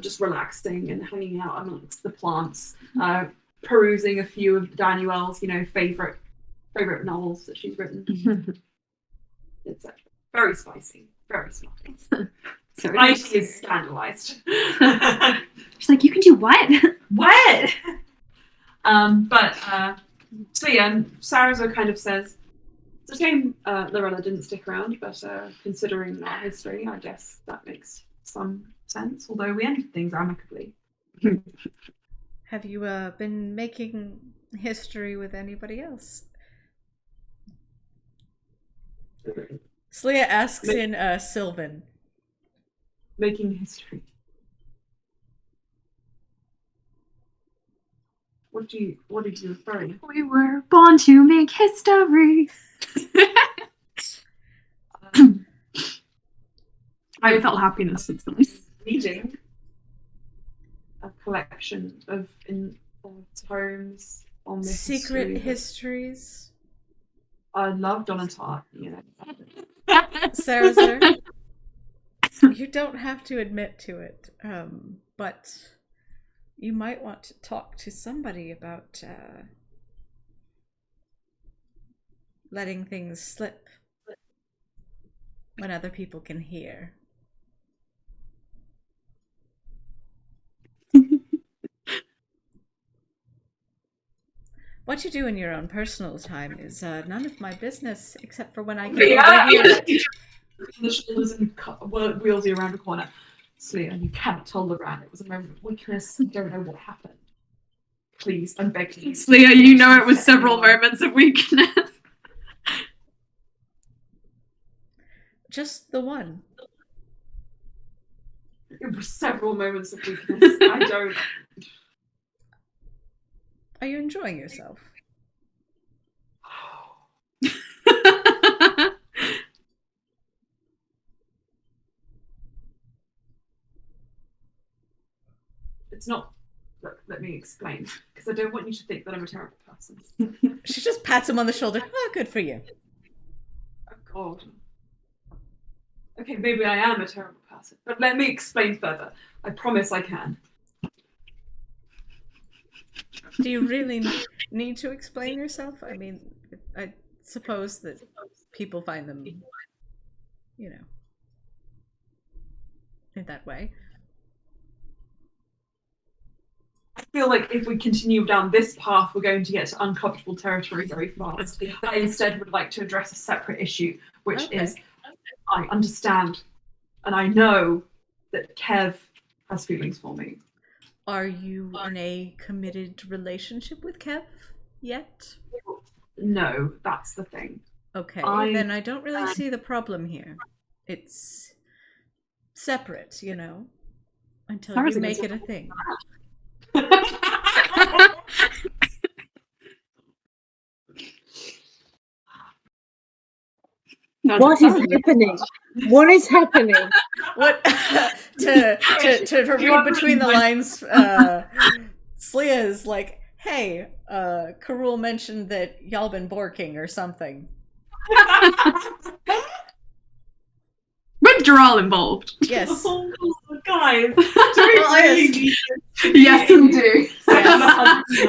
just relaxing and hanging out amongst the plants, perusing a few of Danielle's, favourite novels that she's written. It's very spicy, very spicy. So Icy is scandalised. She's like, you can do what? What? So yeah, Sarahza kind of says, it's a shame Lorella didn't stick around, but considering our history, I guess that makes some sense, although we ended things amicably. Have you been making history with anybody else? Slia asks in Sylvan. Making history. What did you refer to? We were born to make history. I felt happiness since then. Reading a collection of tomes on the Secret history. histories. I love Donatart, you know. Sarazar, you don't have to admit to it, but you might want to talk to somebody about letting things slip when other people can hear. What you do in your own personal time is none of my business, except for when I get over here. The shoulders and wheels you around the corner. Slia, you cannot tell the rat. It was a moment of weakness. You don't know what happened. Please, I'm begging you. Slia, you know it was several moments of weakness. Just the one. It was several moments of weakness. I don't. Are you enjoying yourself? It's not. Look, let me explain, because I don't want you to think that I'm a terrible person. She just pats him on the shoulder. Oh, good for you. Oh God. Okay, maybe I am a terrible person, but let me explain further. I promise I can. Do you really need to explain yourself? I mean, I suppose that people find them, you know, in that way. I feel like if we continue down this path, we're going to get to uncomfortable territory very fast. I instead would like to address a separate issue, which is I understand and I know that Kev has feelings for me. Are you in a committed relationship with Kev yet? No, that's the thing. Okay, then I don't really see the problem here. It's separate, you know, until you make it a thing. What is happening? What is happening? What to read between the lines, Slia is like, hey, Karul mentioned that y'all been borking or something. But you're all involved. Yes. Oh, guys, do we really need this? Yes, we do.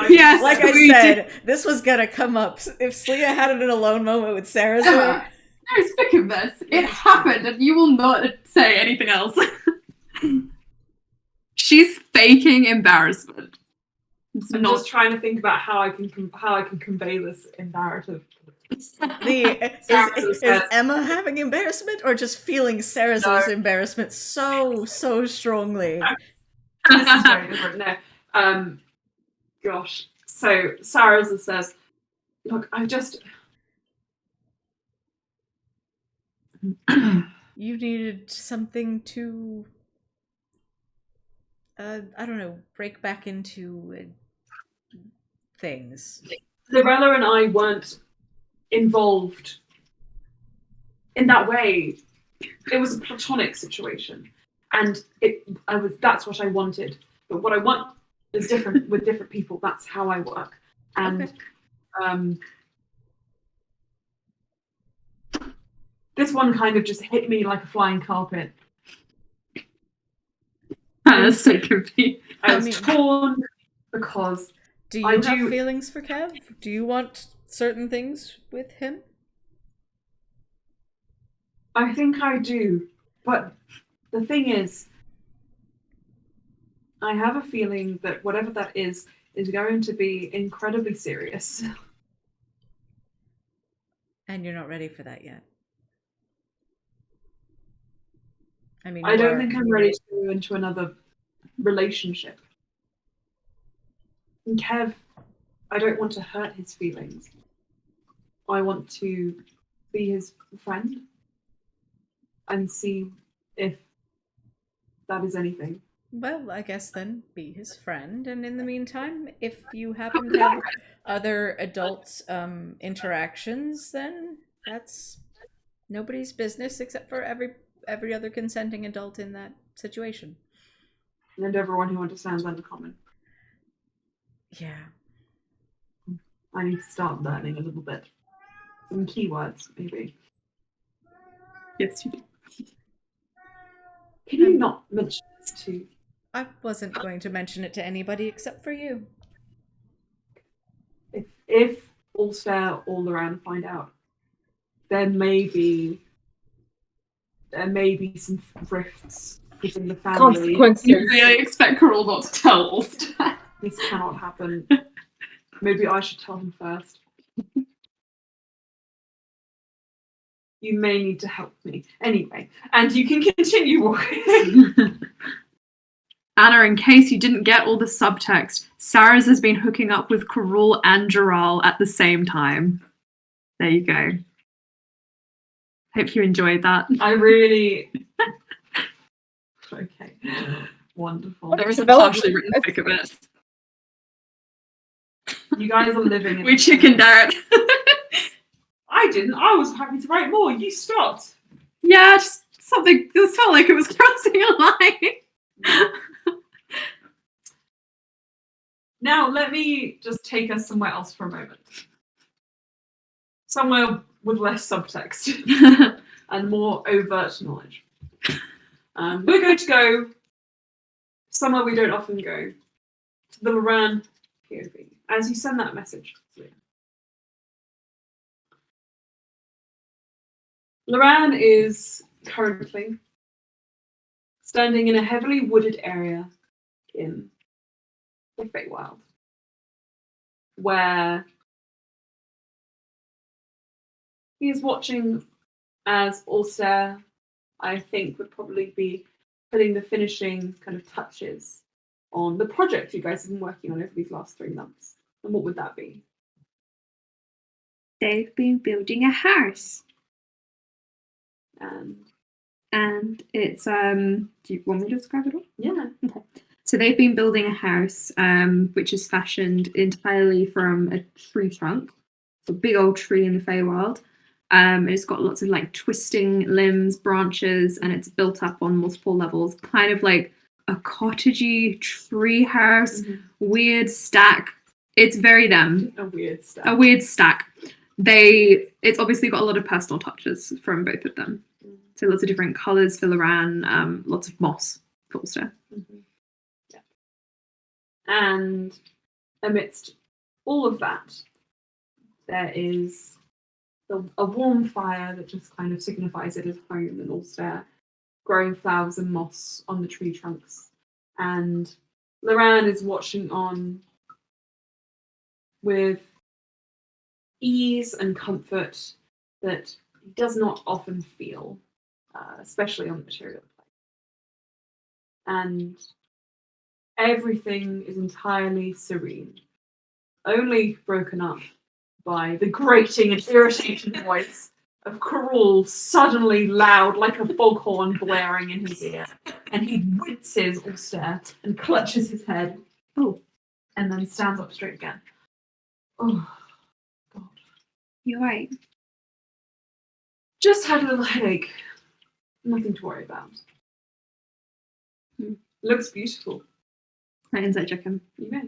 Yes, Like I we said, this was gonna come up. If Slia had it in a lone moment with Sarazar. No, speak of this. It happened, and you will not say anything else. She's faking embarrassment. I'm just trying to think about how I can convey this narrative. Is Emma having embarrassment, or just feeling Sarazar's embarrassment so strongly? This is very different. No, gosh. So Sarazar says, "Look, I just." You needed something to, I don't know, break back into things. Lorella and I weren't involved in that way. It was a platonic situation, and that's what I wanted. But what I want is different with different people. That's how I work, and this one kind of just hit me like a flying carpet. That's so confused. I was torn because do you have feelings for Kev? Do you want certain things with him? I think I do, but the thing is, I have a feeling that whatever that is going to be incredibly serious. And you're not ready for that yet. I mean, I don't think I'm ready to go into another relationship. And Kev I don't want to hurt his feelings. I want to be his friend and see if that is anything. Well, I guess then be his friend, and in the meantime, if you happen to have other adult interactions, then that's nobody's business except for every other consenting adult in that situation. And everyone who understands Undercommon. Yeah. I need to start learning a little bit. Some keywords, maybe. Yes, you do. Can you not mention this to... I wasn't going to mention it to anybody except for you. If Ulster all around find out, there may be some rifts within the family. Consequences. Usually I expect Carol not to tell Ulster. This cannot happen. Maybe I should tell him first. You may need to help me. Anyway, and you can continue walking. Anna, in case you didn't get all the subtext, Sarah's has been hooking up with Karul and Jaral at the same time. There you go. Hope you enjoyed that. I really... Okay. Wonderful. There is a Development. partially written fic of it. You guys are living in... We chickened out. I didn't. I was happy to write more. You stopped. Yeah, just something. It felt like it was crossing a line. Now, let me just take us somewhere else for a moment. Somewhere with less subtext and more overt knowledge. We're going to go somewhere we don't often go, to the Loran POV. As you send that message, Loran is currently standing in a heavily wooded area in the Feywild, where he is watching as Ulster, I think, would probably be putting the finishing kind of touches on the project you guys have been working on over these last 3 months. And what would that be? They've been building a house. And it's do you want me to describe it all? yeah. Okay. So they've been building a house which is fashioned entirely from a tree trunk. It's a big old tree in the Feywild. It's got lots of like twisting limbs, branches, and it's built up on multiple levels, kind of like a cottagey tree house, weird stack. It's very them. A weird stack. A weird stack. It's obviously got a lot of personal touches from both of them. So lots of different colours for Loran, lots of moss for Ulster. Yeah. And amidst all of that, there is a warm fire that just kind of signifies it as home and Ulster, growing flowers and moss on the tree trunks. And Loran is watching on with ease and comfort that he does not often feel, especially on the material plane. And everything is entirely serene, only broken up by the grating and irritating voice of Karul, suddenly loud like a foghorn blaring in his ear. And he winces Ulster and clutches his head. Oh, and then stands up straight again. Oh, God. You're right. Just had a little headache. Nothing to worry about. Looks beautiful. Right, insight check him. You may.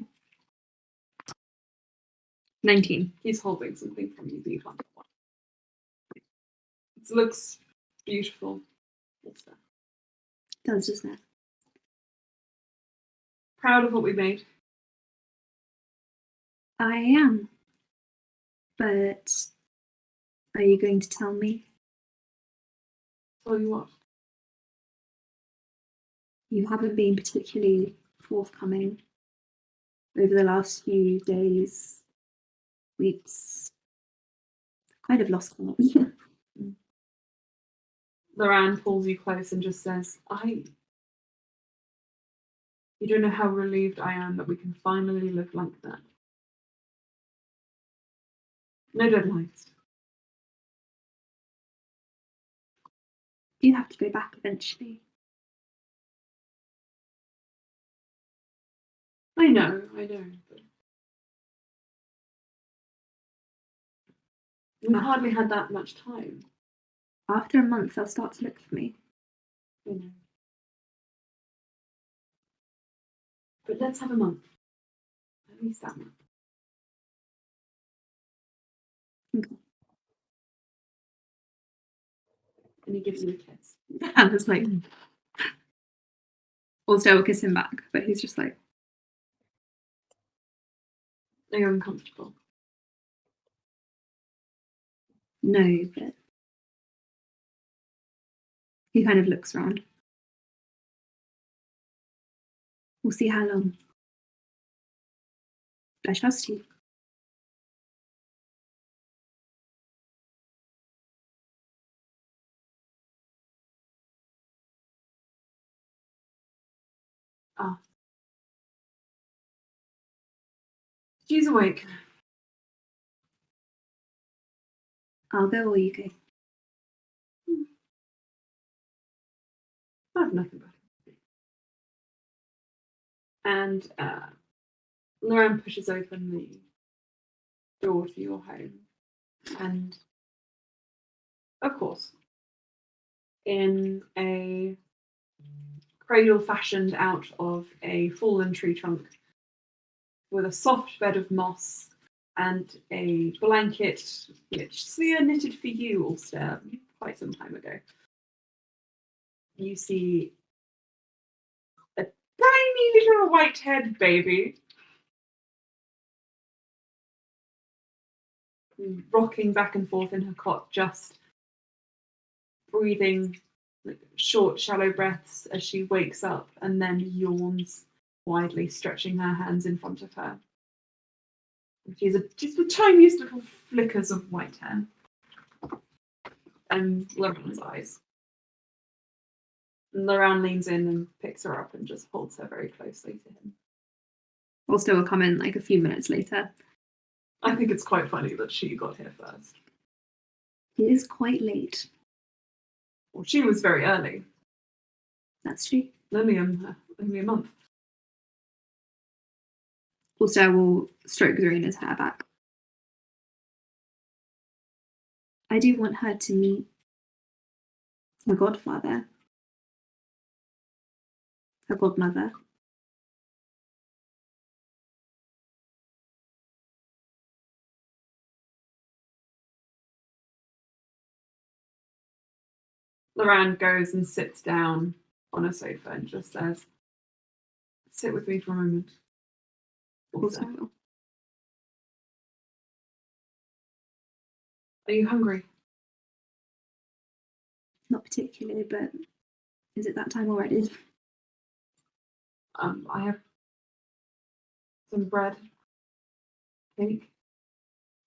19. He's holding something from you, but you can't tell what. It looks beautiful. Ulster. Does just that. Proud of what we made. I am. But are you going to tell me? Tell you what. You haven't been particularly forthcoming over the last few days, weeks. Kind of lost count. Loran pulls you close and just says, you don't know how relieved I am that we can finally live like that. No deadlines. You have to go back eventually. I know. But we hardly had that much time. After a month, they'll start to look for me. I know. But let's have a month. At least that month. Okay. And he gives you a kiss. Hannah's like, also will kiss him back, but he's just like, Are you uncomfortable? no, but he kind of looks around. We'll see how long. I trust you. She's awake. I'll go or you go. I have nothing but. And Loran pushes open the door to your home. And, of course, in a cradle fashioned out of a fallen tree trunk with a soft bed of moss and a blanket which Svea knitted for you, Ulster, quite some time ago. You see a tiny little white-haired baby rocking back and forth in her cot, just breathing like short, shallow breaths as she wakes up and then yawns widely, stretching her hands in front of her. She's just the tiniest little flickers of white hair. And Loran's eyes. And Loran leans in and picks her up and just holds her very closely to him. Also will come in like a few minutes later. I think it's quite funny that she got here first. It is quite late. Well, she was very early. That's true. Only a month. Also, will stroke Zarina's hair back. I do want her to meet her godfather, her godmother. Loran goes and sits down on a sofa and just says, "Sit with me for a moment." Also will. Are you hungry? Not particularly, but is it that time already? I have some bread, cake,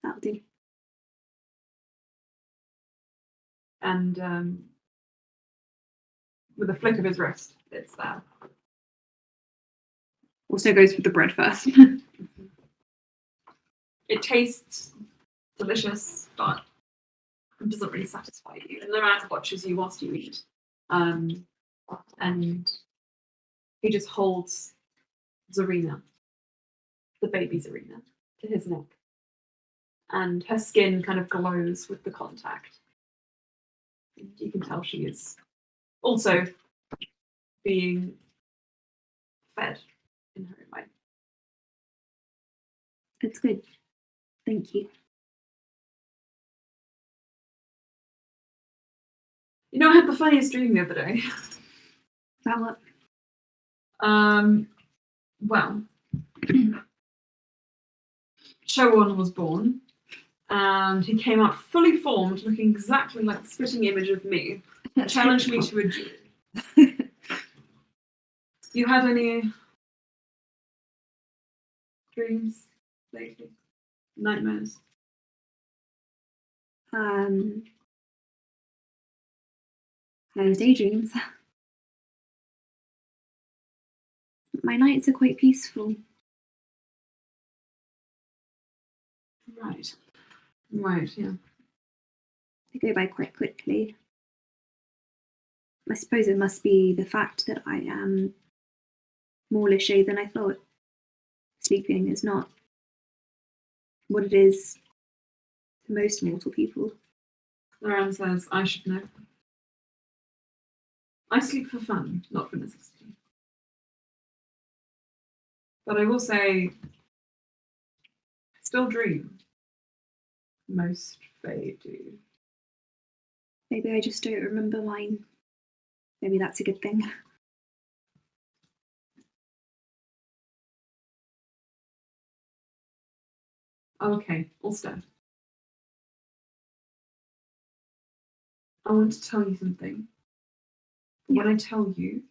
That'll do. and with a flick of his wrist, it's there. Also goes for the bread first. It tastes delicious, but it doesn't really satisfy you. And Loran watches you whilst you eat. And he just holds Zarina, the baby Zarina, to his neck. And her skin kind of glows with the contact. You can tell she is also being fed in her own way. It's good. Thank you. You know, I had the funniest dream the other day. About what? Well, Showon was born, and he came out fully formed, looking exactly like the spitting image of me. Challenged me to a duel. You had any dreams lately? Nightmares? Daydreams. My nights are quite peaceful. Right. Right, yeah. They go by quite quickly. I suppose it must be the fact that I am more léger than I thought. Sleeping is not what it is to most mortal people. Loran says, I should know. I sleep for fun, not for necessity. But I will say, I still dream. Most Fae do. Maybe I just don't remember mine. Maybe that's a good thing. Okay, Ulster. I want to tell you something. When I tell you,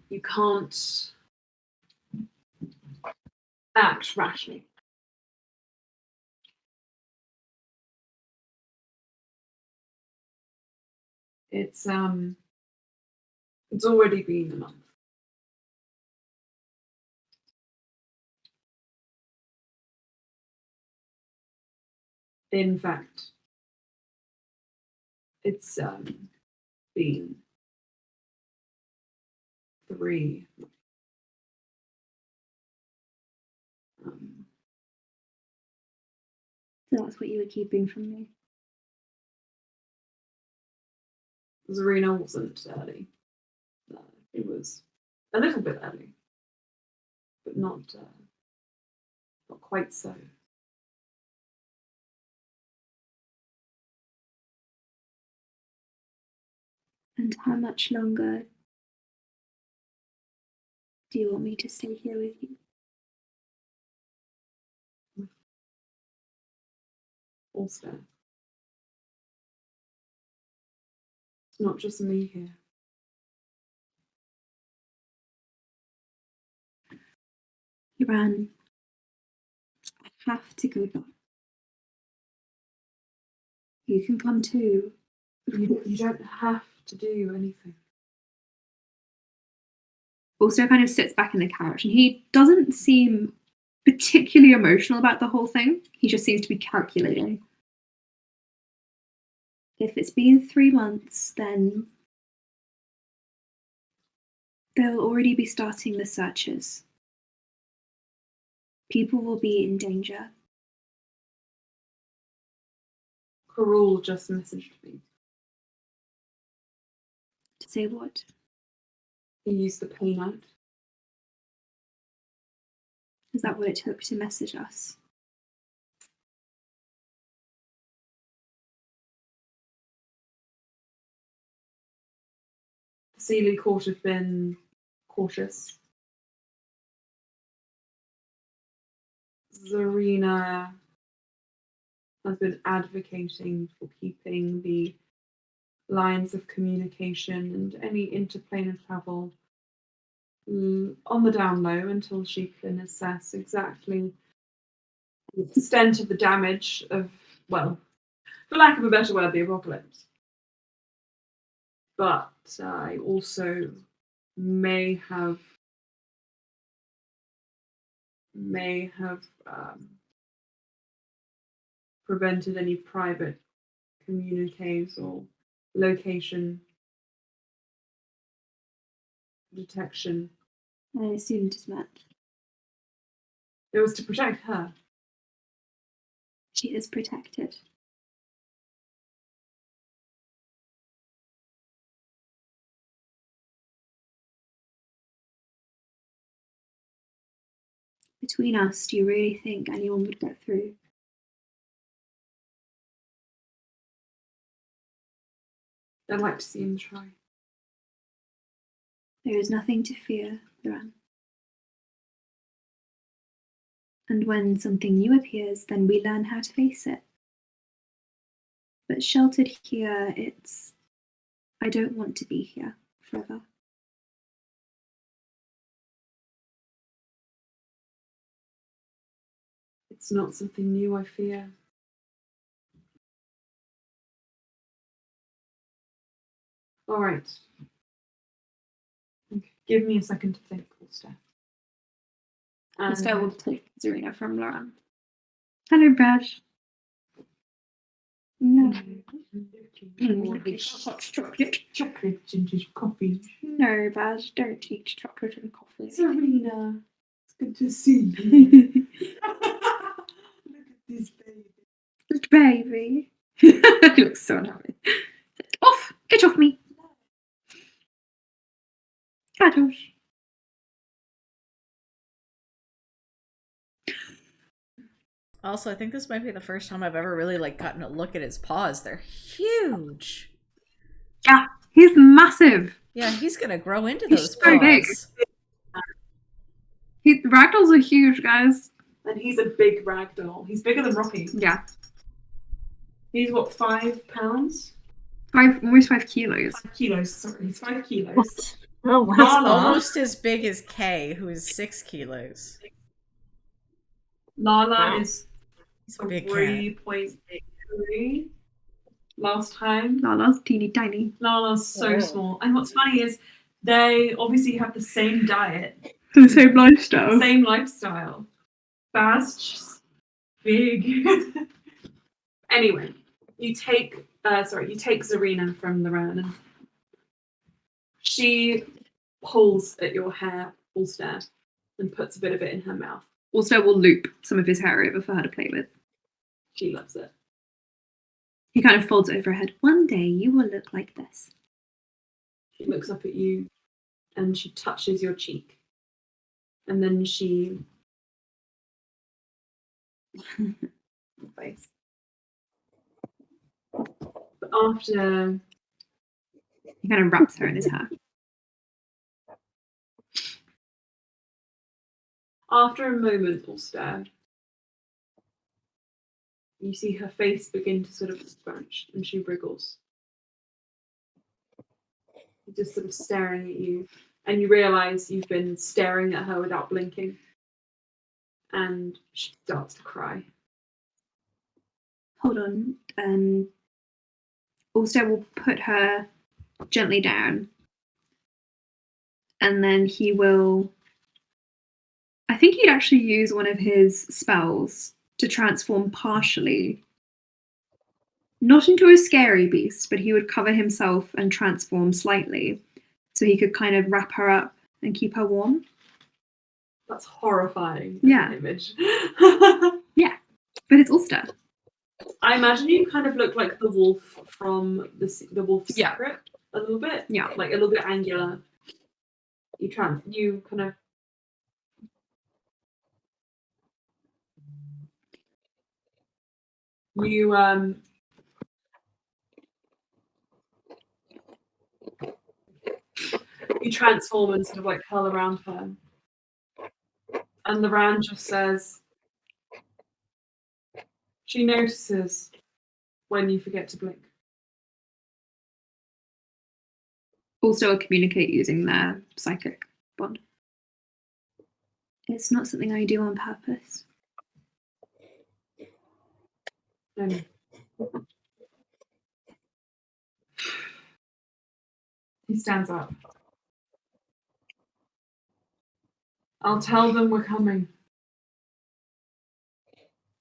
you can't act rashly. It's already been a month. In fact, it's been 3 months. So that's what you were keeping from me. Zarina wasn't early. It was a little bit early, but not quite so. And how much longer do you want me to stay here with you? Ulster. It's not just me here. Iran, I have to go back. You can come too. You don't have to do anything. Also kind of sits back in the couch and he doesn't seem particularly emotional about the whole thing. He just seems to be calculating. If it's been 3 months, then they'll already be starting the searches. People will be in danger. Karul just messaged me. To say what? He used the pay note. Is that what it took to message us? The Sealy court have been cautious. Zarina has been advocating for keeping the lines of communication and any interplanar travel on the down low until she can assess exactly the extent of the damage of, well, for lack of a better word, the apocalypse. But I also may have prevented any private communiques or location detection. I assumed as much. It was to protect her. She is protected. Between us, do you really think anyone would get through? I'd like to see him try. There is nothing to fear, Duran. And when something new appears, then we learn how to face it. But sheltered here, I don't want to be here forever. It's not something new, I fear. All right. Give me a second to think, Ulster. Ulster will take Zarina from Loran. Hello, Brad. No. Hot chocolate. Chocolate and coffee. No, Brad, don't eat chocolate and coffee. Serena, it's good to see you. Look at this baby. Little baby. He looks so unhappy. Off! Get off me! Cuddles. Also, I think this might be the first time I've ever really like gotten a look at his paws. They're huge. Yeah, he's massive. Yeah, he's gonna grow into He's those so big. paws. Ragdolls are huge, guys. And he's a big ragdoll. He's bigger than Rocky. Yeah. He's what, 5 pounds? Almost 5 kilos. 5 kilos, sorry. He's 5 kilos. What? Oh, wow. That's Lala. almost as big as Kay, who is 6 kilos. Lala Wow. is He's a big cat. 3.3 last time. Lala's teeny tiny. Lala's so Wow. small. And what's funny is they obviously have the same diet, The same lifestyle. same lifestyle. Baz just big. Anyway, you take Zarina from the round and she pulls at your hair, Ulster, and puts a bit of it in her mouth. Also, will loop some of his hair over for her to play with. She loves it. He kind of folds it over her head. One day you will look like this. She looks up at you and she touches your cheek. And then she face. But after He kind of wraps her in his hair. a moment or so, you see her face begin to sort of scrunch and she wriggles. Just sort of staring at you. And you realise you've been staring at her without blinking. And she starts to cry. Hold on. Also, will put her gently down. And then he will. I think he'd actually use one of his spells to transform partially. Not into a scary beast, but he would cover himself and transform slightly. So he could kind of wrap her up and keep her warm. That's horrifying. As Yeah. an image. But it's Ulster. I imagine you kind of look like the wolf from the Wolf's Yeah. Secret a little bit. Yeah. Like a little bit angular. You kind of you transform and sort of like curl around her. And the Ran just says, she notices when you forget to blink. Also, communicate using their psychic bond. It's not something I do on purpose. And he stands up. I'll tell them we're coming.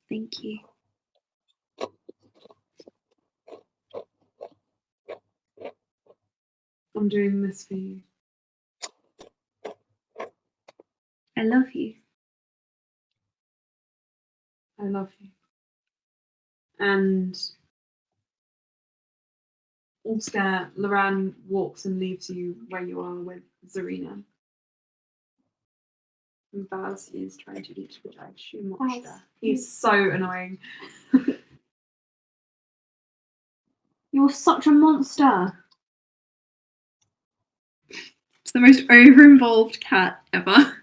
Thank you. I'm doing this for you. I love you. I love you. And Ulster, Loran walks and leaves you where you are with Zarina. And Baz is trying to eat, which I assume watched her. He's so annoying. You're such a monster. It's the most over-involved cat ever.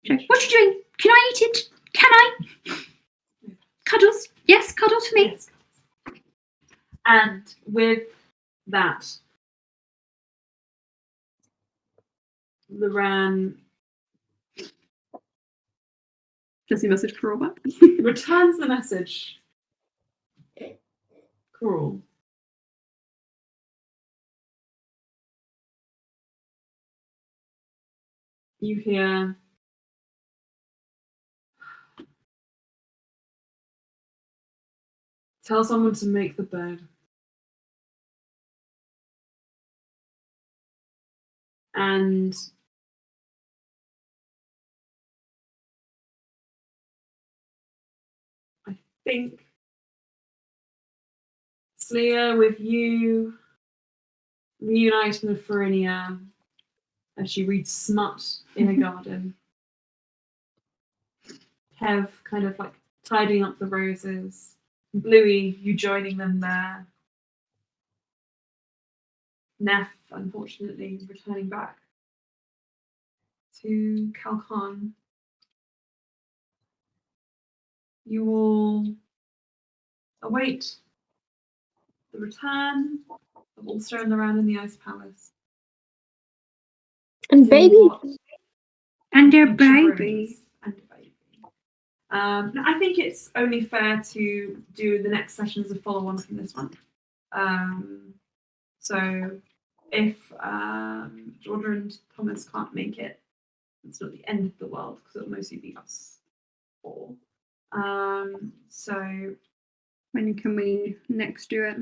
She's like, what are you doing? Can I eat it? Can I? Cuddles? Yes, cuddle to me. Yes. And with that, Loran Does he message Cruel back? returns the message. Cruel. You hear Tell someone to make the bed. And I think, Sleia, with you reuniting with Farinia as she reads smut in a garden. Kev kind of like tidying up the roses. Bluey, you joining them there. Neff, unfortunately, returning back to Calcon. You will await the return of Ulster and the Round in the Ice Palace. And See baby. what And their future baby. brings. And a baby. I think it's only fair to do the next session as a follow-on from this one. So if Georgia and Thomas can't make it, it's not the end of the world because it'll mostly be us four. So When can we next do it?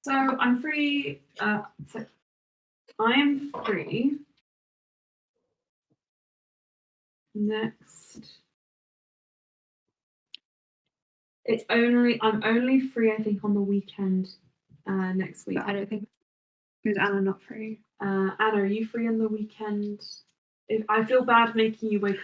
so I'm free. So I am free next. I'm only free, I think, on the weekend next week. But I don't think is Anna not free. Anna, are you free on the weekend? I feel bad making you wake